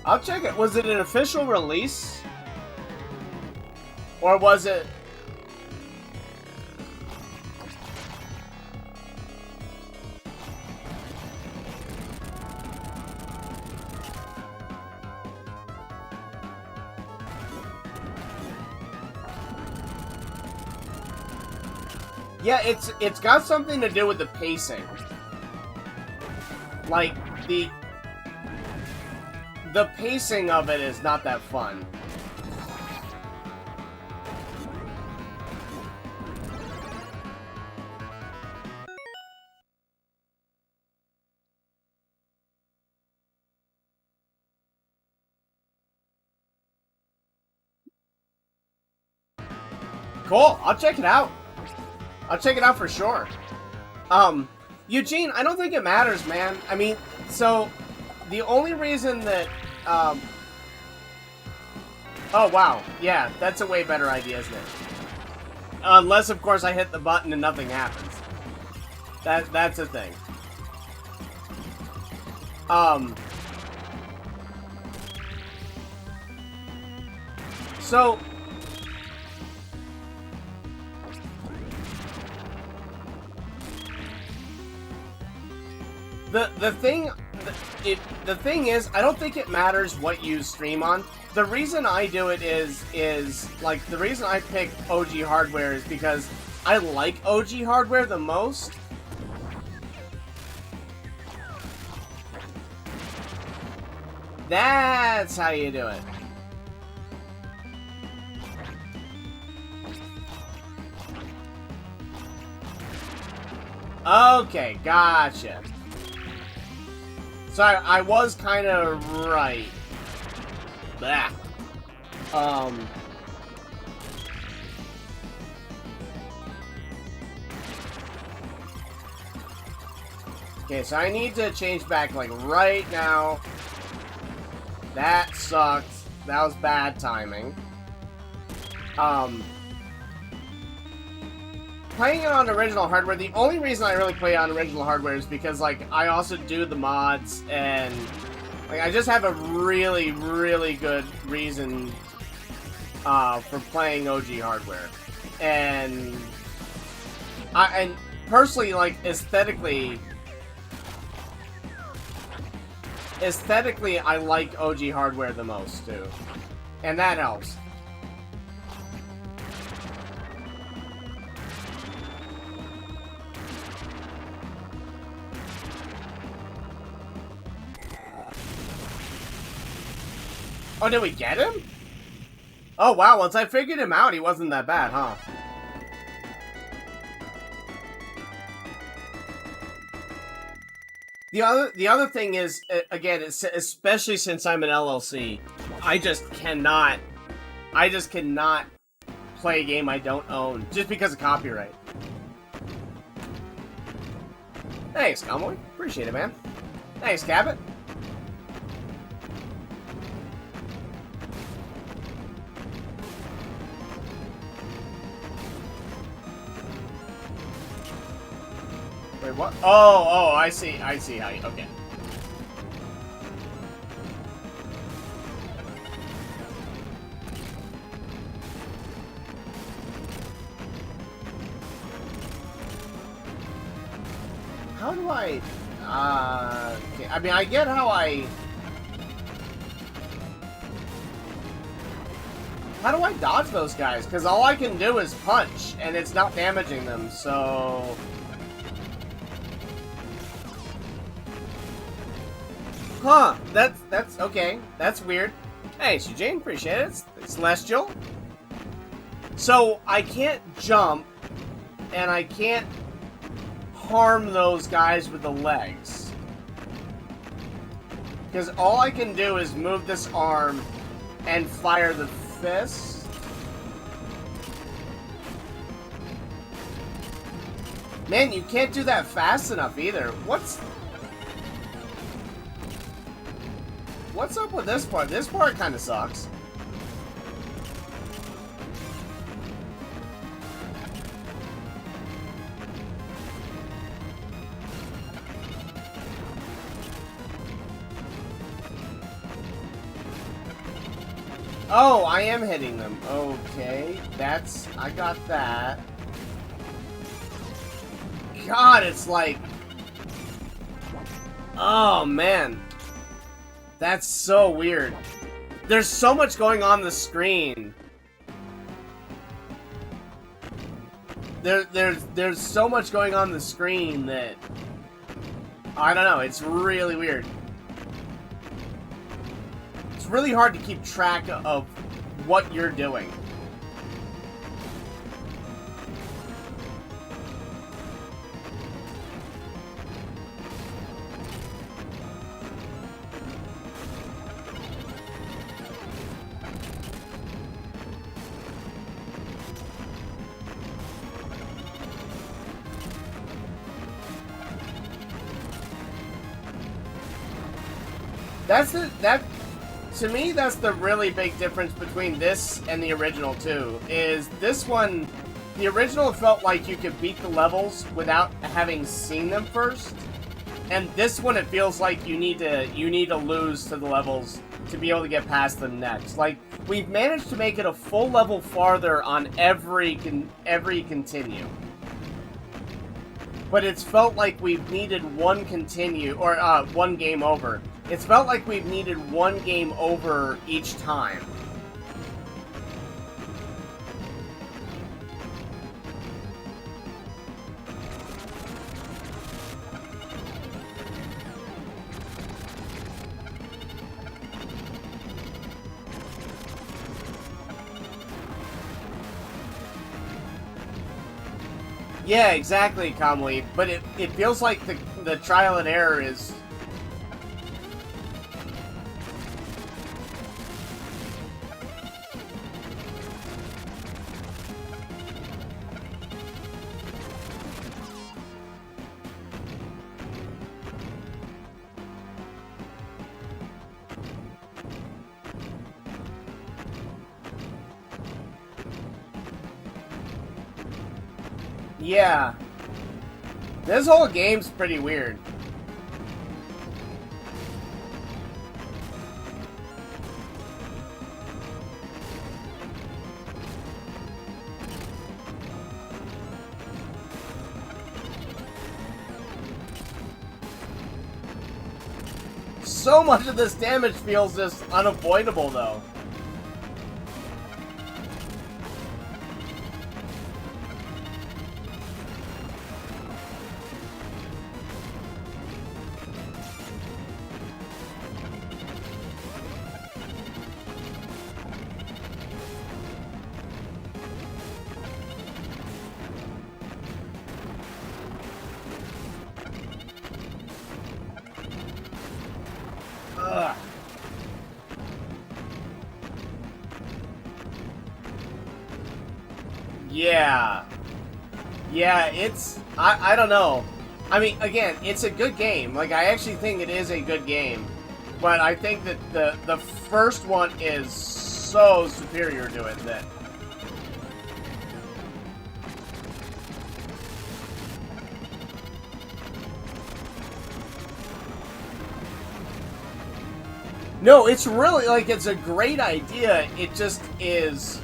I'll check it. Was it an official release? Or was it... Yeah, it's got something to do with the pacing. Like, the pacing of it is not that fun. Cool, I'll check it out. I'll check it out for sure. Eugene, I don't think it matters, man. I mean, so, the only reason that, oh, wow. Yeah, that's a way better idea, isn't it? Unless, of course, I hit the button and nothing happens. That's a thing. So... The thing is, I don't think it matters what you stream on. The reason I do it is like, the reason I pick OG hardware is because I like OG hardware the most. That's how you do it. Okay, gotcha. So I was kind of right. Blah. Okay, so I need to change back, like, right now. That sucked. That was bad timing. Playing it on original hardware, the only reason I really play on original hardware is because, like, I also do the mods, and, like, I just have a really, really good reason for playing OG hardware. And personally, like, aesthetically, I like OG hardware the most, too. And that helps. Oh, did we get him? Oh, wow, once I figured him out, he wasn't that bad, huh? The other thing is, again, it's, especially since I'm an LLC, I just cannot play a game I don't own, just because of copyright. Thanks, Cowboy. Appreciate it, man. Thanks, Cabot. Wait, what? Oh, I see how you, okay. How do I, okay. I mean, I get how do I dodge those guys? Because all I can do is punch, and it's not damaging them, so... Huh, that's okay. That's weird. Hey, Eugene, appreciate it. It's Celestial. So, I can't jump, and I can't harm those guys with the legs. Because all I can do is move this arm and fire the fist. Man, you can't do that fast enough either. What's up with this part? This part kind of sucks. Oh, I am hitting them. Okay, that's... I got that. God, it's like... Oh, man. That's so weird. There's so much going on the screen. There's so much going on the screen that... I don't know, it's really weird. It's really hard to keep track of what you're doing. To me, that's the really big difference between this and the original, too, is this one, the original felt like you could beat the levels without having seen them first, and this one it feels like you need to lose to the levels to be able to get past them next. Like, we've managed to make it a full level farther on every continue. But it's felt like we've needed one continue, or one game over. It's felt like we've needed one game over each time. Yeah, exactly, Kamui. But it feels like the trial and error is... Yeah. This whole game's pretty weird. So much of this damage feels just unavoidable, though. Ugh. Yeah. Yeah, it's... I don't know. I mean, again, it's a good game. Like, I actually think it is a good game. But I think that the first one is so superior to it that... No, it's really, like, it's a great idea. It just is...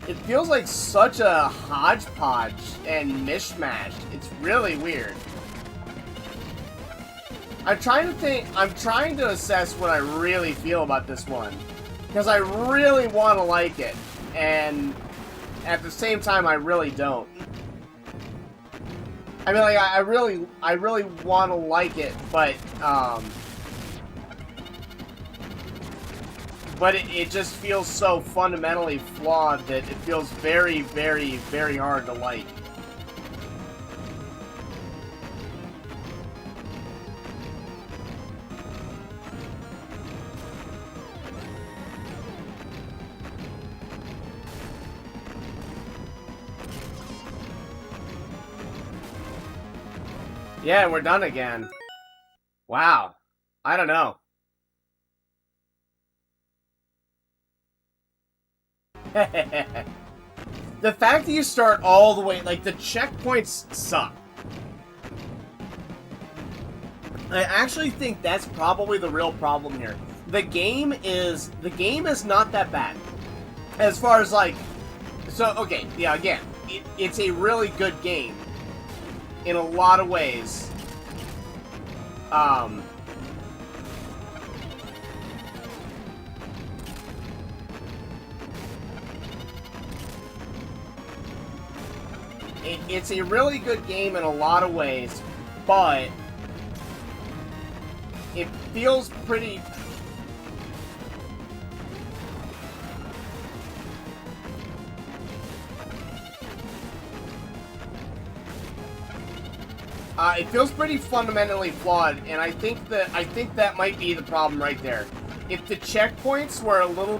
It feels like such a hodgepodge and mishmash. It's really weird. I'm trying to assess what I really feel about this one. Because I really want to like it. And at the same time, I really don't. I mean, like, I really want to like it, but it just feels so fundamentally flawed that it feels very, very, very hard to like. Yeah, we're done again. Wow. I don't know. The fact that you start all the way, like, the checkpoints suck. I actually think that's probably the real problem here. The game is not that bad. As far as, like, so, okay, yeah, again, it's a really good game in a lot of ways. It's a really good game in a lot of ways, but it feels pretty... it feels pretty fundamentally flawed, and I think that might be the problem right there. If the checkpoints were a little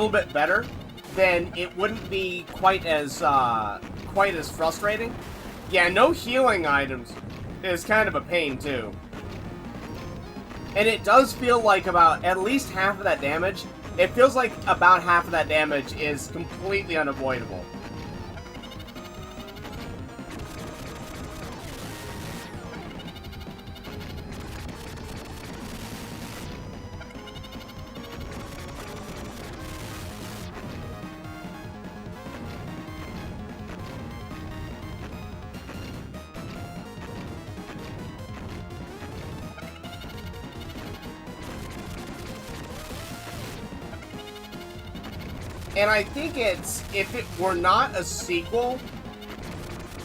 bit better, then it wouldn't be quite as frustrating. Yeah, no healing items is kind of a pain too. And it does feel like about at least half of that damage. It feels like about half of that damage is completely unavoidable. And I think if it were not a sequel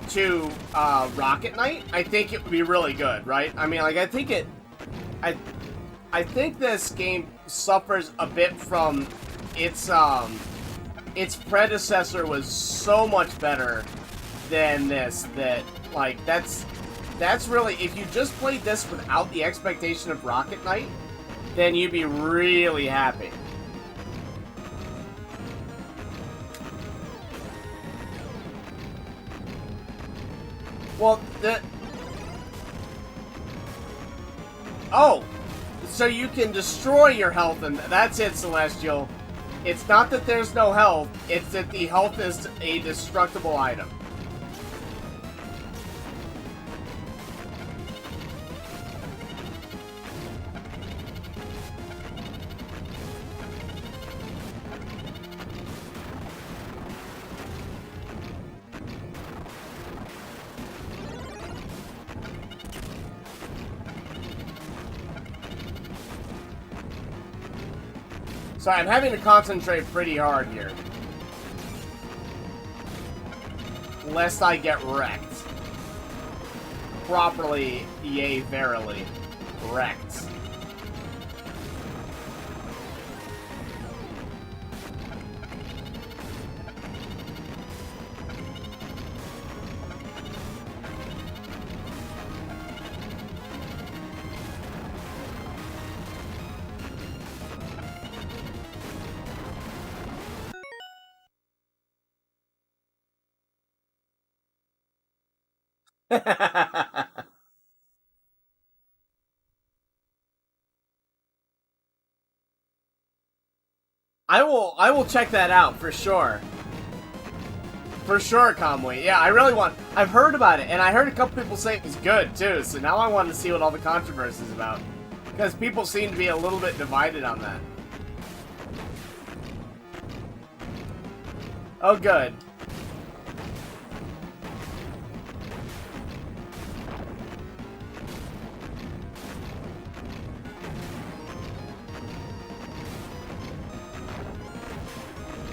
to Rocket Knight, I think it would be really good, right? I mean, like, I think this game suffers a bit from its predecessor was so much better than this that, like, that's really, if you just played this without the expectation of Rocket Knight, then you'd be really happy. Well, oh! So you can destroy your health, and that's it, Celestial. It's not that there's no health, it's that the health is a destructible item. So I'm having to concentrate pretty hard here. Lest I get wrecked. Properly, yea, verily, wrecked. I will check that out for sure. For sure, Kamui. Yeah, I really want... I've heard about it, and I heard a couple people say it was good, too, so now I want to see what all the controversy is about. Because people seem to be a little bit divided on that. Oh, good.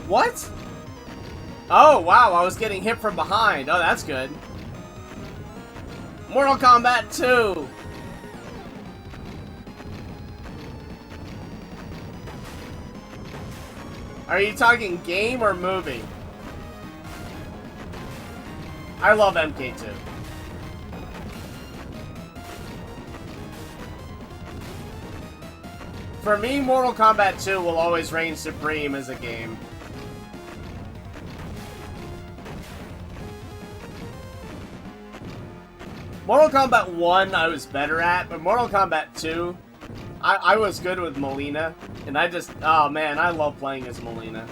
What? Oh, wow, I was getting hit from behind. Oh, that's good. Mortal Kombat 2! Are you talking game or movie? I love MK2. For me, Mortal Kombat 2 will always reign supreme as a game. Mortal Kombat 1 I was better at, but Mortal Kombat 2, I was good with Melina, and I just, oh man, I love playing as Melina.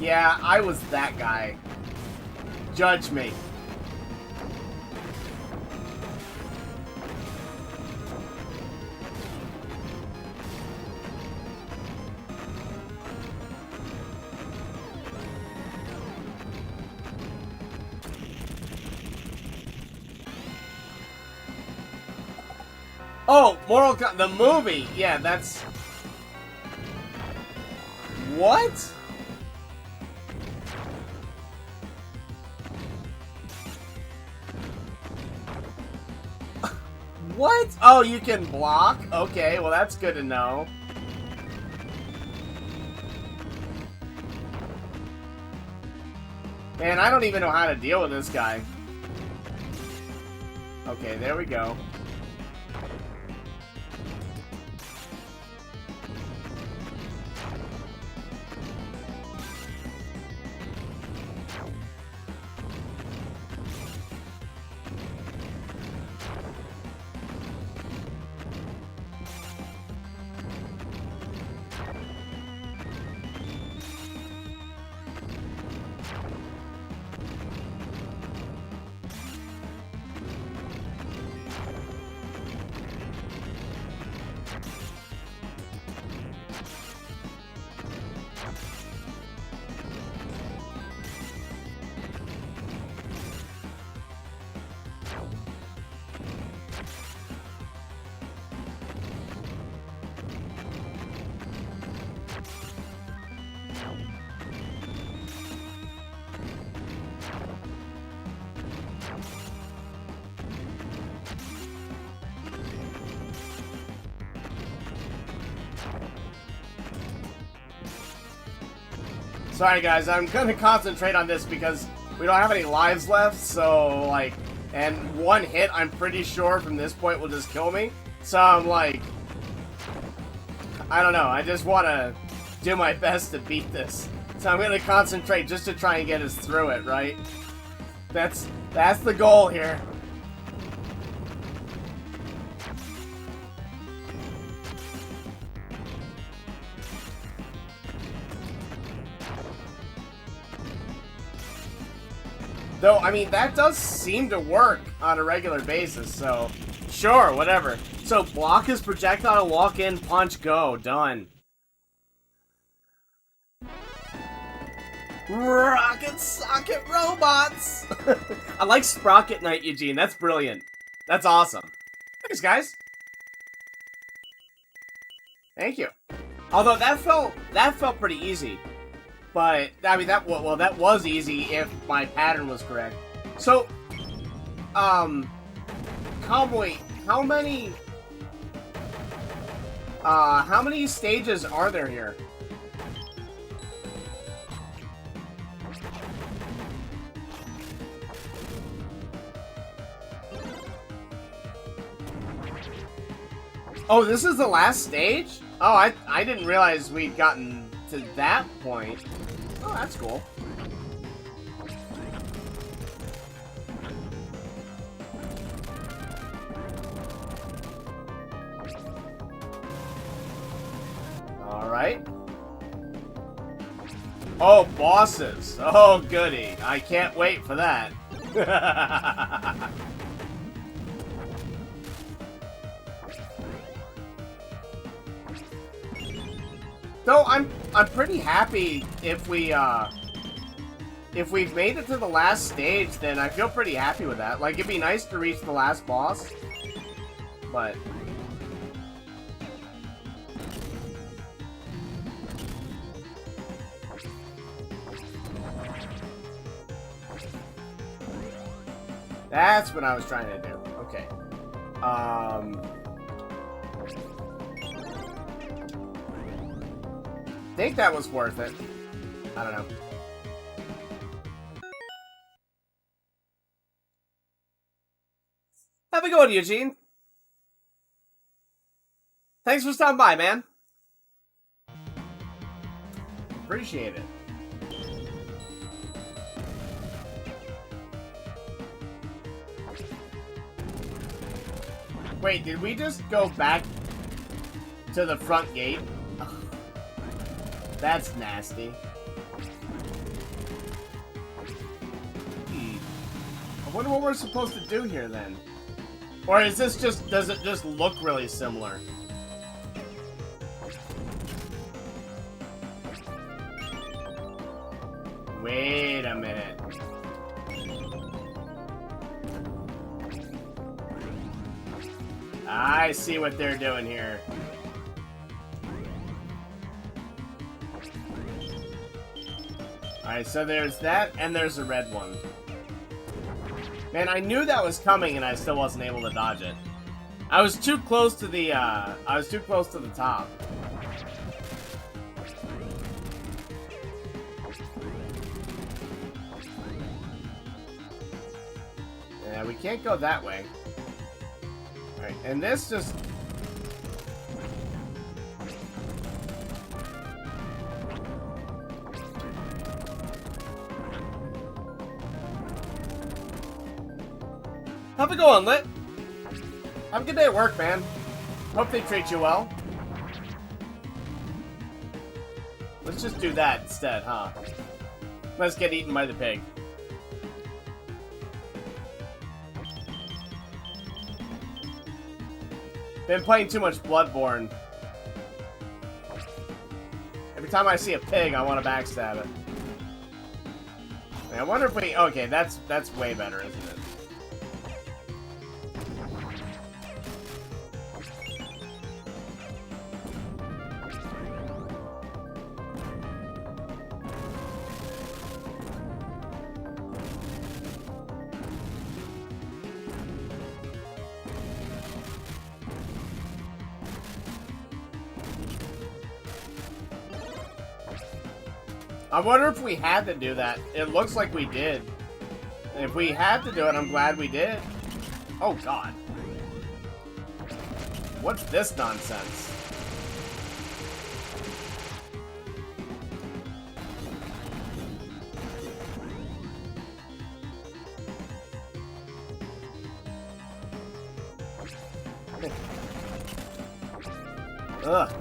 Yeah, I was that guy. Judge me. Oh, the movie. Yeah, that's... What? What? Oh, you can block? Okay, well that's good to know. Man, I don't even know how to deal with this guy. Okay, there we go. Sorry guys, I'm gonna concentrate on this because we don't have any lives left, so like, and one hit I'm pretty sure from this point will just kill me. So I'm like, I don't know, I just want to do my best to beat this. So I'm gonna concentrate just to try and get us through it, right? That's the goal here. Though, I mean, that does seem to work on a regular basis, so... Sure, whatever. So, block his projectile, walk in, punch, go. Done. Rocket socket robots! I like Sprocket Knight, Eugene. That's brilliant. That's awesome. Thanks, guys. Thank you. Although, that felt pretty easy. But, I mean, that was easy if my pattern was correct. So, Cowboy, how many stages are there here? Oh, this is the last stage? Oh, I didn't realize we'd gotten to that point. Oh, that's cool. Alright. Oh, bosses. Oh, goody. I can't wait for that. Though I'm pretty happy if we've made it to the last stage, then I feel pretty happy with that. Like, it'd be nice to reach the last boss, but that's what I was trying to do. Okay. Think that was worth it. I don't know. Have a good one, Eugene. Thanks for stopping by, man. Appreciate it. Wait, did we just go back to the front gate? That's nasty. wonder what we're supposed to do here then. Or is this just, does it just look really similar? Wait a minute. I see what they're doing here. Alright, so there's that, and there's a red one. Man, I knew that was coming, and I still wasn't able to dodge it. I was too close to the, top. Yeah, we can't go that way. Alright, and this just... How's it going, Lit? Have a good day at work, man. Hope they treat you well. Let's just do that instead, huh? Let's get eaten by the pig. Been playing too much Bloodborne. Every time I see a pig, I want to backstab it. I wonder if we... Okay, that's way better, isn't it? I wonder if we had to do that. It looks like we did. If we had to do it, I'm glad we did. Oh, God. What's this nonsense? Ugh.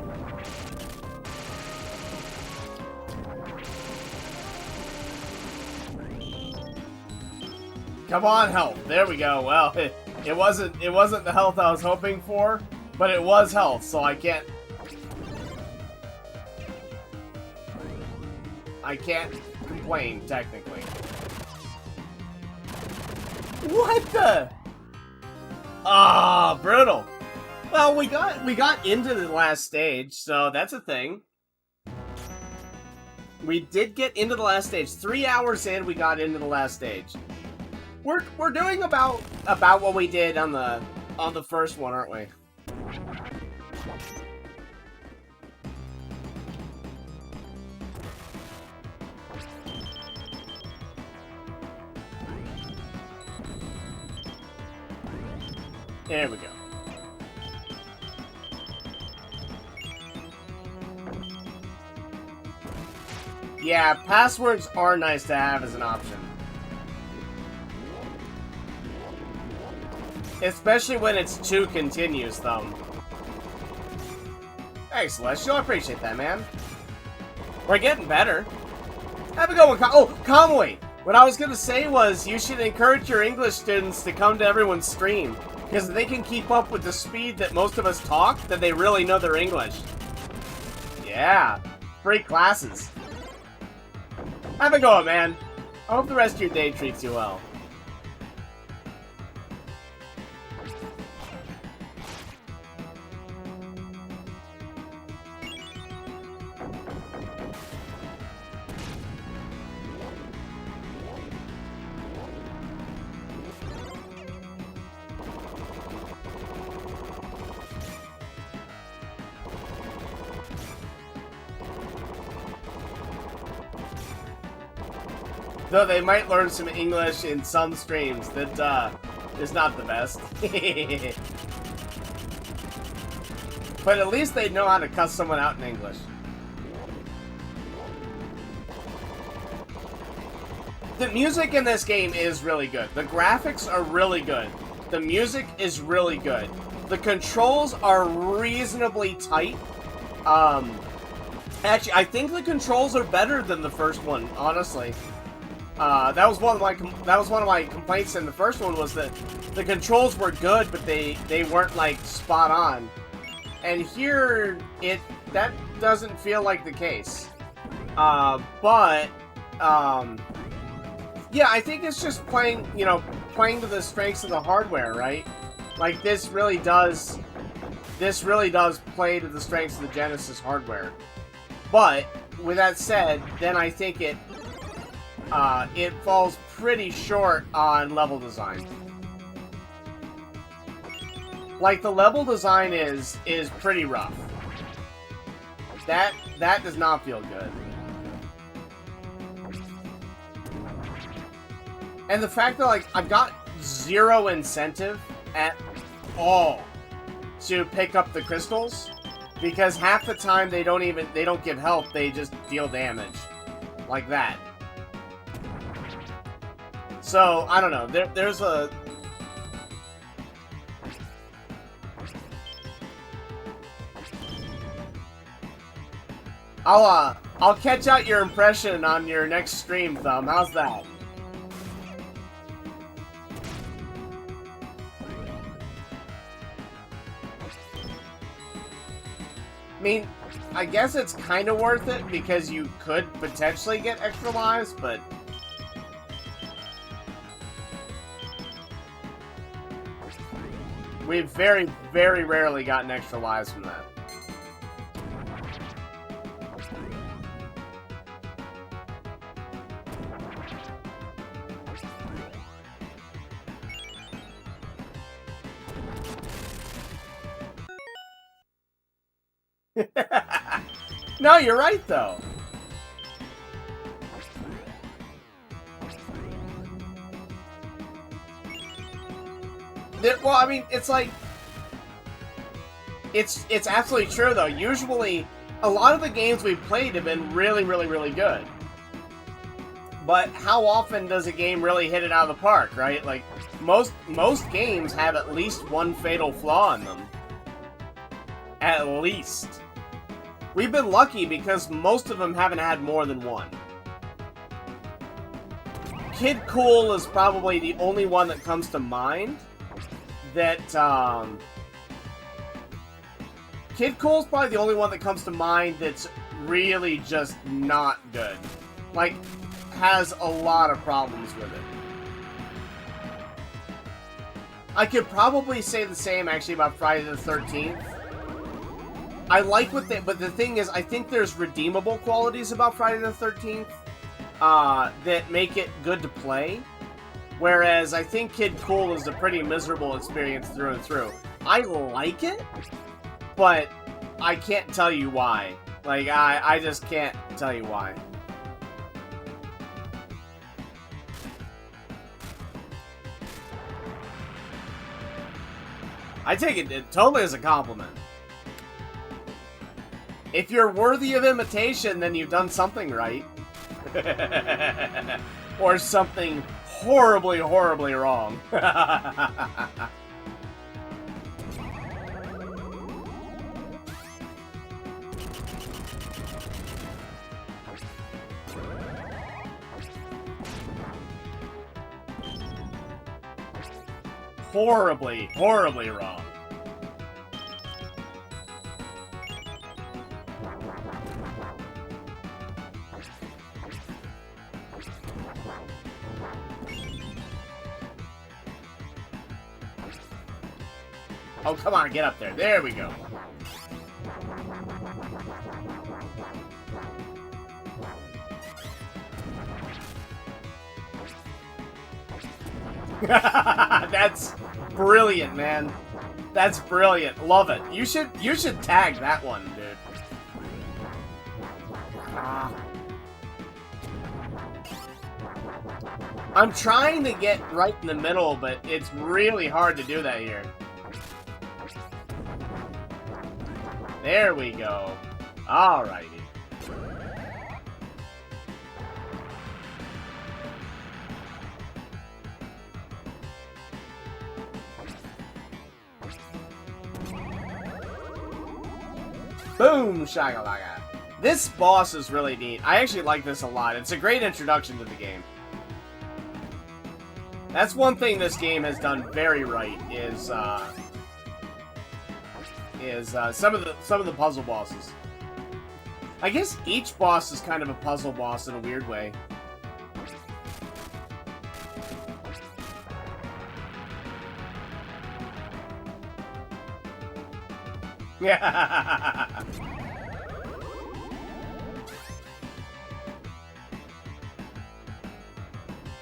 Come on, health. There we go. Well, it wasn't the health I was hoping for, but it was health, so I can't complain technically. What the? Ah, brutal. Well, we got into the last stage, so that's a thing. We did get into the last stage. 3 hours in, we got into the last stage. We're doing about what we did on the first one, aren't we? There we go. Yeah, passwords are nice to have as an option. Especially when it's 2 continues, though. Thanks, Celestial. I appreciate that, man. We're getting better. Have a good one, Conway! What I was gonna say was, you should encourage your English students to come to everyone's stream. Because if they can keep up with the speed that most of us talk, then they really know their English. Yeah. Free classes. Have a go, man. I hope the rest of your day treats you well. Though they might learn some English in some streams that is not the best. But at least they know how to cuss someone out in English. The music in this game is really good. The graphics are really good. The music is really good. The controls are reasonably tight. Actually, I think the controls are better than the first one, honestly. That was one of my complaints in the first one, was that the controls were good, but they weren't like spot on. And here that doesn't feel like the case. But yeah, I think it's just playing to the strengths of the hardware, right? Like this really does play to the strengths of the Genesis hardware. But with that said, then I think it falls pretty short on level design. Like the level design is pretty rough. That does not feel good. And the fact that like I've got zero incentive at all to pick up the crystals, because half the time they don't give health, they just deal damage. Like that. So, I don't know. There's a... I'll catch out your impression on your next stream, Thumb. How's that? I mean, I guess it's kind of worth it because you could potentially get extra lives, but... We've very, very rarely gotten extra lives from that. No, you're right, though. Well, I mean, it's like... It's absolutely true, though. Usually, a lot of the games we've played have been really, really, really good. But how often does a game really hit it out of the park, right? Like, most games have at least one fatal flaw in them. At least. We've been lucky because most of them haven't had more than one. Kid Cool is probably the only one that comes to mind that, Kid Cool's probably the only one that comes to mind that's really just not good. Like, has a lot of problems with it. I could probably say the same, actually, about Friday the 13th. I like what they... But the thing is, I think there's redeemable qualities about Friday the 13th that make it good to play. Whereas I think Kid Cool is a pretty miserable experience through and through. I like it, but I can't tell you why. Like, I just can't tell you why. I take it totally as a compliment. If you're worthy of imitation, then you've done something right. Or something horribly, horribly wrong. Horribly, horribly wrong. Oh, come on, get up there. There we go. That's brilliant, man. That's brilliant. Love it. You should tag that one, dude. I'm trying to get right in the middle, but it's really hard to do that here. There we go. Alrighty. Boom, shakalaka. This boss is really neat. I actually like this a lot. It's a great introduction to the game. That's one thing this game has done very right is some of the puzzle bosses. I guess each boss is kind of a puzzle boss in a weird way. Yeah.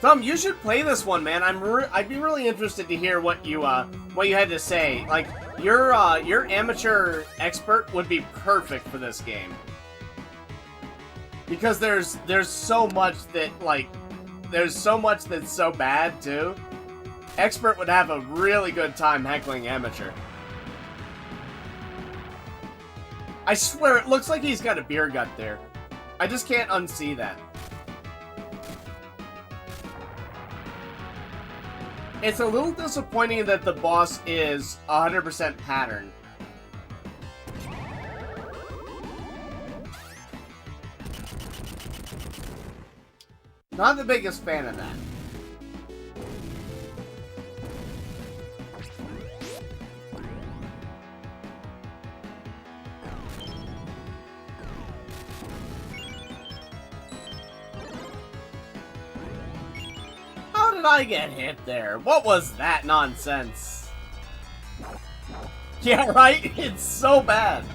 Thumb, you should play this one, man. I'd be really interested to hear what you had to say. Like your amateur expert would be perfect for this game. Because there's so much that's so bad too. Expert would have a really good time heckling amateur. I swear it looks like he's got a beer gut there. I just can't unsee that. It's a little disappointing that the boss is 100% pattern. Not the biggest fan of that. How did I get hit there? What was that nonsense? Yeah, right? It's so bad.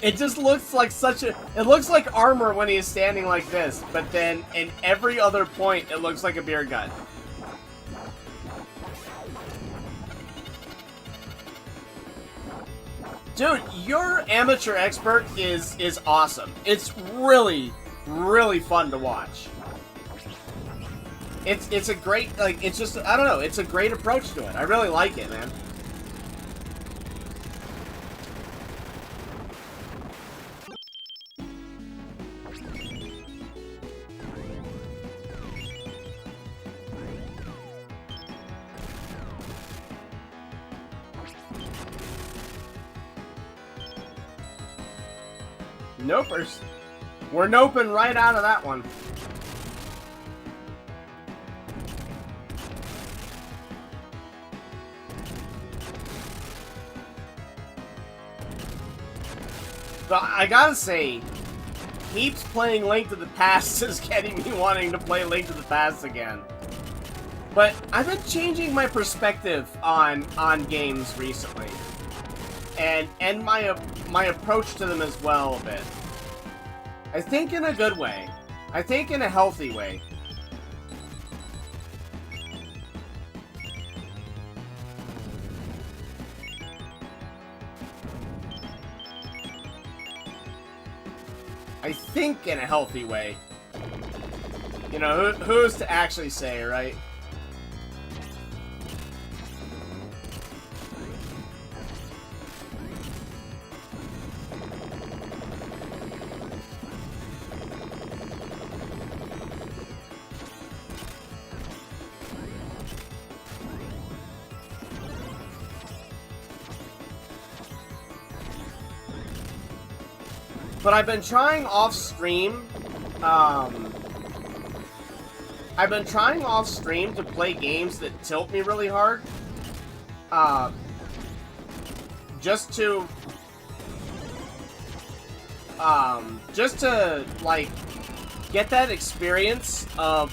It just looks like it looks like armor when he's standing like this, but then in every other point, it looks like a beer gun. Dude, your amateur expert is awesome. It's really, really fun to watch. It's a great, like, it's just, I don't know, it's a great approach to it. I really like it, man. Nopers. We're noping right out of that one. But I gotta say, keeps playing Link to the Past is getting me wanting to play Link to the Past again. But I've been changing my perspective on games recently. And my approach to them as well a bit. I think in a good way. I think in a healthy way. I think in a healthy way. You know, who's to actually say, right? But I've been trying off stream, to play games that tilt me really hard. Just to like get that experience of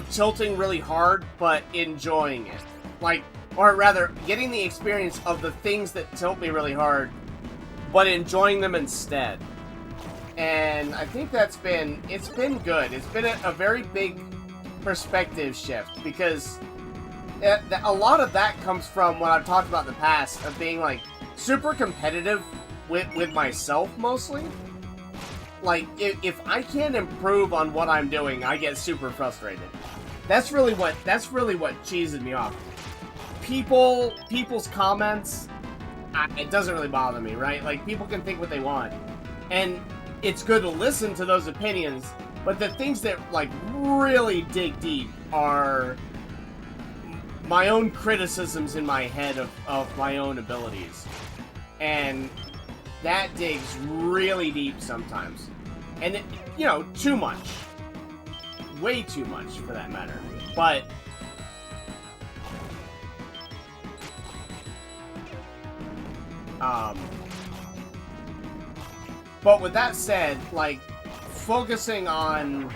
tilting really hard but enjoying it. Like, or rather, getting the experience of the things that tilt me really hard but enjoying them instead. And I think it's been good. It's been a very big perspective shift, because a lot of that comes from what I've talked about in the past, of being like super competitive with myself mostly. Like, if I can't improve on what I'm doing, I get super frustrated. That's really what cheeses me off. People's comments, it doesn't really bother me, right? Like, people can think what they want, and it's good to listen to those opinions, but the things that, like, really dig deep are my own criticisms in my head of my own abilities. And that digs really deep sometimes. And, you know, too much. way too much for that matter. But with that said, like, focusing on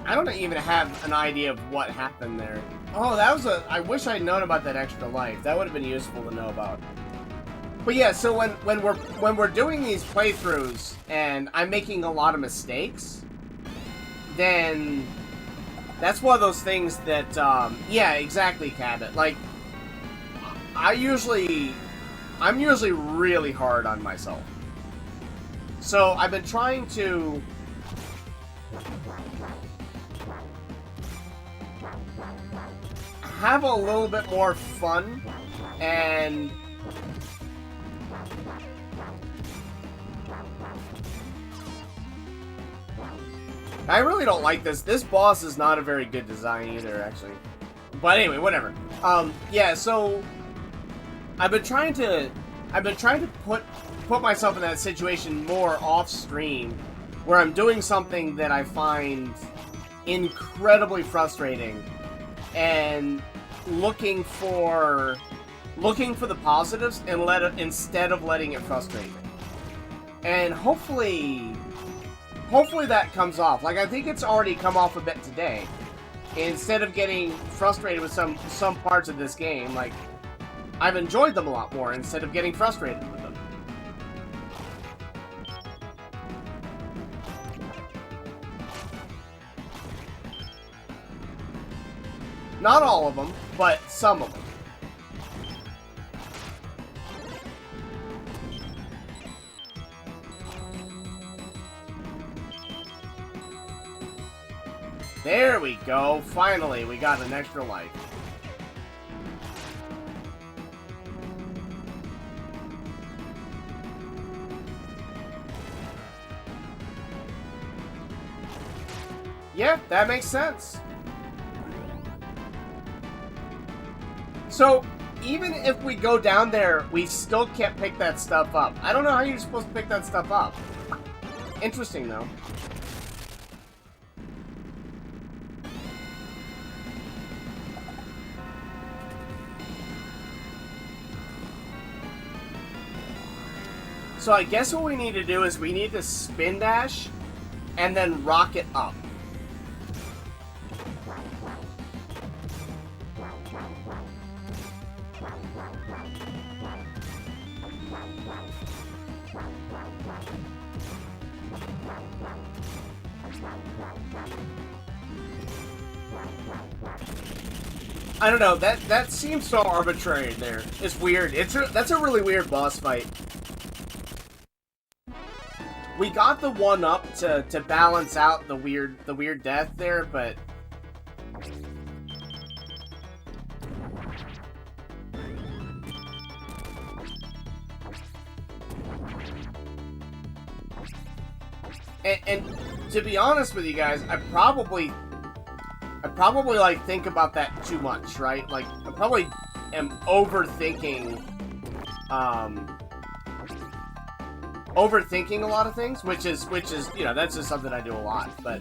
I don't even have an idea of what happened there. Oh, that was I wish I'd known about that extra life. That would have been useful to know about. But yeah, so when we're doing these playthroughs and I'm making a lot of mistakes, then that's one of those things that yeah, exactly, Cabot. Like I'm usually really hard on myself. So I've been trying to have a little bit more fun, and I really don't like this. This boss is not a very good design either, actually. But anyway, whatever. Yeah, so I've been trying to put myself in that situation more off stream, where I'm doing something that I find incredibly frustrating, and looking for the positives and instead of letting it frustrate me. And hopefully that comes off. Like, I think it's already come off a bit today. Instead of getting frustrated with some parts of this game, like, I've enjoyed them a lot more instead of getting frustrated with them. Not all of them, but some of them. There we go. Finally, we got an extra life. Yeah, that makes sense. So, even if we go down there, we still can't pick that stuff up. I don't know how you're supposed to pick that stuff up. Interesting, though. So I guess what we need to do is we need to spin dash and then rocket up. I don't know, that seems so arbitrary there. It's weird. That's a really weird boss fight. We got the one up to balance out the weird death there, but and to be honest with you guys, I probably like think about that too much, right? Like I probably am overthinking a lot of things, which is you know, that's just something I do a lot, but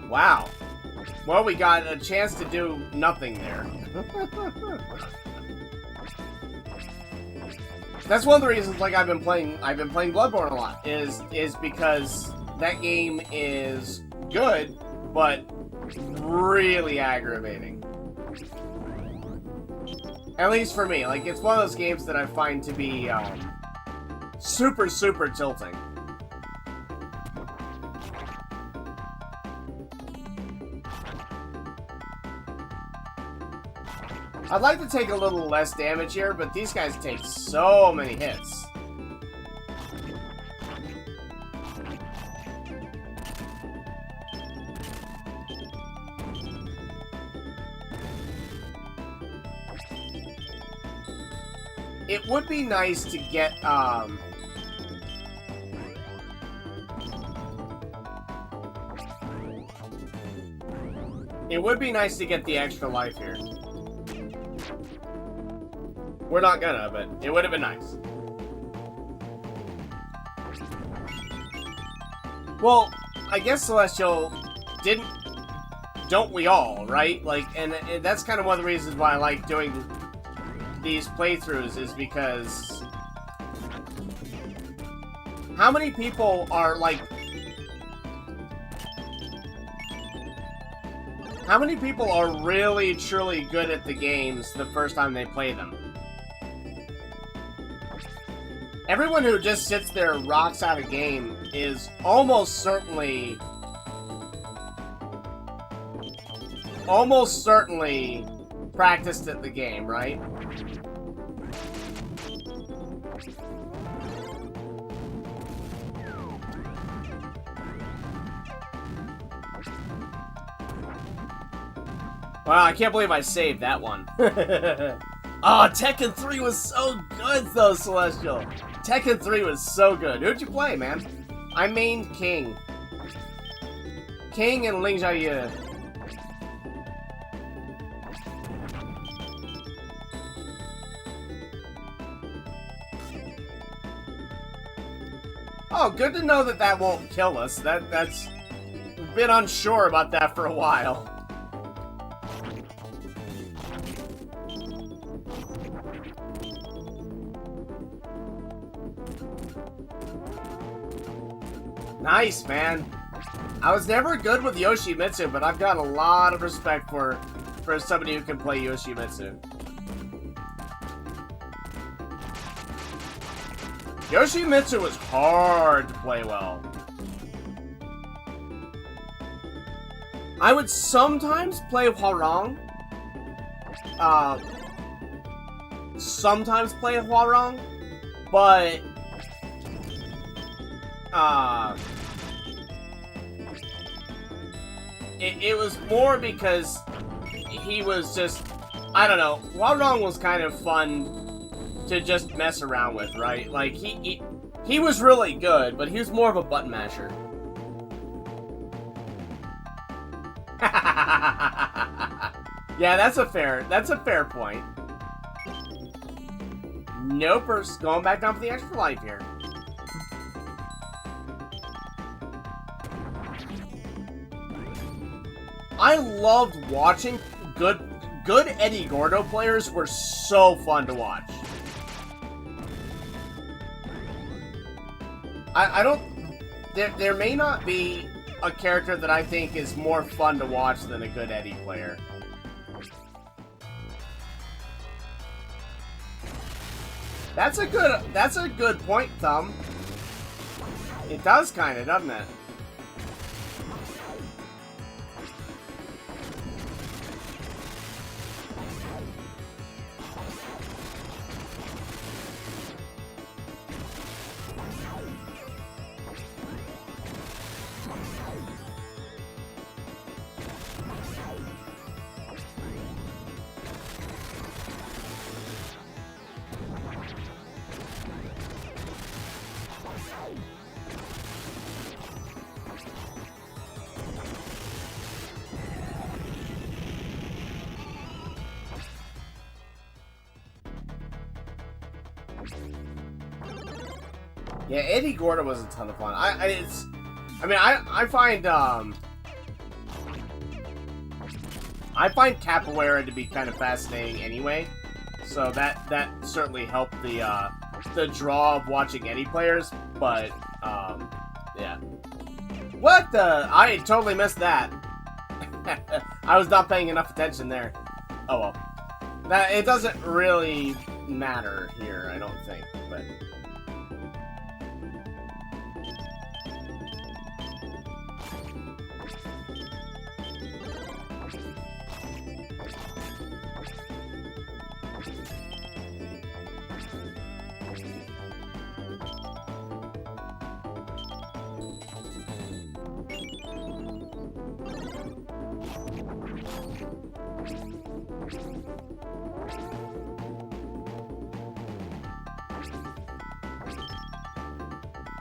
wow. Well, we got a chance to do nothing there. That's one of the reasons, like, I've been playing Bloodborne a lot, is because that game is good, but really aggravating. At least for me. Like, it's one of those games that I find to be super tilting. I'd like to take a little less damage here, but these guys take so many hits. It would be nice to get, it would be nice to get the extra life here. We're not gonna, but it would have been nice. Well, I guess Celestial don't we all, right? Like, and that's kind of one of the reasons why I like doing these playthroughs, is because how many people are like, how many people are really truly good at the games the first time they play them? Everyone who just sits there and rocks out a game is almost certainly practiced at the game, right? Wow, I can't believe I saved that one. Oh, Tekken 3 was so good though, Celestial. Tekken 3 was so good. Who'd you play, man? I mained King. King and Ling Jiayu. Oh, good to know that that won't kill us. That's... We've been unsure about that for a while. Nice, man. I was never good with Yoshimitsu, but I've got a lot of respect for somebody who can play Yoshimitsu. Yoshimitsu was hard to play well. I would sometimes play Hwarang. Sometimes play Hwarang, but it was more because he was just, I don't know, Hwarang was kind of fun to just mess around with, right? Like, he was really good, but he was more of a button masher. Yeah, that's a fair point. Nope, we're going back down for the extra life here. I loved watching good Eddie Gordo players were so fun to watch. I don't... There may not be a character that I think is more fun to watch than a good Eddie player. That's a good point, Thumb. It does kinda, doesn't it? Yeah, Eddie Gordo was a ton of fun. I find capoeira to be kind of fascinating anyway, so that certainly helped the draw of watching Eddie players. But yeah, what the? I totally missed that. I was not paying enough attention there. Oh well, it doesn't really matter here, I don't think, but.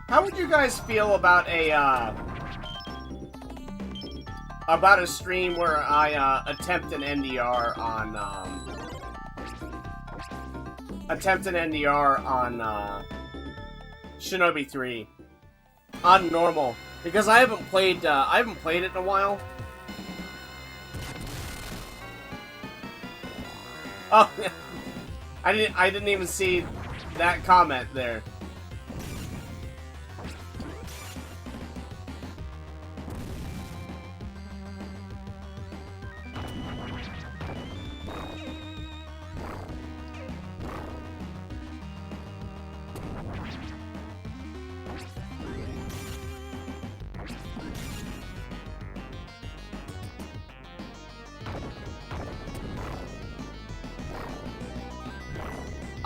How would you guys feel about a stream where I attempt an NDR on attempt an NDR on Shinobi 3 on normal because I haven't played it in a while. Oh, I didn't even see that comment there.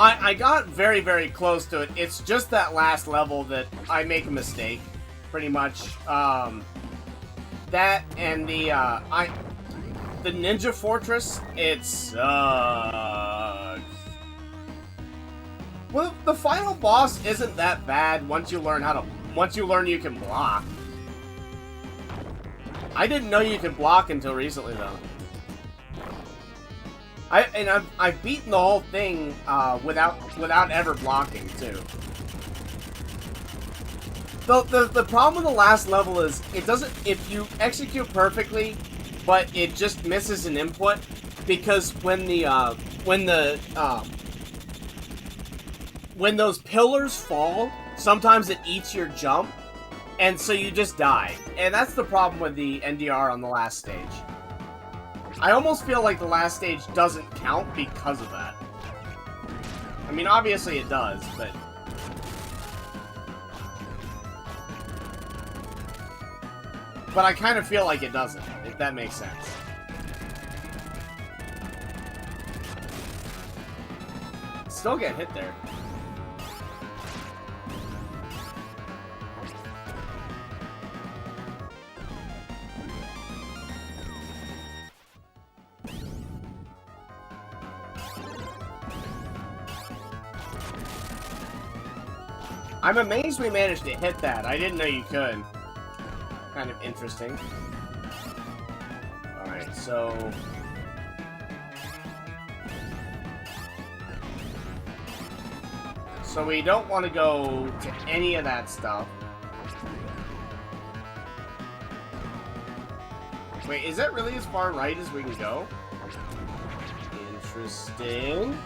I got very, very close to it. It's just that last level that I make a mistake, pretty much. That and the Ninja Fortress, it sucks. Well, the final boss isn't that bad once you learn you can block. I didn't know you could block until recently, though. I've beaten the whole thing without ever blocking too. The problem with the last level is it doesn't, if you execute perfectly, but it just misses an input, because when those pillars fall, sometimes it eats your jump, and so you just die. And that's the problem with the NDR on the last stage. I almost feel like the last stage doesn't count because of that. I mean, obviously it does, but... But I kind of feel like it doesn't, if that makes sense. Still get hit there. I'm amazed we managed to hit that. I didn't know you could. Kind of interesting. Alright, so... So we don't want to go to any of that stuff. Wait, is that really as far right as we can go? Interesting.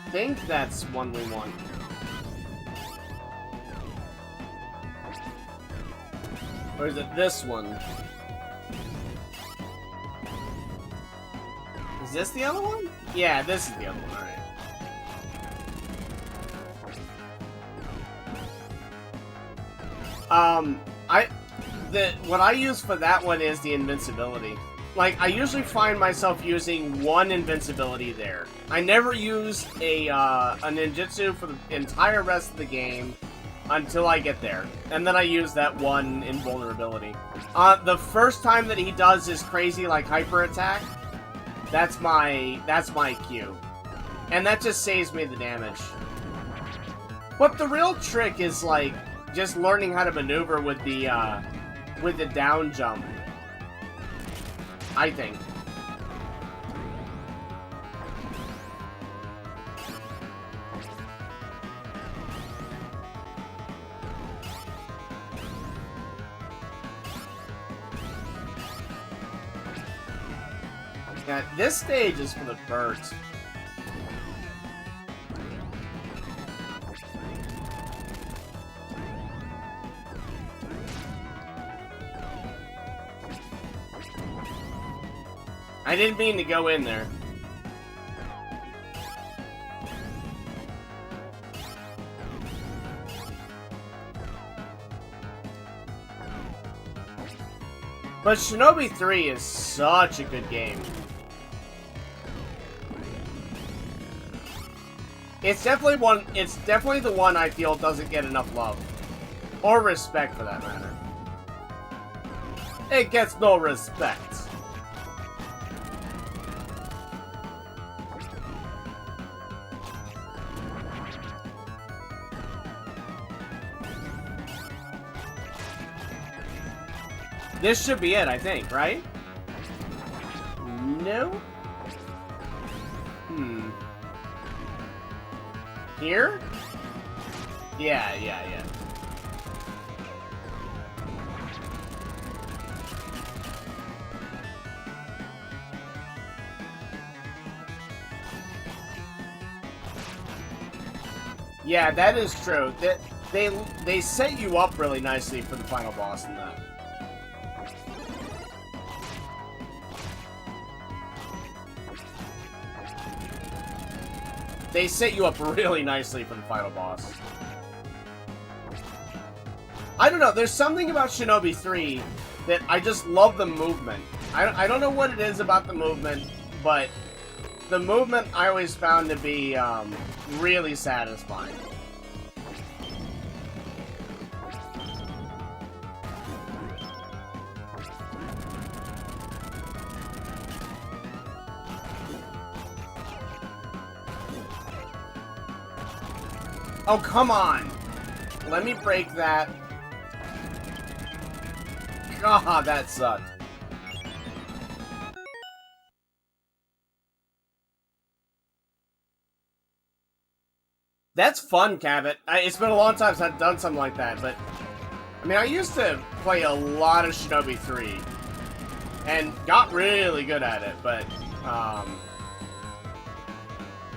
I think that's one we want. Or is it this one? Is this the other one? Yeah, this is the other one, alright. What I use for that one is the invincibility. Like, I usually find myself using one invincibility there. I never use a ninjutsu for the entire rest of the game until I get there. And then I use that one invulnerability. The first time that he does his crazy, like, hyper attack, that's my cue. And that just saves me the damage. But the real trick is, like, just learning how to maneuver with the down jump. I think. Yeah, this stage is for the birds. I didn't mean to go in there. But Shinobi 3 is such a good game. It's definitely the one I feel doesn't get enough love. Or respect, for that matter. It gets no respect. This should be it, I think, right? No. Here? Yeah. Yeah, that is true. They set you up really nicely for the final boss in that. They set you up really nicely for the final boss. I don't know, there's something about Shinobi 3 that I just love the movement. I don't know what it is about the movement, but the movement I always found to be really satisfying. Oh, come on! Let me break that. God, that sucked. That's fun, Cabot. It's been a long time since I've done something like that, but... I mean, I used to play a lot of Shinobi 3. And got really good at it, but...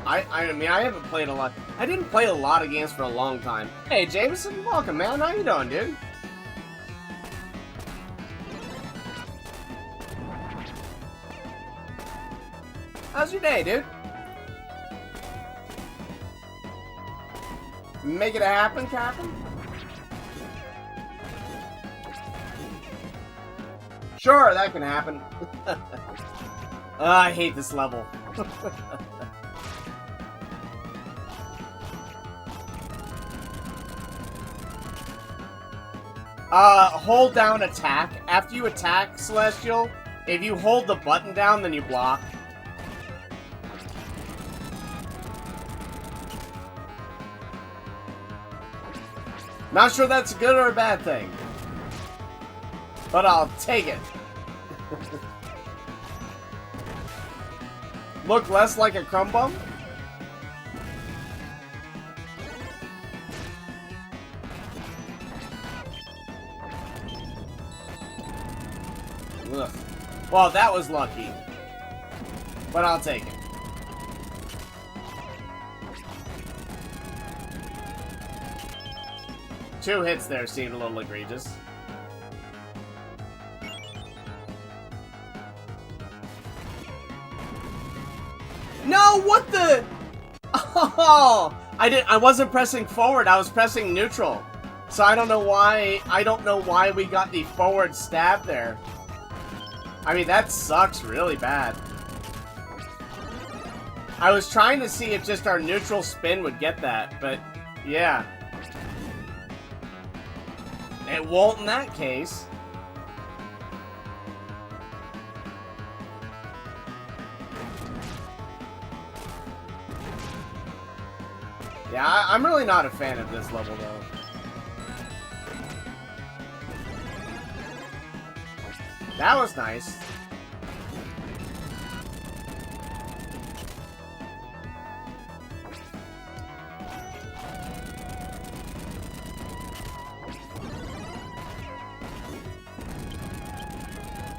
I mean, I haven't played a lot. I didn't play a lot of games for a long time. Hey, Jameson, welcome, man. How you doing, dude? How's your day, dude? Make it happen, Captain? Sure, that can happen. I hate this level. Hold down attack. After you attack Celestial, if you hold the button down, then you block. Not sure that's a good or a bad thing. But I'll take it. Look less like a crumb bum? Ugh. Well, that was lucky. But I'll take it. Two hits there seemed a little egregious. No, what the? Oh, I wasn't pressing forward. I was pressing neutral. So I don't know why we got the forward stab there. I mean, that sucks really bad. I was trying to see if just our neutral spin would get that, but yeah. It won't in that case. Yeah, I'm really not a fan of this level, though. That was nice.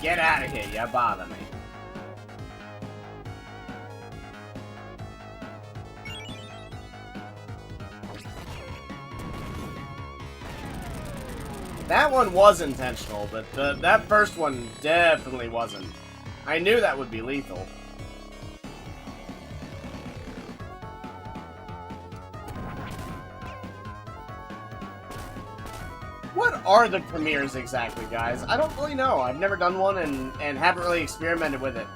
Get out of here, you bother me. That one was intentional, but that first one definitely wasn't. I knew that would be lethal. What are the premieres exactly, guys? I don't really know. I've never done one and haven't really experimented with it.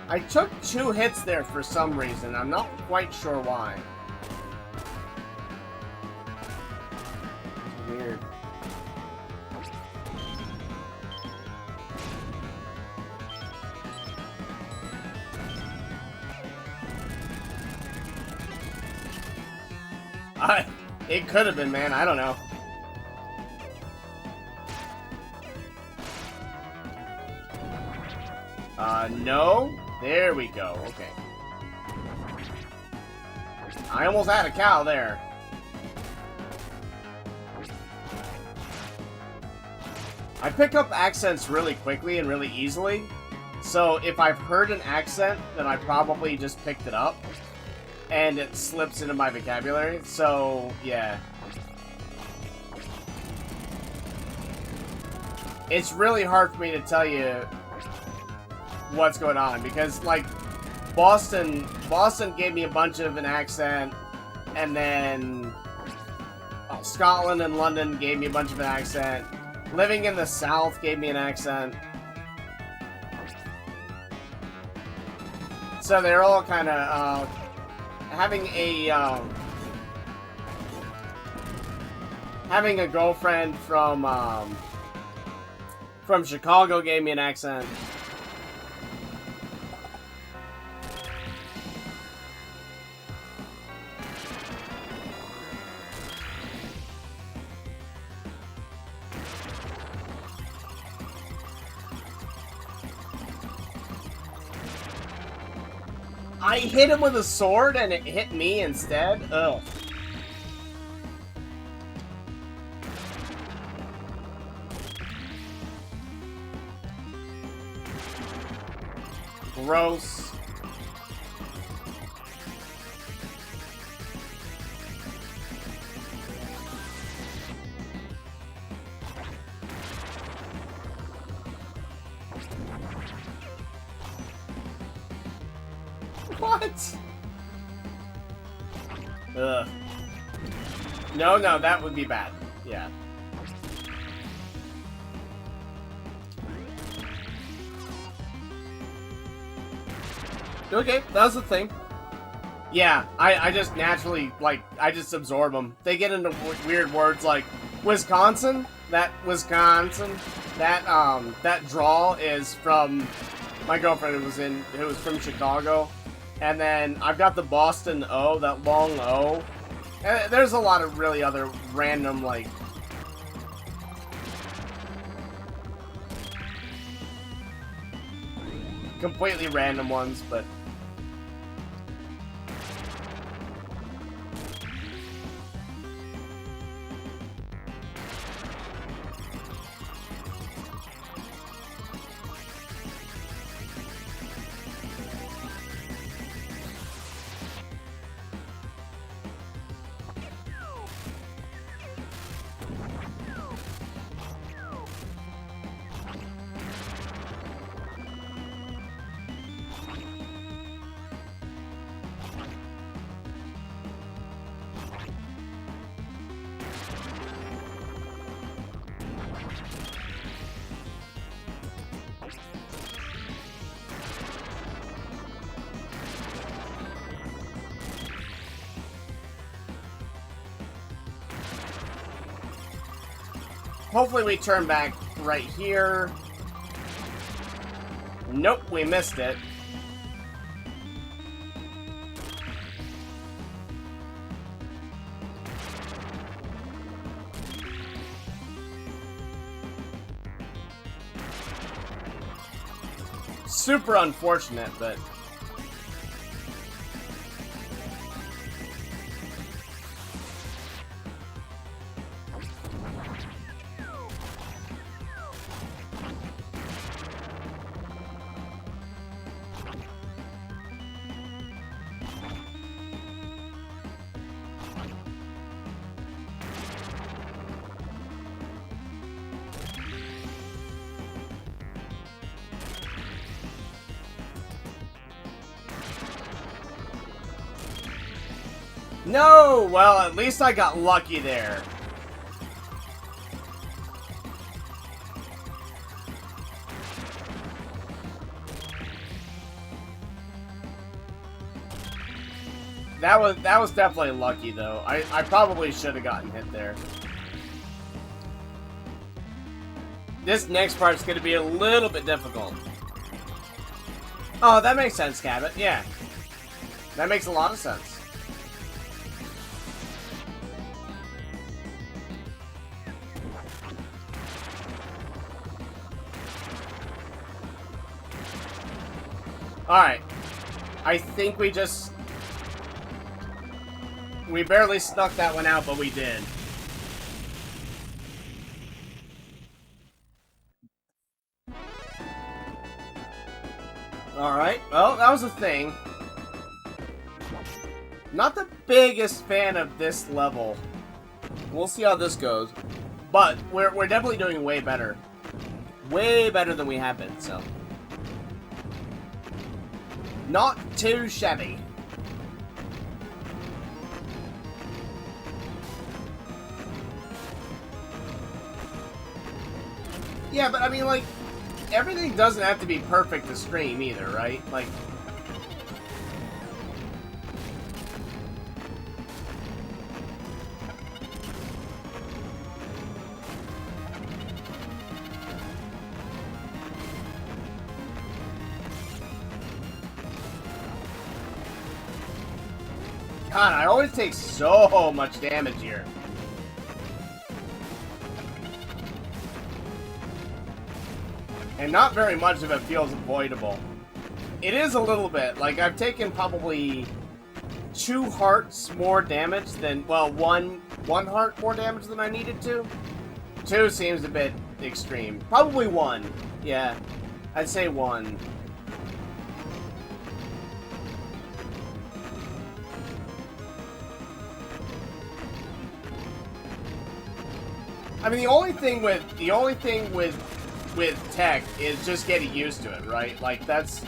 I took 2 hits there for some reason. I'm not quite sure why. It's weird. It could have been, man. I don't know. No. There we go. Okay. I almost had a cow there. I pick up accents really quickly and really easily. So if I've heard an accent, then I probably just picked it up. And it slips into my vocabulary. So, yeah. It's really hard for me to tell you what's going on. Because, like, Boston gave me a bunch of an accent. And then Scotland and London gave me a bunch of an accent. Living in the South gave me an accent. So they're all kind of having a girlfriend from Chicago gave me an accent. I hit him with a sword and it hit me instead? Ugh. Gross. What? Ugh. No, that would be bad. Yeah. Okay, that was the thing. Yeah, I just naturally, like, I just absorb them. They get into weird words like Wisconsin. That drawl is from my girlfriend who was from Chicago. And then I've got the Boston O, that long O. And there's a lot of really other random, like, completely random ones, but hopefully we turn back right here. Nope, we missed it. Super unfortunate, but no! Well, at least I got lucky there. That was definitely lucky, though. I probably should have gotten hit there. This next part's going to be a little bit difficult. Oh, that makes sense, Cabot. Yeah. That makes a lot of sense. Alright. I think we barely snuck that one out, but we did. Alright, well, that was a thing. Not the biggest fan of this level. We'll see how this goes. But we're definitely doing way better. Way better than we have been, so. Not too shabby. Yeah, but I mean, like, everything doesn't have to be perfect to stream either, right? Like, God, I always take so much damage here. And not very much of it feels avoidable. It is a little bit. Like, I've taken probably 2 hearts more damage than, well, one heart more damage than I needed to. 2 seems a bit extreme. Probably 1. Yeah, I'd say 1. I mean, the only thing with tech is just getting used to it, right? Like, that's...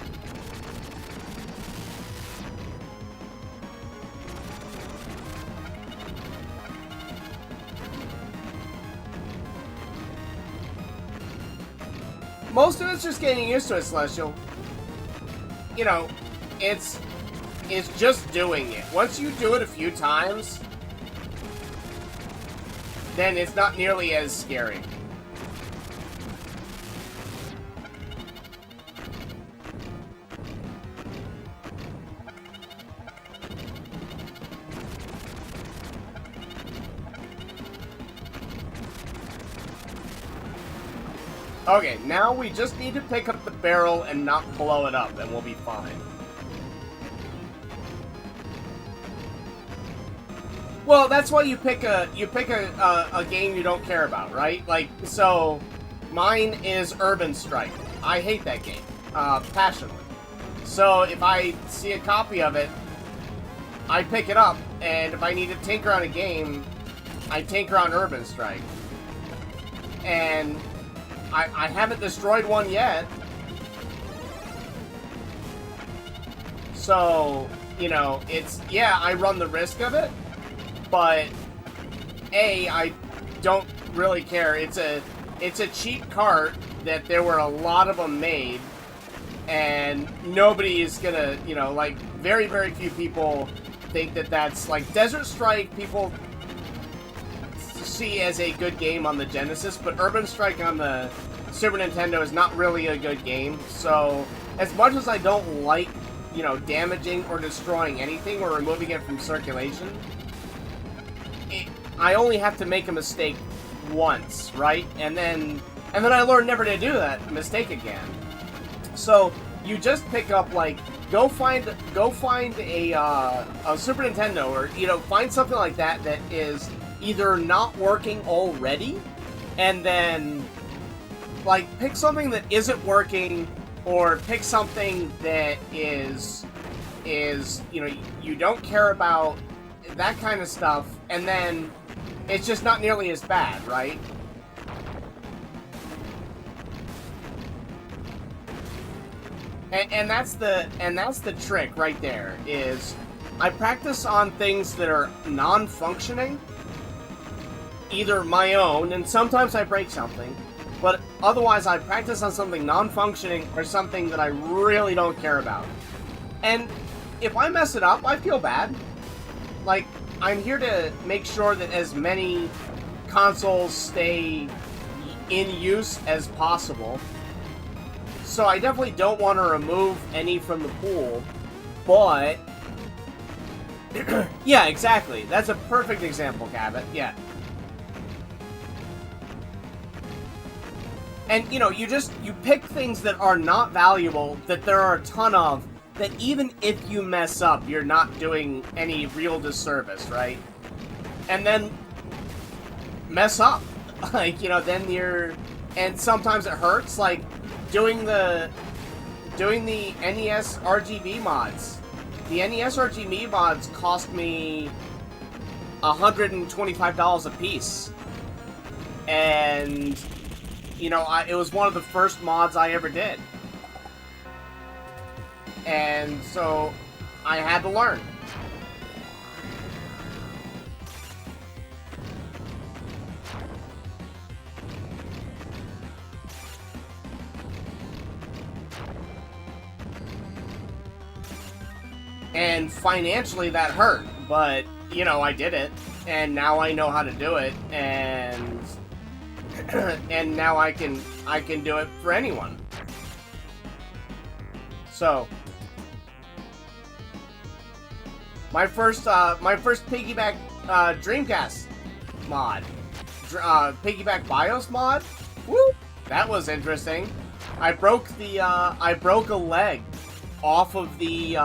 Most of it's just getting used to it, Celestial. You know, it's just doing it. Once you do it a few times, then it's not nearly as scary. Okay, now we just need to pick up the barrel and not blow it up, and we'll be fine. Well, that's why you pick a game you don't care about, right? Like, so mine is Urban Strike. I hate that game, passionately. So if I see a copy of it, I pick it up, and if I need to tinker on a game, I tinker on Urban Strike. And I haven't destroyed one yet. So, you know, it's, yeah, I run the risk of it, but I don't really care. It's a cheap cart that there were a lot of them made, and nobody is gonna, you know, like, very, very few people think that that's, like, Desert Strike, people see as a good game on the Genesis, but Urban Strike on the Super Nintendo is not really a good game. So, as much as I don't like, you know, damaging or destroying anything or removing it from circulation, I only have to make a mistake once, right? And then I learn never to do that mistake again. So, you just pick up, like, go find a Super Nintendo, or, you know, find something like that that is either not working already, and then, like, pick something that isn't working, or pick something that is, you know, you don't care about, that kind of stuff, and then it's just not nearly as bad, right? And that's the trick right there, is I practice on things that are non-functioning, either my own, and sometimes I break something, but otherwise I practice on something non-functioning or something that I really don't care about. And if I mess it up, I feel bad. Like, I'm here to make sure that as many consoles stay in use as possible. So I definitely don't want to remove any from the pool, but... yeah, exactly. That's a perfect example, Cabot. Yeah. And, you know, you pick things that are not valuable, that there are a ton of, that even if you mess up, you're not doing any real disservice, right? And then mess up. Like, you know, then you're... And sometimes it hurts, like, doing the NES RGB mods. The NES RGB mods cost me $125 a piece. And, you know, it was one of the first mods I ever did. And so I had to learn. And financially that hurt, but, you know, I did it, and now I know how to do it, and and now I can do it for anyone. So my first piggyback Dreamcast mod, piggyback BIOS mod. Woo! That was interesting. I broke a leg off of the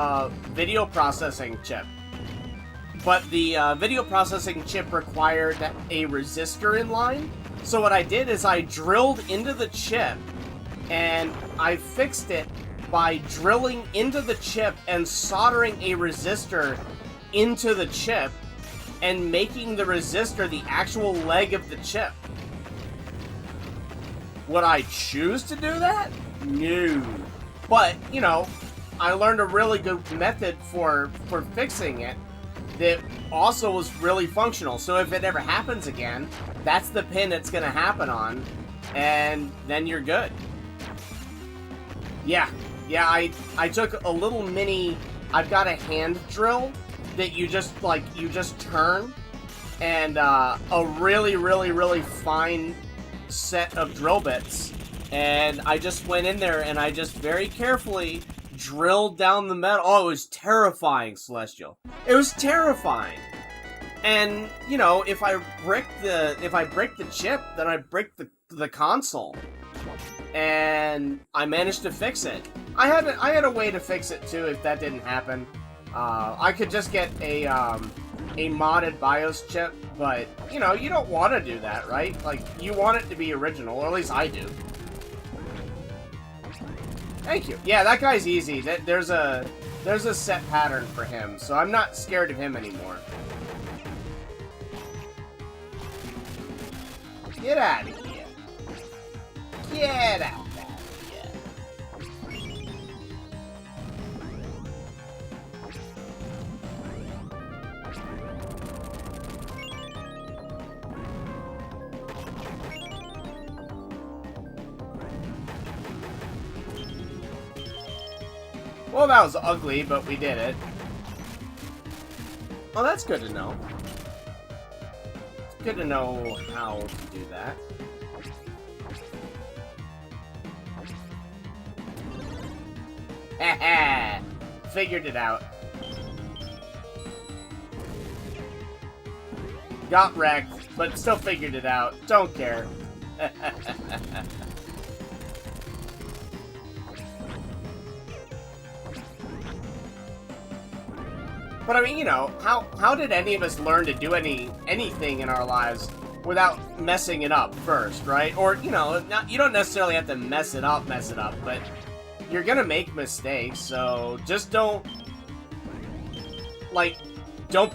video processing chip. But the video processing chip required a resistor in line. So what I did is I drilled into the chip, and I fixed it by drilling into the chip and soldering a resistor into the chip and making the resistor the actual leg of the chip. Would I choose to do that? No. But, you know, I learned a really good method for fixing it that also was really functional. So if it ever happens again, that's the pin it's going to happen on, and then you're good. Yeah, I took a little mini... I've got a hand drill that you just turn, and a really, really, really fine set of drill bits. And I just went in there and I just very carefully drilled down the metal. Oh, it was terrifying, Celestial. It was terrifying. And, you know, if I break the chip, then I break the console. And I managed to fix it. I had a way to fix it too if that didn't happen. I could just get a modded BIOS chip, but, you know, you don't want to do that, right? Like, you want it to be original, or at least I do. Thank you. Yeah, that guy's easy. There's a set pattern for him, so I'm not scared of him anymore. Get out of here. Get out of here. Well, that was ugly, but we did it. Well, that's good to know. It's good to know how to do that. Haha! Figured it out. Got wrecked, but still figured it out. Don't care. But I mean, you know, how did any of us learn to do anything in our lives without messing it up first, right? Or, you know, you don't necessarily have to mess it up, but you're gonna make mistakes, so just don't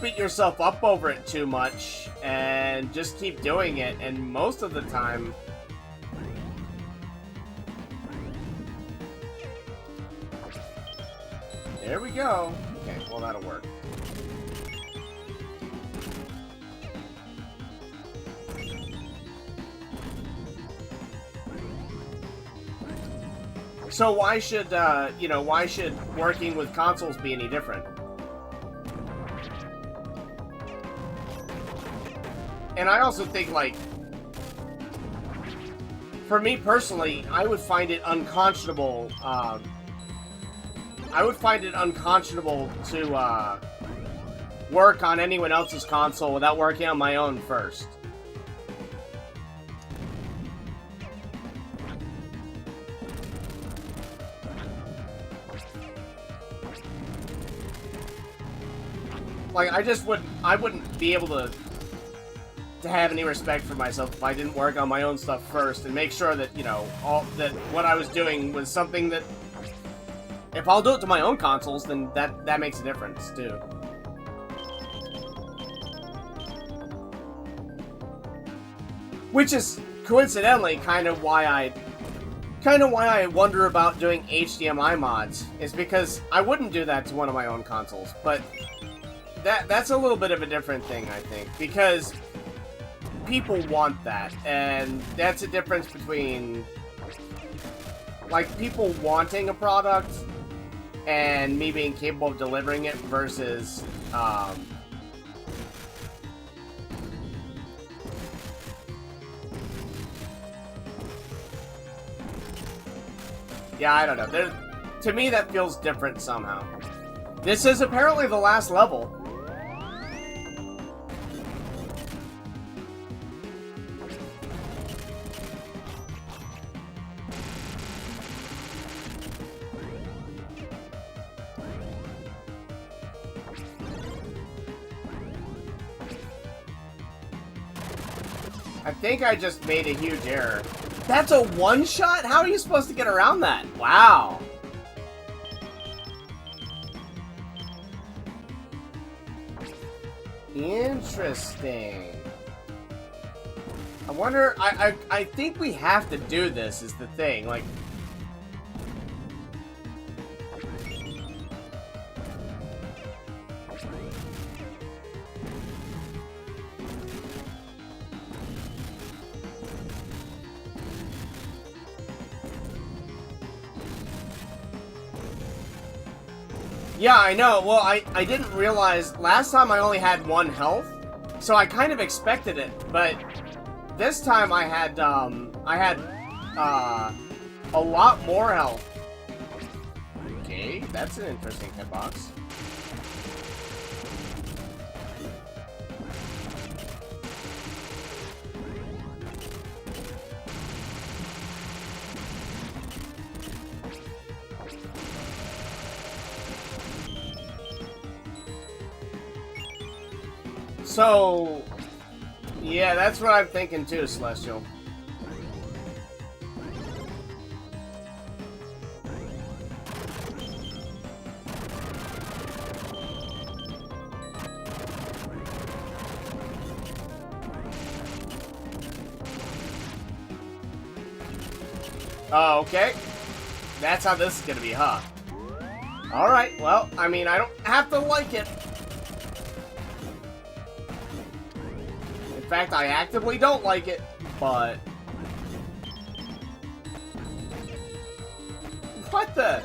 beat yourself up over it too much, and just keep doing it, and most of the time... There we go. Okay, well, that'll work. So why should, you know, why should working with consoles be any different? And I also think, like, for me personally, I would find it unconscionable, to, work on anyone else's console without working on my own first. Like, I wouldn't be able to have any respect for myself if I didn't work on my own stuff first and make sure that, you know, that what I was doing was something that, if I'll do it to my own consoles, then that makes a difference, too. Which is, coincidentally, kind of why I wonder about doing HDMI mods, is because I wouldn't do that to one of my own consoles, but that's a little bit of a different thing, I think, because people want that, and that's a difference between, like, people wanting a product and me being capable of delivering it versus, yeah, I don't know. To me, that feels different somehow. This is apparently the last level. I think I just made a huge error. That's a one-shot? How are you supposed to get around that? Wow. Interesting. I wonder, I think we have to do this, is the thing. Like, yeah, I know. Well, I didn't realize last time I only had 1 health, so I kind of expected it, but this time I had a lot more health. Okay, that's an interesting hitbox. So, yeah, that's what I'm thinking too, Celestial. Oh, okay. That's how this is gonna be, huh? Alright, well, I mean, I don't have to like it. In fact, I actively don't like it, but... What the...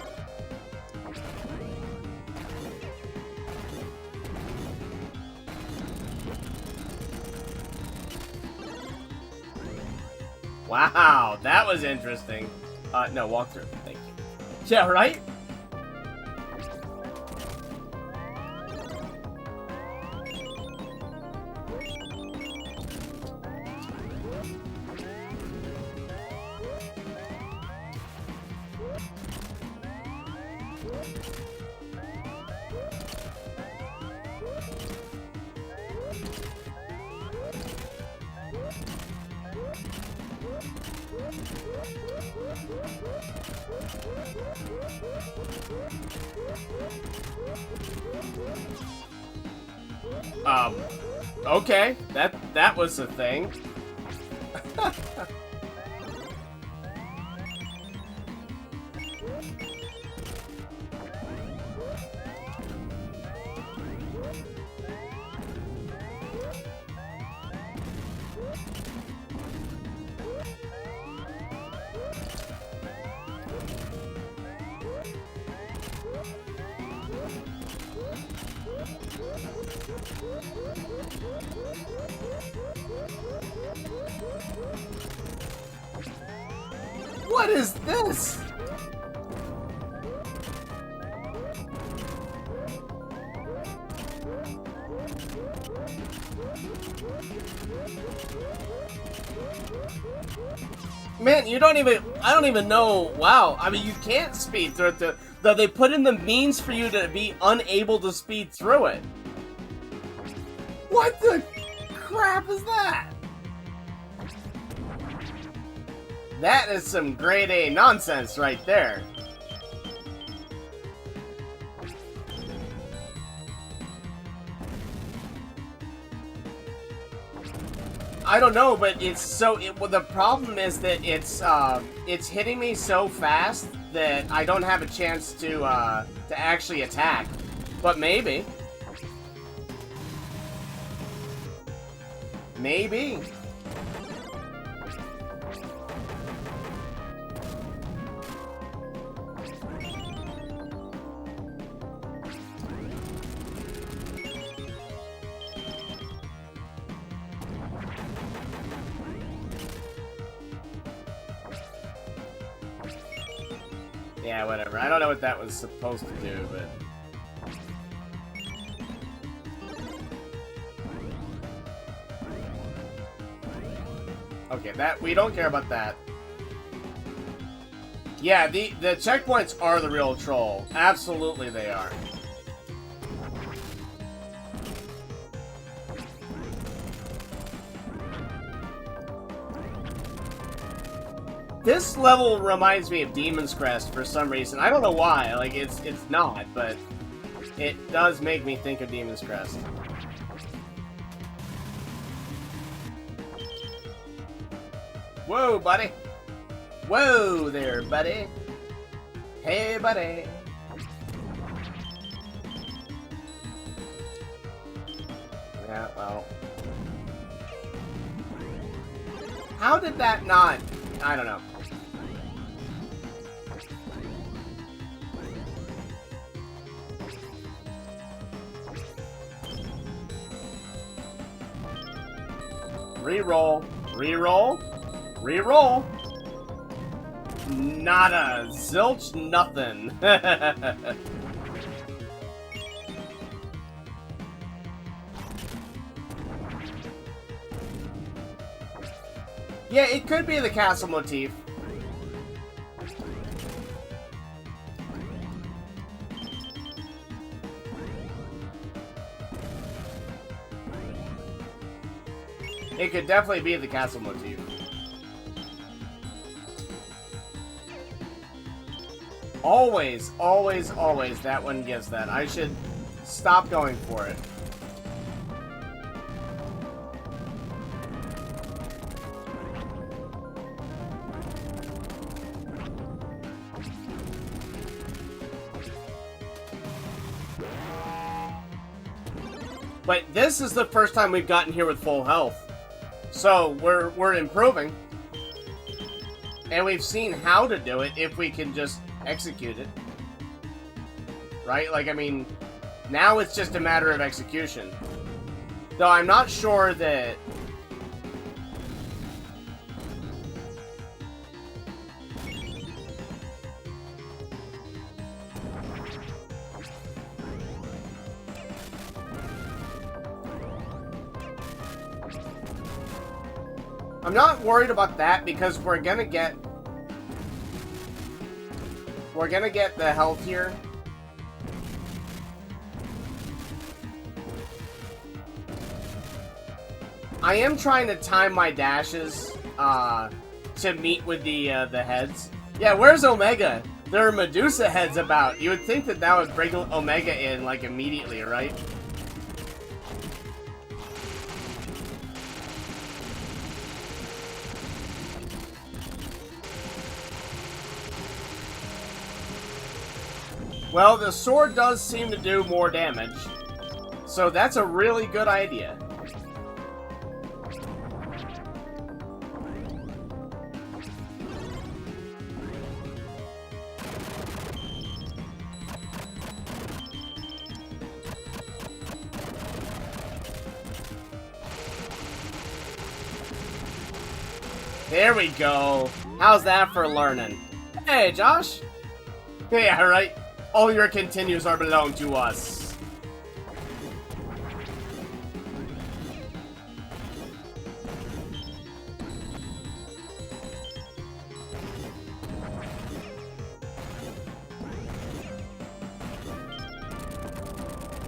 Wow, that was interesting. No, walk through. Thank you. Yeah, right? Okay, that was a thing. What is this? Man, I don't even know. Wow, I mean, you can't speed through it. Though they put in the means for you to be unable to speed through it. What the crap is that? That is some grade A nonsense right there. I don't know, but it's so. Well, the problem is that it's hitting me so fast that I don't have a chance to actually attack. But maybe. Maybe. Yeah, whatever. I don't know what that was supposed to do, but... Okay, that... We don't care about that. Yeah, the checkpoints are the real troll. Absolutely they are. This level reminds me of Demon's Crest for some reason. I don't know why. Like, it's not, but it does make me think of Demon's Crest. Whoa, buddy. Whoa there, buddy. Hey, buddy. Yeah, well. How did that not... I don't know. Reroll. Reroll. Reroll. Nada. Zilch nothing. Yeah, it could be the castle motif. It could definitely be the castle motif. Always, always, always that one gives that. I should stop going for it. But this is the first time we've gotten here with full health. So, we're improving. And we've seen how to do it if we can just execute it. Right? Like, I mean, now it's just a matter of execution. Though I'm not sure that... I'm not worried about that because we're gonna get the health here. I am trying to time my dashes to meet with the heads. Yeah, where's Omega? There are Medusa heads about. You would think that that would bring Omega in like immediately, right? Well, the sword does seem to do more damage, so that's a really good idea. There we go. How's that for learning? Hey, Josh. Yeah, right. All your continues are belong to us.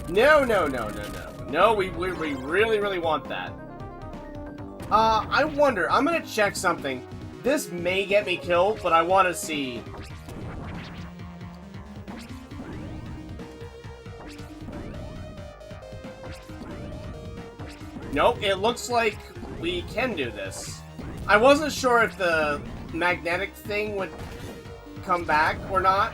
No, no, no, no, no. No, we really, really want that. I wonder, I'm gonna check something. This may get me killed, but I want to see. Nope, it looks like we can do this. I wasn't sure if the magnetic thing would come back or not.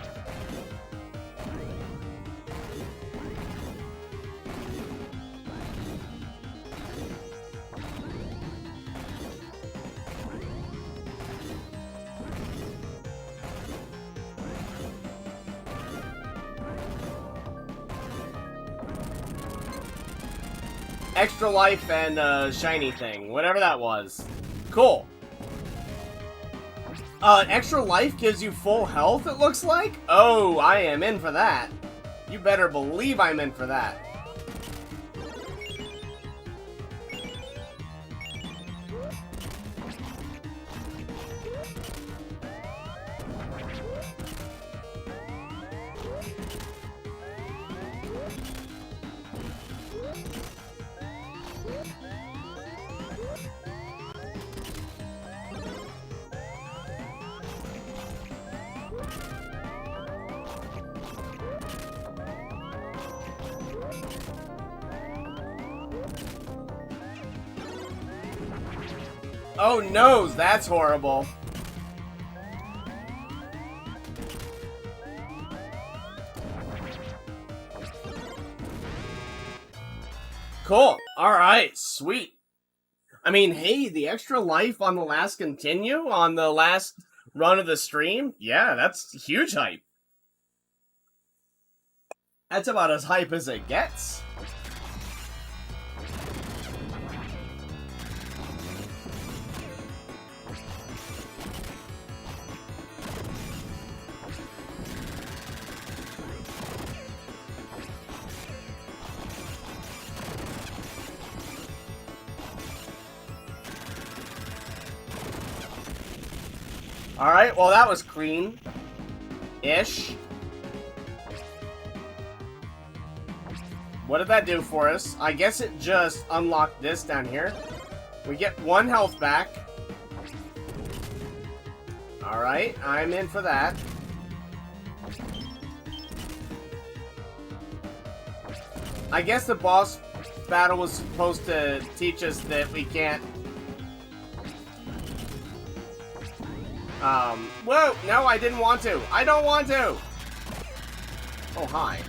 Extra life and shiny thing, whatever that was. Cool. Extra life gives you full health, it looks like? Oh, I am in for that. You better believe I'm in for that. Oh no, that's horrible. Cool. Alright, sweet. I mean, hey, the extra life on the last continue, on the last run of the stream? Yeah, that's huge hype. That's about as hype as it gets. Alright, well that was clean-ish. What did that do for us? I guess it just unlocked this down here. We get 1 health back. Alright, I'm in for that. I guess the boss battle was supposed to teach us that we can't... whoa! No, I didn't want to! I don't want to! Oh, hi.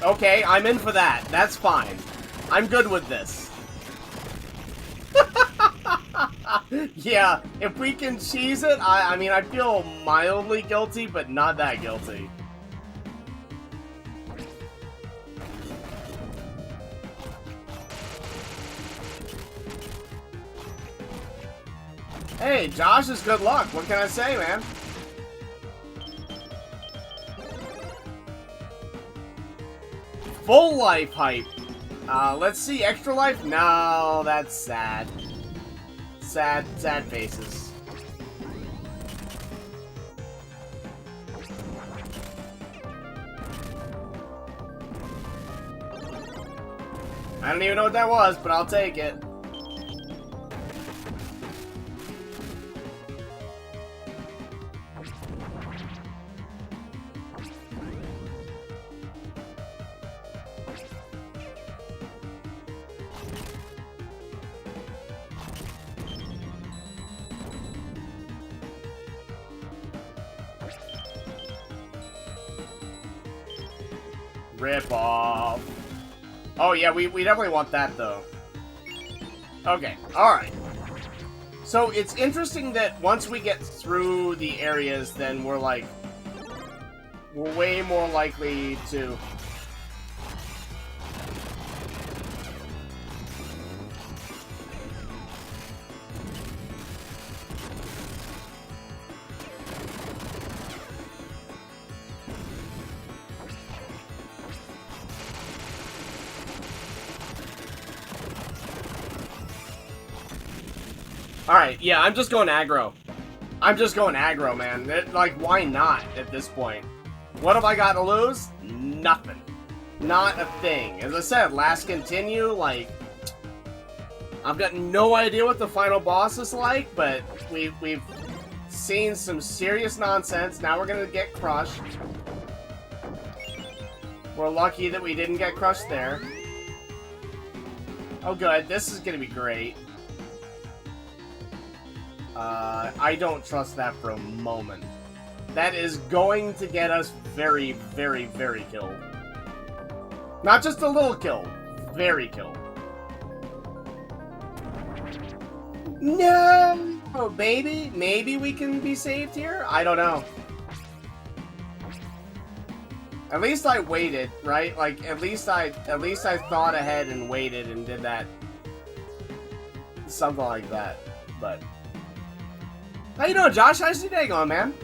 Okay, I'm in for that. That's fine. I'm good with this. Yeah, if we can cheese it, I mean, I feel mildly guilty, but not that guilty. Hey, Josh is good luck. What can I say, man? Full life hype. Let's see, extra life? No, that's sad. Sad faces. I don't even know what that was, but I'll take it. Rip off. Oh yeah, we definitely want that though. Okay, alright. So it's interesting that once we get through the areas, then we're like... we're way more likely to... Alright, yeah, I'm just going aggro. I'm just going aggro, man. Like, why not at this point? What have I got to lose? Nothing. Not a thing. As I said, last continue, like, I've got no idea what the final boss is like, but we've seen some serious nonsense. Now we're gonna get crushed. We're lucky that we didn't get crushed there. Oh good, this is gonna be great. I don't trust that for a moment. That is going to get us very, very, very killed. Not just a little kill, very killed. No, baby. Maybe we can be saved here? I don't know. At least I waited, right? Like, at least I thought ahead and waited and did that. Something like that, but... How you doing, Josh? How's your day going, man?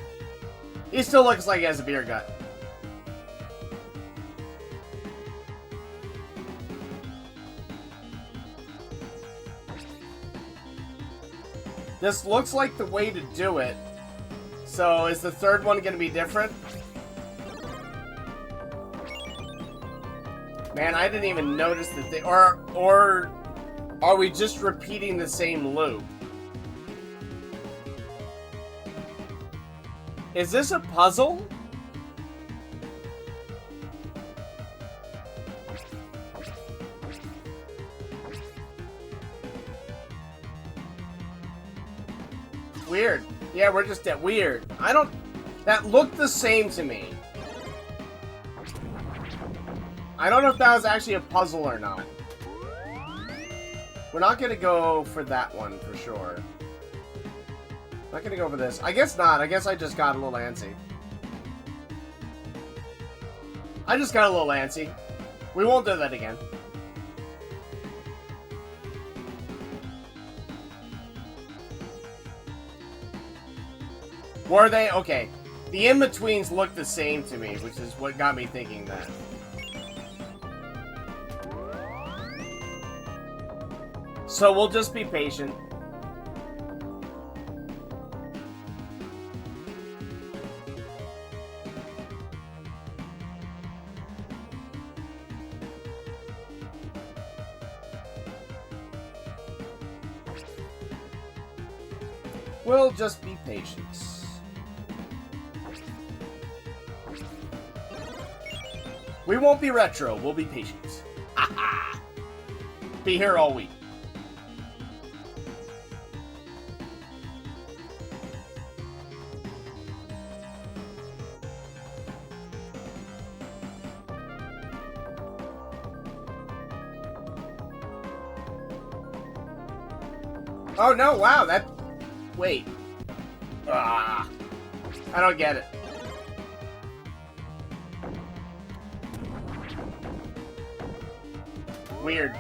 He still looks like he has a beer gut. This looks like the way to do it. So, is the third one going to be different? Man, I didn't even notice that they... Or are we just repeating the same loop? Is this a puzzle? Weird. Yeah, we're just at weird. I don't... That looked the same to me. I don't know if that was actually a puzzle or not. We're not gonna go for that one for sure. Not gonna go for this. I guess not. I guess I just got a little antsy. I just got a little antsy. We won't do that again. Were they? Okay. The in-betweens look the same to me, which is what got me thinking that. So we'll just be patient. We'll just be patient. We won't be retro, we'll be patient. Ha-ha! Be here all week. Oh no, wow, that... Wait. Ah, I don't get it. Weird.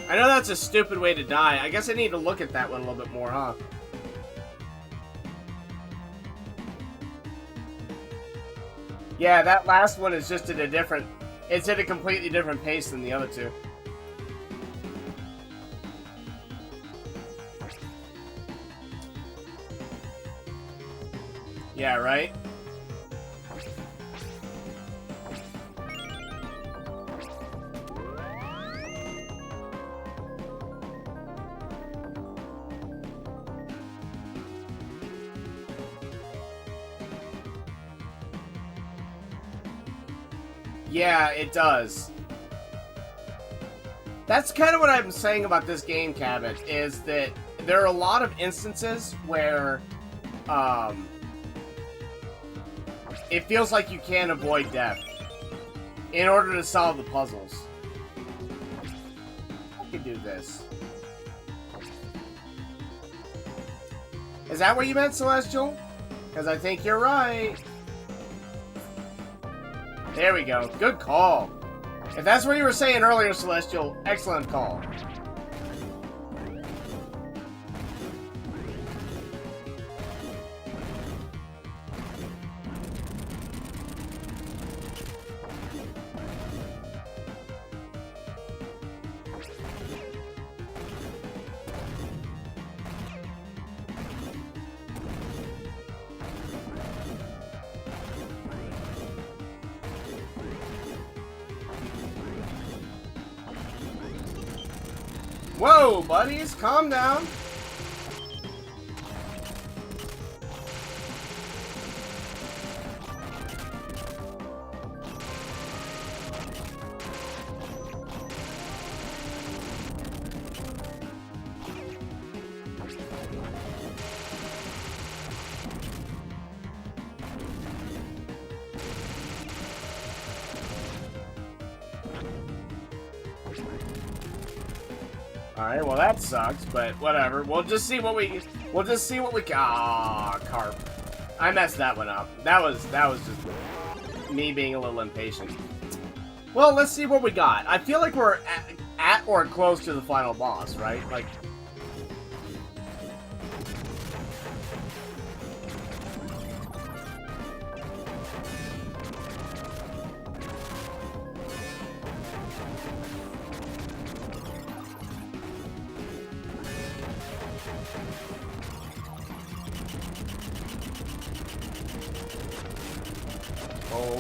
I know that's a stupid way to die. I guess I need to look at that one a little bit more, huh? Yeah, that last one is just at a different... It's at a completely different pace than the other two. Yeah, right? Yeah, it does. That's kind of what I'm saying about this game, Cabot, is that there are a lot of instances where, it feels like you can't avoid death in order to solve the puzzles. I can do this. Is that what you meant, Celestial? Because I think you're right. There we go. Good call. If that's what you were saying earlier, Celestial, excellent call. Whoa, buddies, calm down. Alright, well that sucks, but whatever. We'll just see what we carp. I messed that one up. That was just me being a little impatient. Well, let's see what we got. I feel like we're at or close to the final boss, right? Like,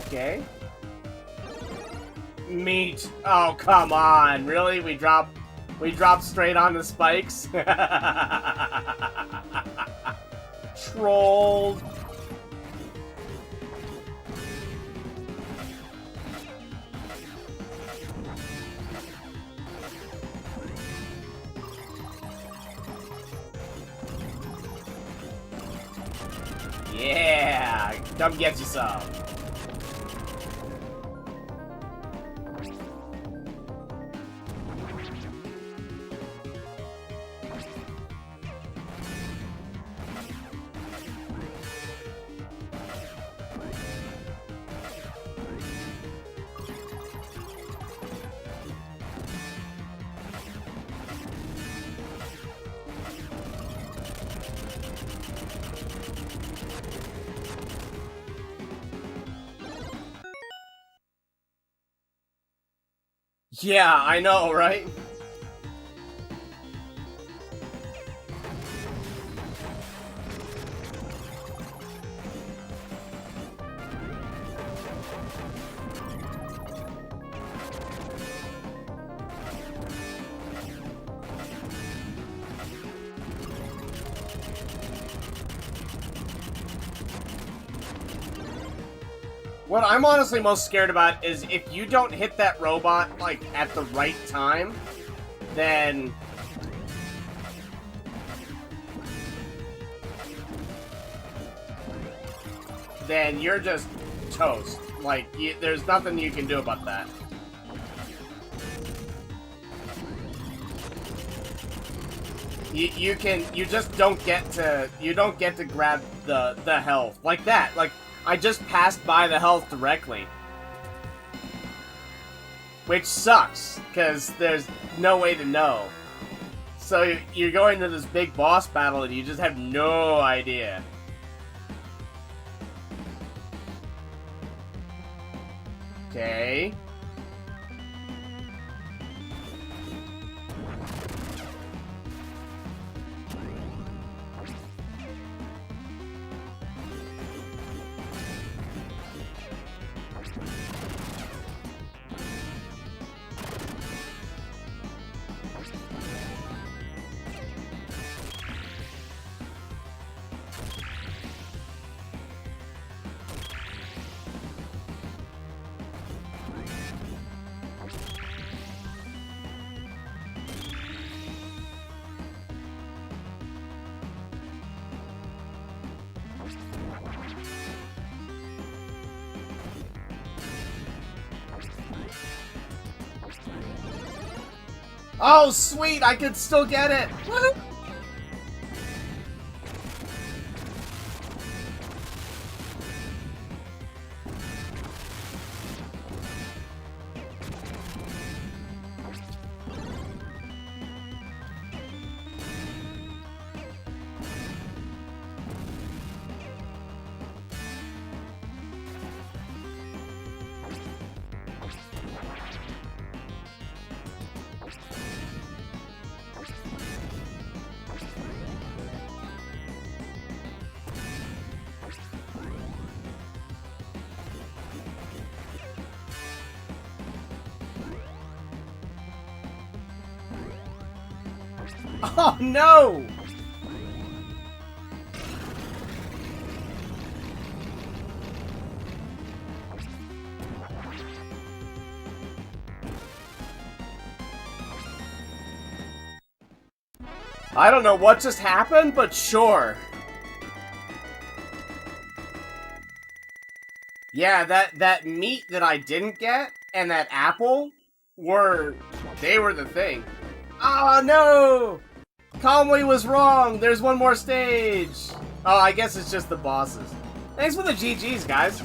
okay. Meat. Oh, come on. Really? We drop straight on the spikes? Trolled. Yeah, come get you some. Yeah, I know, right? What I'm honestly most scared about is if you don't hit that robot, like, at the right time, then... then you're just toast. Like, there's nothing you can do about that. You just don't get to grab the health. Like that. Like, I just passed by the health directly. Which sucks, because there's no way to know. So you're going to this big boss battle and you just have no idea. Okay. Oh, sweet! I could still get it! Woohoo! Oh no! I don't know what just happened, but sure. Yeah, that meat that I didn't get and that apple they were the thing. Oh no! Conway was wrong. There's one more stage. Oh, I guess it's just the bosses. Thanks for the GGs, guys.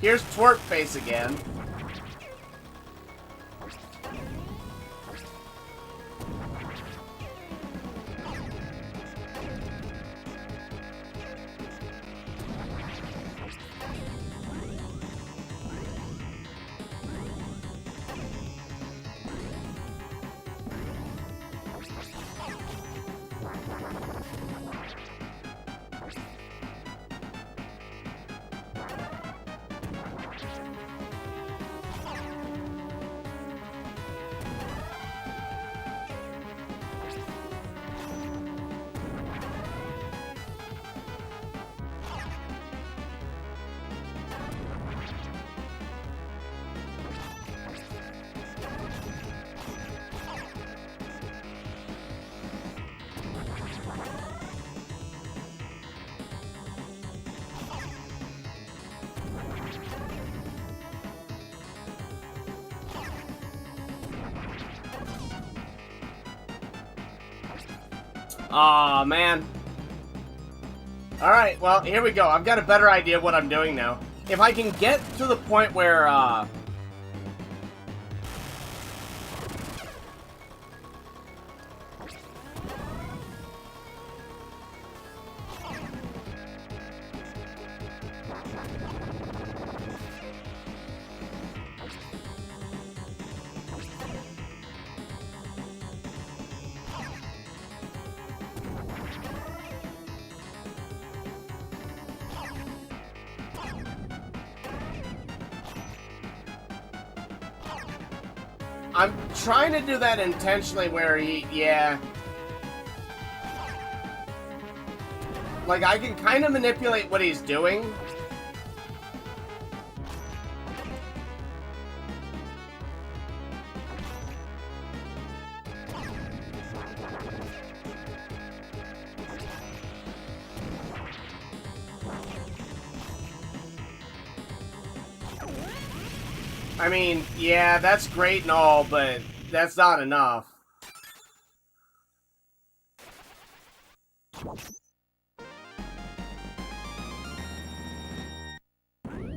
Here's Twerk Face again. Aw, man. Alright, well, here we go. I've got a better idea of what I'm doing now. If I can get to the point where, I'm trying to do that intentionally where yeah. Like, I can kind of manipulate what he's doing. I mean, yeah, that's great and all, but that's not enough.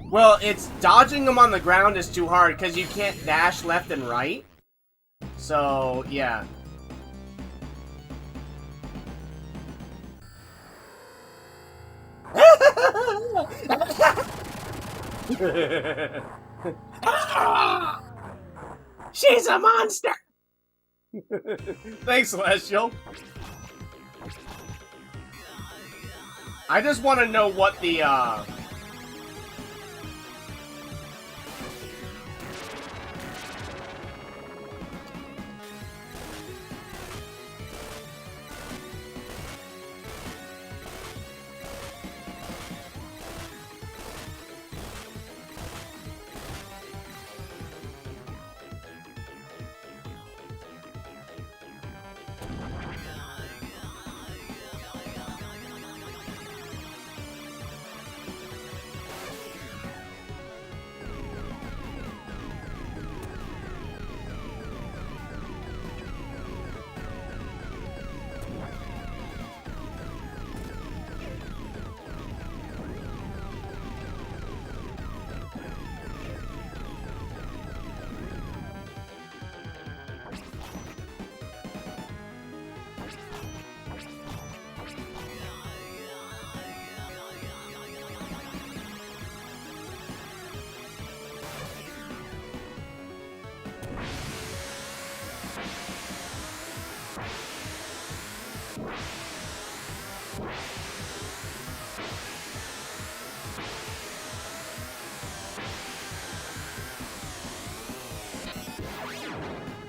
Well, it's dodging them on the ground is too hard because you can't dash left and right. So, yeah. She's a monster! Thanks, Celestial. I just want to know what the,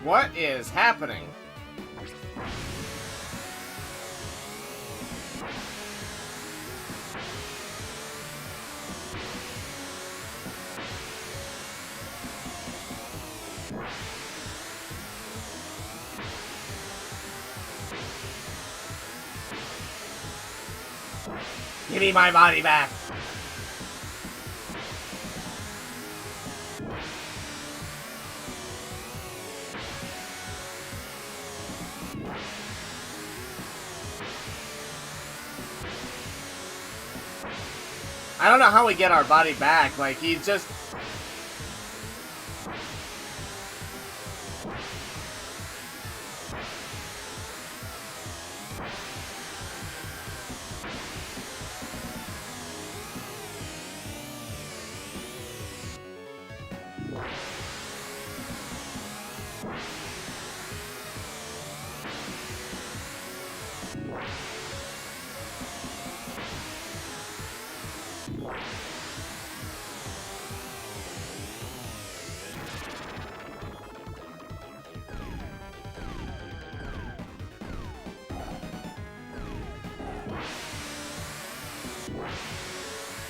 What is happening? Give me my body back. I don't know how we get our body back. Like, he's just...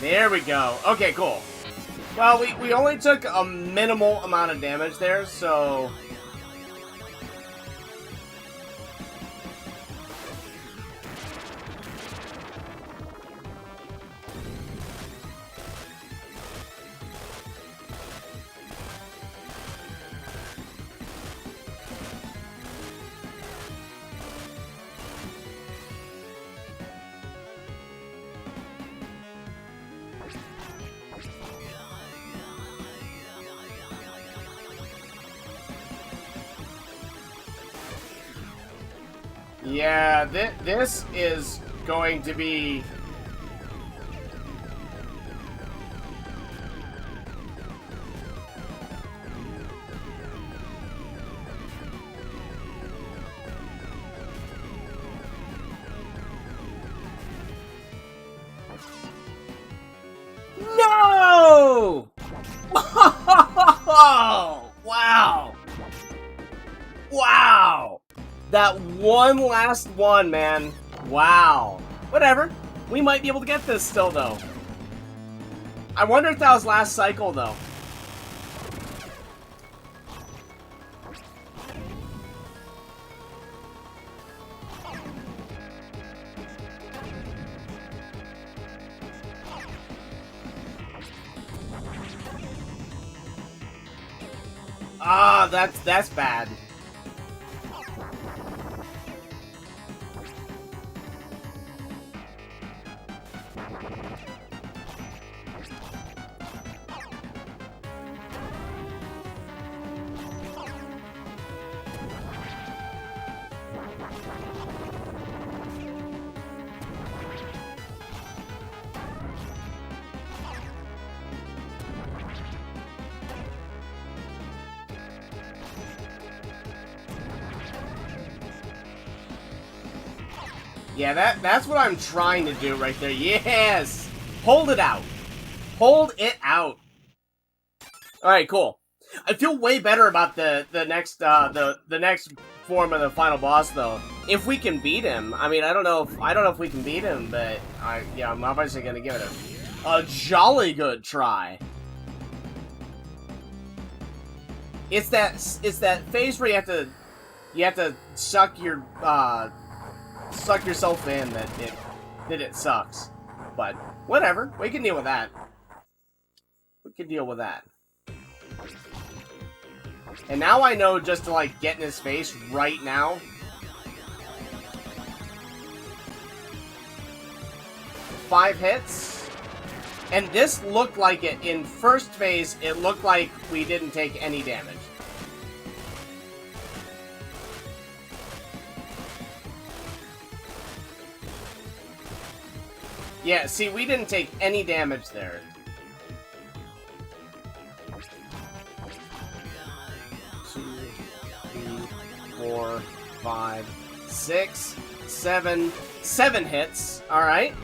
There we go. Okay, cool. Well, we only took a minimal amount of damage there, so... Yeah, this is going to be... No! Wow! Wow! That one last one, man. Wow. Whatever. We might be able to get this still, though. I wonder if that was last cycle, though. Ah, that's bad. Yeah, that's what I'm trying to do right there. Yes! Hold it out. Hold it out. Alright, cool. I feel way better about the next form of the final boss, though. If we can beat him. I mean, I don't know if we can beat him, but I'm obviously gonna give it a jolly good try. It's that phase where you have to suck yourself in that it sucks. But whatever, we can deal with that. We can deal with that. And now I know just to like get in his face right now. Five hits. And this looked like it in first phase, it looked like we didn't take any damage. Yeah, see, we didn't take any damage there. Two, three, four, five, six, seven. 7 hits. Alright.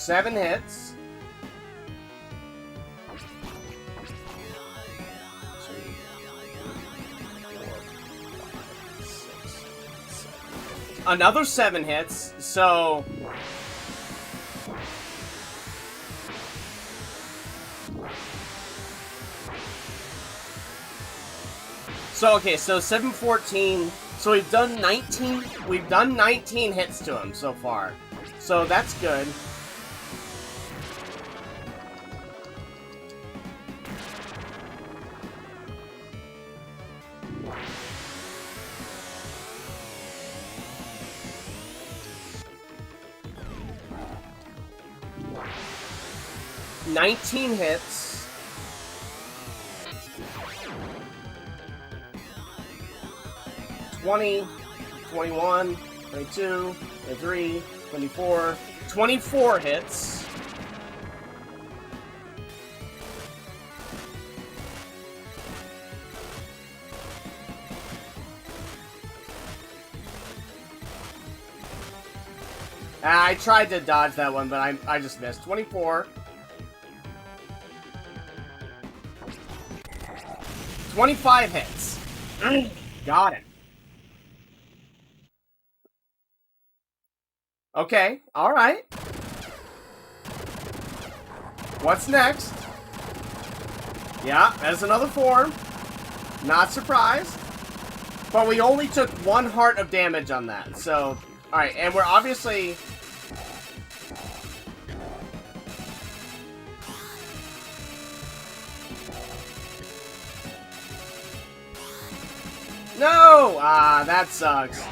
7 hits. Another 7 hits, so... So, okay, so 7, 14... So we've done 19 hits to him so far. So that's good. $19 hits. $20, $21, $22, $23, $24, $24 hits. I tried to dodge that one, but I just missed. 24. 25 hits. Got it. Okay, alright. What's next? Yeah, there's another form. Not surprised. But we only took 1 heart of damage on that, so... Alright, and we're obviously... No! Ah, that sucks.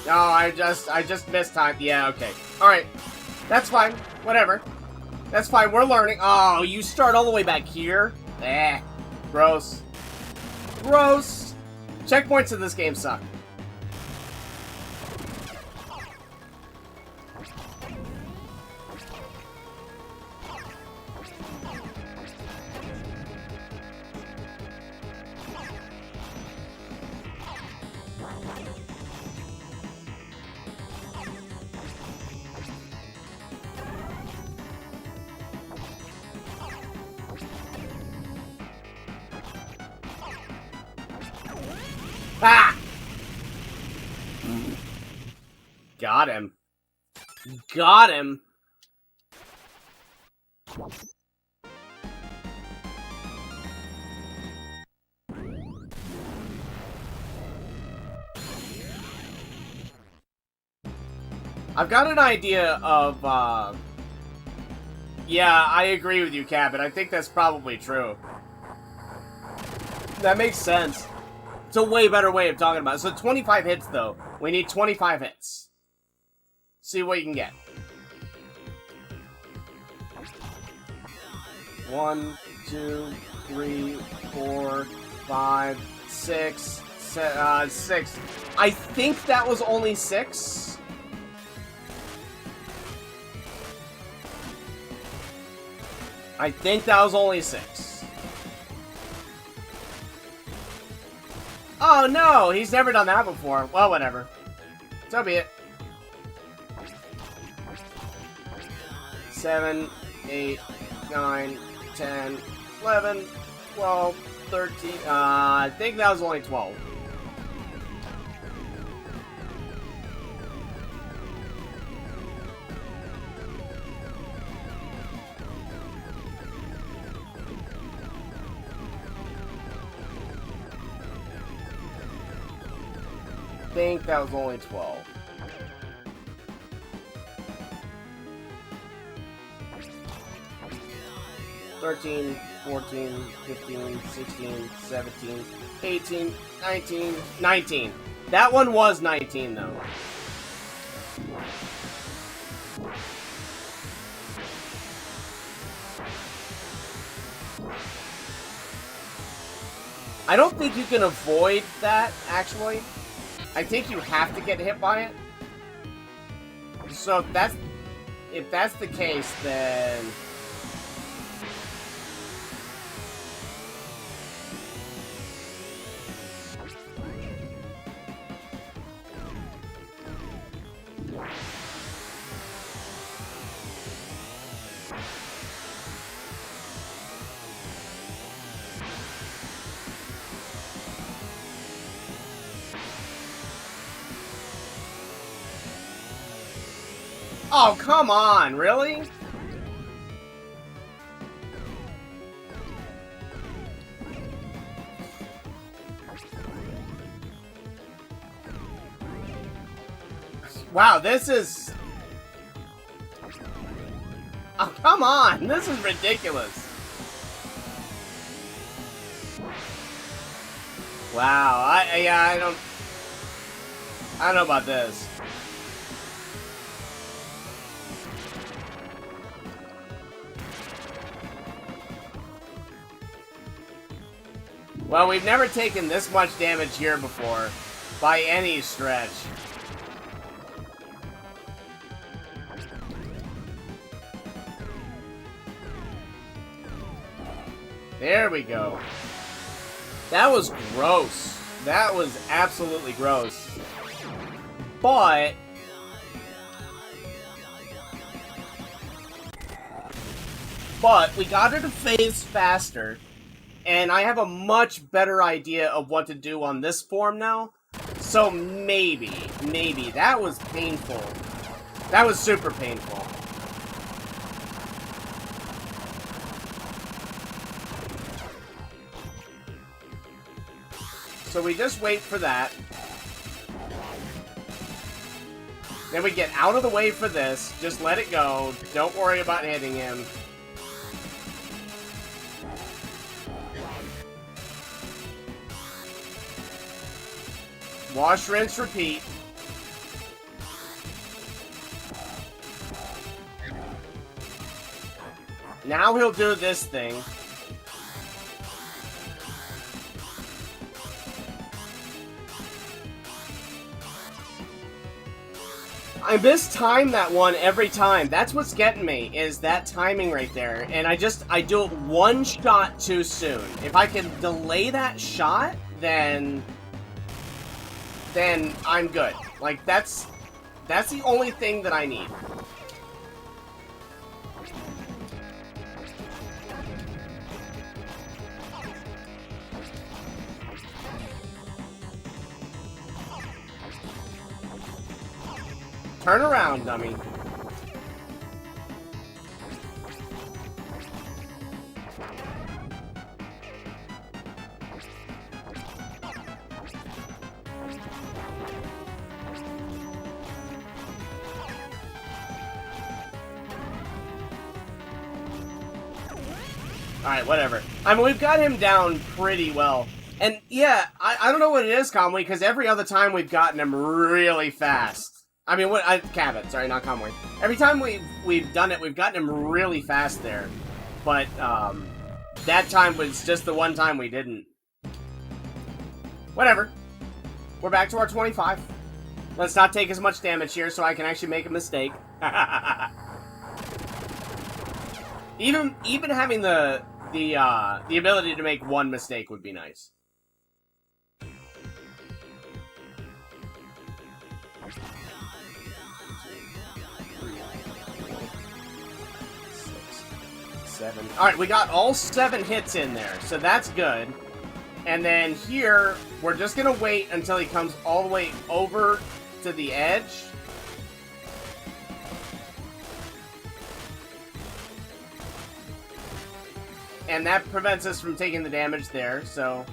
No, I just missed time. Yeah, okay. Alright. That's fine. Whatever. That's fine. We're learning. Oh, you start all the way back here? Eh. Gross. Gross. Checkpoints in this game suck. Ah! Got him. Got him. I've got an idea of, yeah, I agree with you, Cap, and I think that's probably true. That makes sense. It's a way better way of talking about it. So 25 hits, though. We need 25 hits. See what you can get. 1, 2, 3, 4, 5, 6, 6. I think that was only 6. I think that was only 6. Oh no, he's never done that before. Well, whatever. So be it. 7, 8, 9, 10, 11, 12, 13. I think that was only 12. I think that was only 12. $13, 14, 15, 16, 17, 18, 19, 19. That one was 19, though. I don't think you can avoid that, actually. I think you have to get hit by it. So if that's the case, then oh, come on, really? Wow, this is... Oh, come on! This is ridiculous. Wow, I don't know about this. Well, we've never taken this much damage here before, by any stretch. There we go. That was gross. That was absolutely gross. But we got her to phase faster, and I have a much better idea of what to do on this form now. So maybe that was painful. That was super painful. So we just wait for that. Then we get out of the way for this. Just let it go. Don't worry about hitting him. Wash, rinse, repeat. Now he'll do this thing. I mistime that one every time. That's what's getting me, is that timing right there. And I do it one shot too soon. If I can delay that shot, then I'm good. Like, that's the only thing that I need. Turn around, dummy. Alright, whatever. I mean, we've got him down pretty well. And, yeah, I don't know what it is, Conway, because every other time we've gotten him really fast. I mean, Cabot, sorry, not Conway. Every time we've done it, we've gotten him really fast there. But, that time was just the one time we didn't. Whatever. We're back to our 25. Let's not take as much damage here so I can actually make a mistake. Even having the ability to make one mistake would be nice. Alright, we got all 7 hits in there, so that's good. And then here, we're just gonna wait until he comes all the way over to the edge. And that prevents us from taking the damage there, so...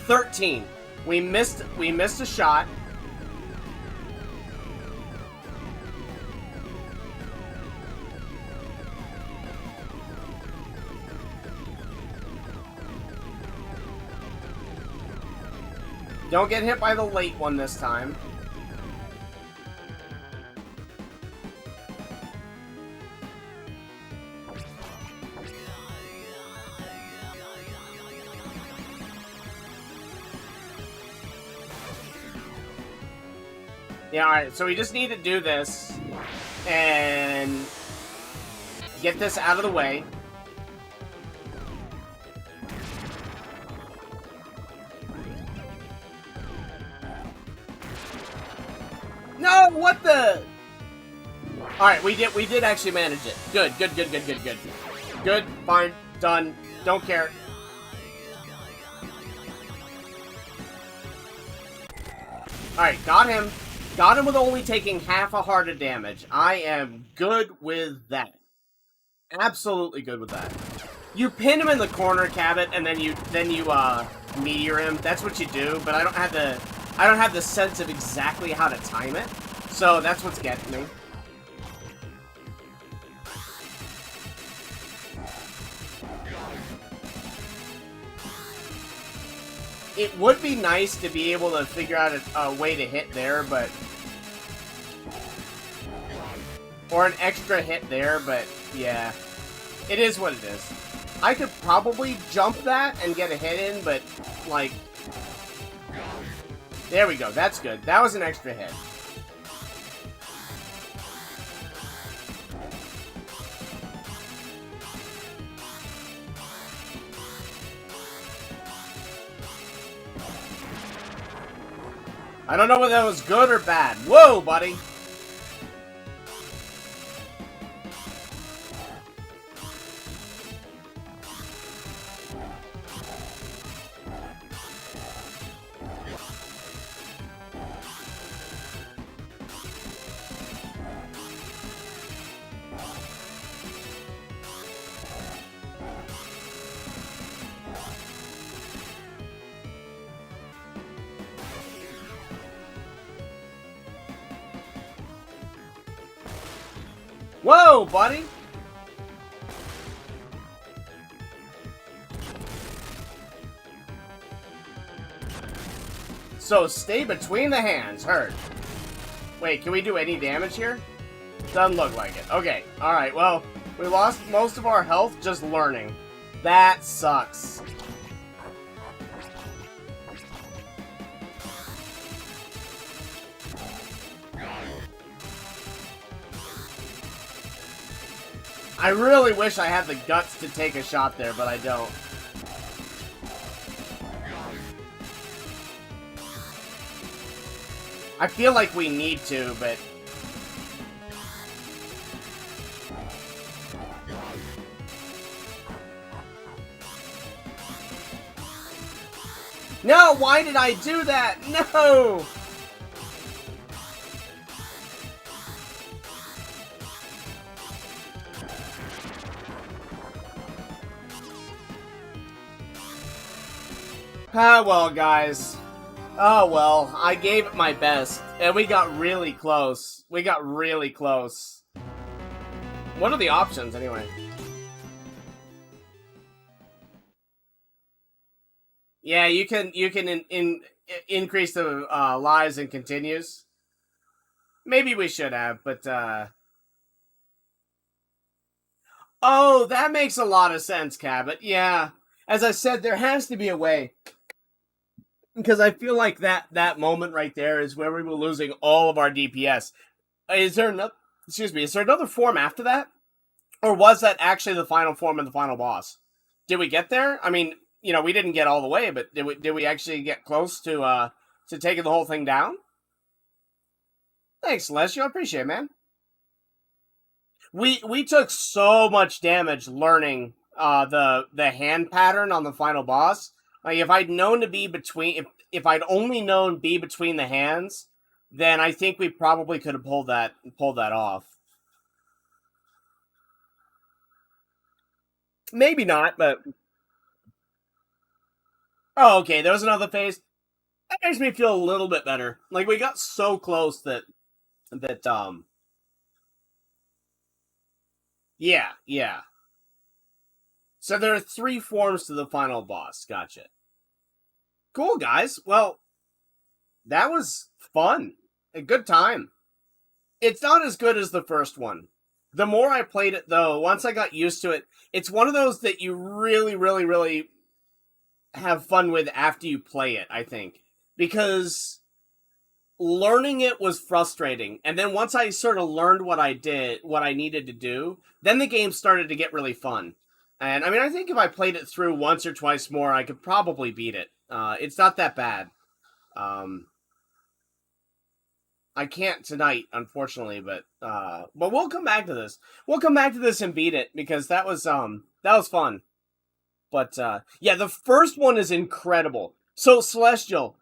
13. We missed a shot. Don't get hit by the late one this time. Yeah, alright, so we just need to do this and get this out of the way. No, what the? Alright, we did actually manage it. Good. Good, fine, done, don't care. Alright, got him. Got him with only taking half a heart of damage. I am good with that. Absolutely good with that. You pin him in the corner, Cabot, and then you meteor him. That's what you do, but I don't have the sense of exactly how to time it. So that's what's getting me. It would be nice to be able to figure out a way to hit there, but... Or an extra hit there, but yeah. It is what it is. I could probably jump that and get a hit in, but, like... There we go, that's good. That was an extra hit. I don't know whether that was good or bad. Whoa, buddy! Whoa, buddy! So stay between the hands, heard. Wait, can we do any damage here? Doesn't look like it. Okay, alright, well, we lost most of our health just learning. That sucks. I really wish I had the guts to take a shot there, but I don't. I feel like we need to, but... No! Why did I do that? No! Ah, well, guys. Oh, well, I gave it my best, and we got really close. We got really close. What are the options, anyway? Yeah, you can increase the lives and continues. Maybe we should have, but oh, that makes a lot of sense, Cabot. Yeah. As I said, there has to be a way. Because I feel like that moment right there is where we were losing all of our DPS. Is there another? Excuse me. Is there another form after that, or was that actually the final form and the final boss? Did we get there? I mean, you know, we didn't get all the way, but did we actually get close to taking the whole thing down? Thanks, Celestial. I appreciate it, man. We took so much damage learning the hand pattern on the final boss. Like, if I'd known to be between, if I'd only known be between the hands, then I think we probably could have pulled that off. Maybe not, but oh, okay. There was another phase. That makes me feel a little bit better. Like, we got so close that yeah. So there are 3 forms to the final boss. Gotcha. Cool, guys. Well, that was fun. A good time. It's not as good as the first one. The more I played it, though, once I got used to it, it's one of those that you really have fun with after you play it, I think. Because learning it was frustrating, and then once I sort of learned what I needed to do, then the game started to get really fun. And I mean, I think if I played it through once or twice more, I could probably beat it. It's not that bad. Um, I can't tonight, unfortunately, but we'll come back to this. We'll come back to this and beat it because that was fun. But yeah, the first one is incredible. So Celestial,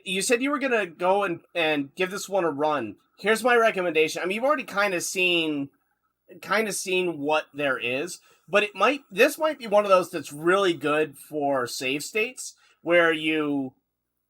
you said you were gonna go and give this one a run. Here's my recommendation. I mean, you've already kind of seen what there is, but this might be one of those that's really good for save states where you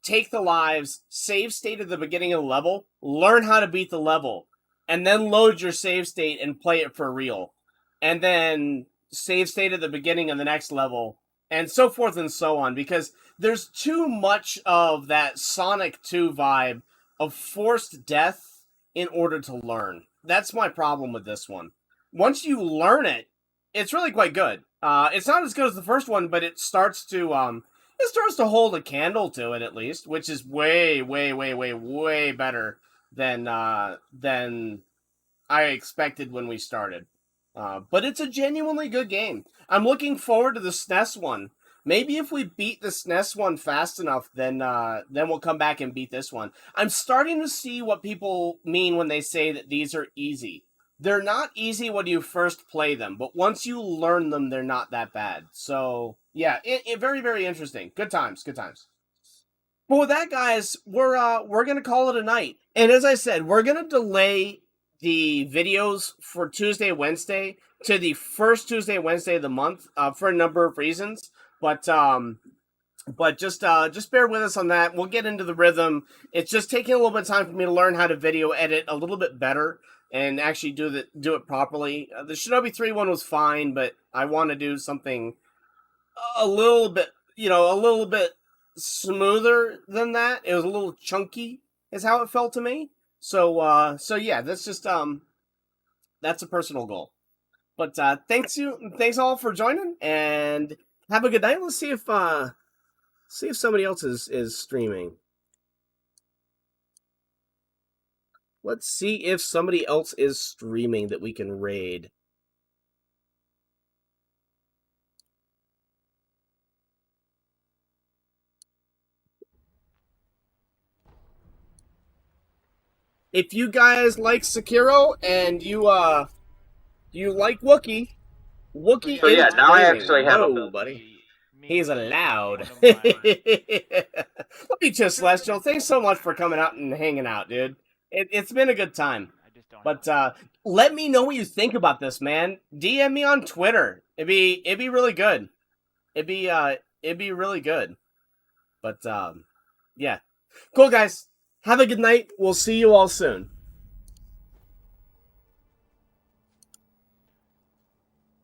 take the lives, save state at the beginning of the level, learn how to beat the level, and then load your save state and play it for real. And then save state at the beginning of the next level, and so forth and so on, because there's too much of that Sonic 2 vibe of forced death in order to learn. That's my problem with this one. Once you learn it, it's really quite good. It's not as good as the first one, but it starts to hold a candle to it at least, which is way, way, way, way, way better than I expected when we started. But it's a genuinely good game. I'm looking forward to the SNES one. Maybe if we beat the SNES one fast enough, then we'll come back and beat this one. I'm starting to see what people mean when they say that these are easy. They're not easy when you first play them, but once you learn them, they're not that bad. So yeah, it very, very interesting. Good times, good times. But with that, guys, we're gonna call it a night. And as I said, we're gonna delay the videos for Tuesday, Wednesday to the first Tuesday, Wednesday of the month for a number of reasons. But just bear with us on that. We'll get into the rhythm. It's just taking a little bit of time for me to learn how to video edit a little bit better and actually do it properly. The Shinobi 3 one was fine, but I want to do something a little bit, a little bit smoother than that. It was a little chunky, is how it felt to me. So yeah, that's a personal goal. But thanks all for joining, and have a good night. Let's see if somebody else is streaming. Let's see if somebody else is streaming that we can raid. If you guys like Sekiro and you like Wookie So is yeah, now I streaming. actually have Whoa, a buddy. He's allowed. Let me just, Celestial. Thanks so much for coming out and hanging out, dude. It's been a good time. But let me know what you think about this, man. DM me on Twitter. It'd be really good. It'd be really good. But yeah. Cool, guys. Have a good night. We'll see you all soon.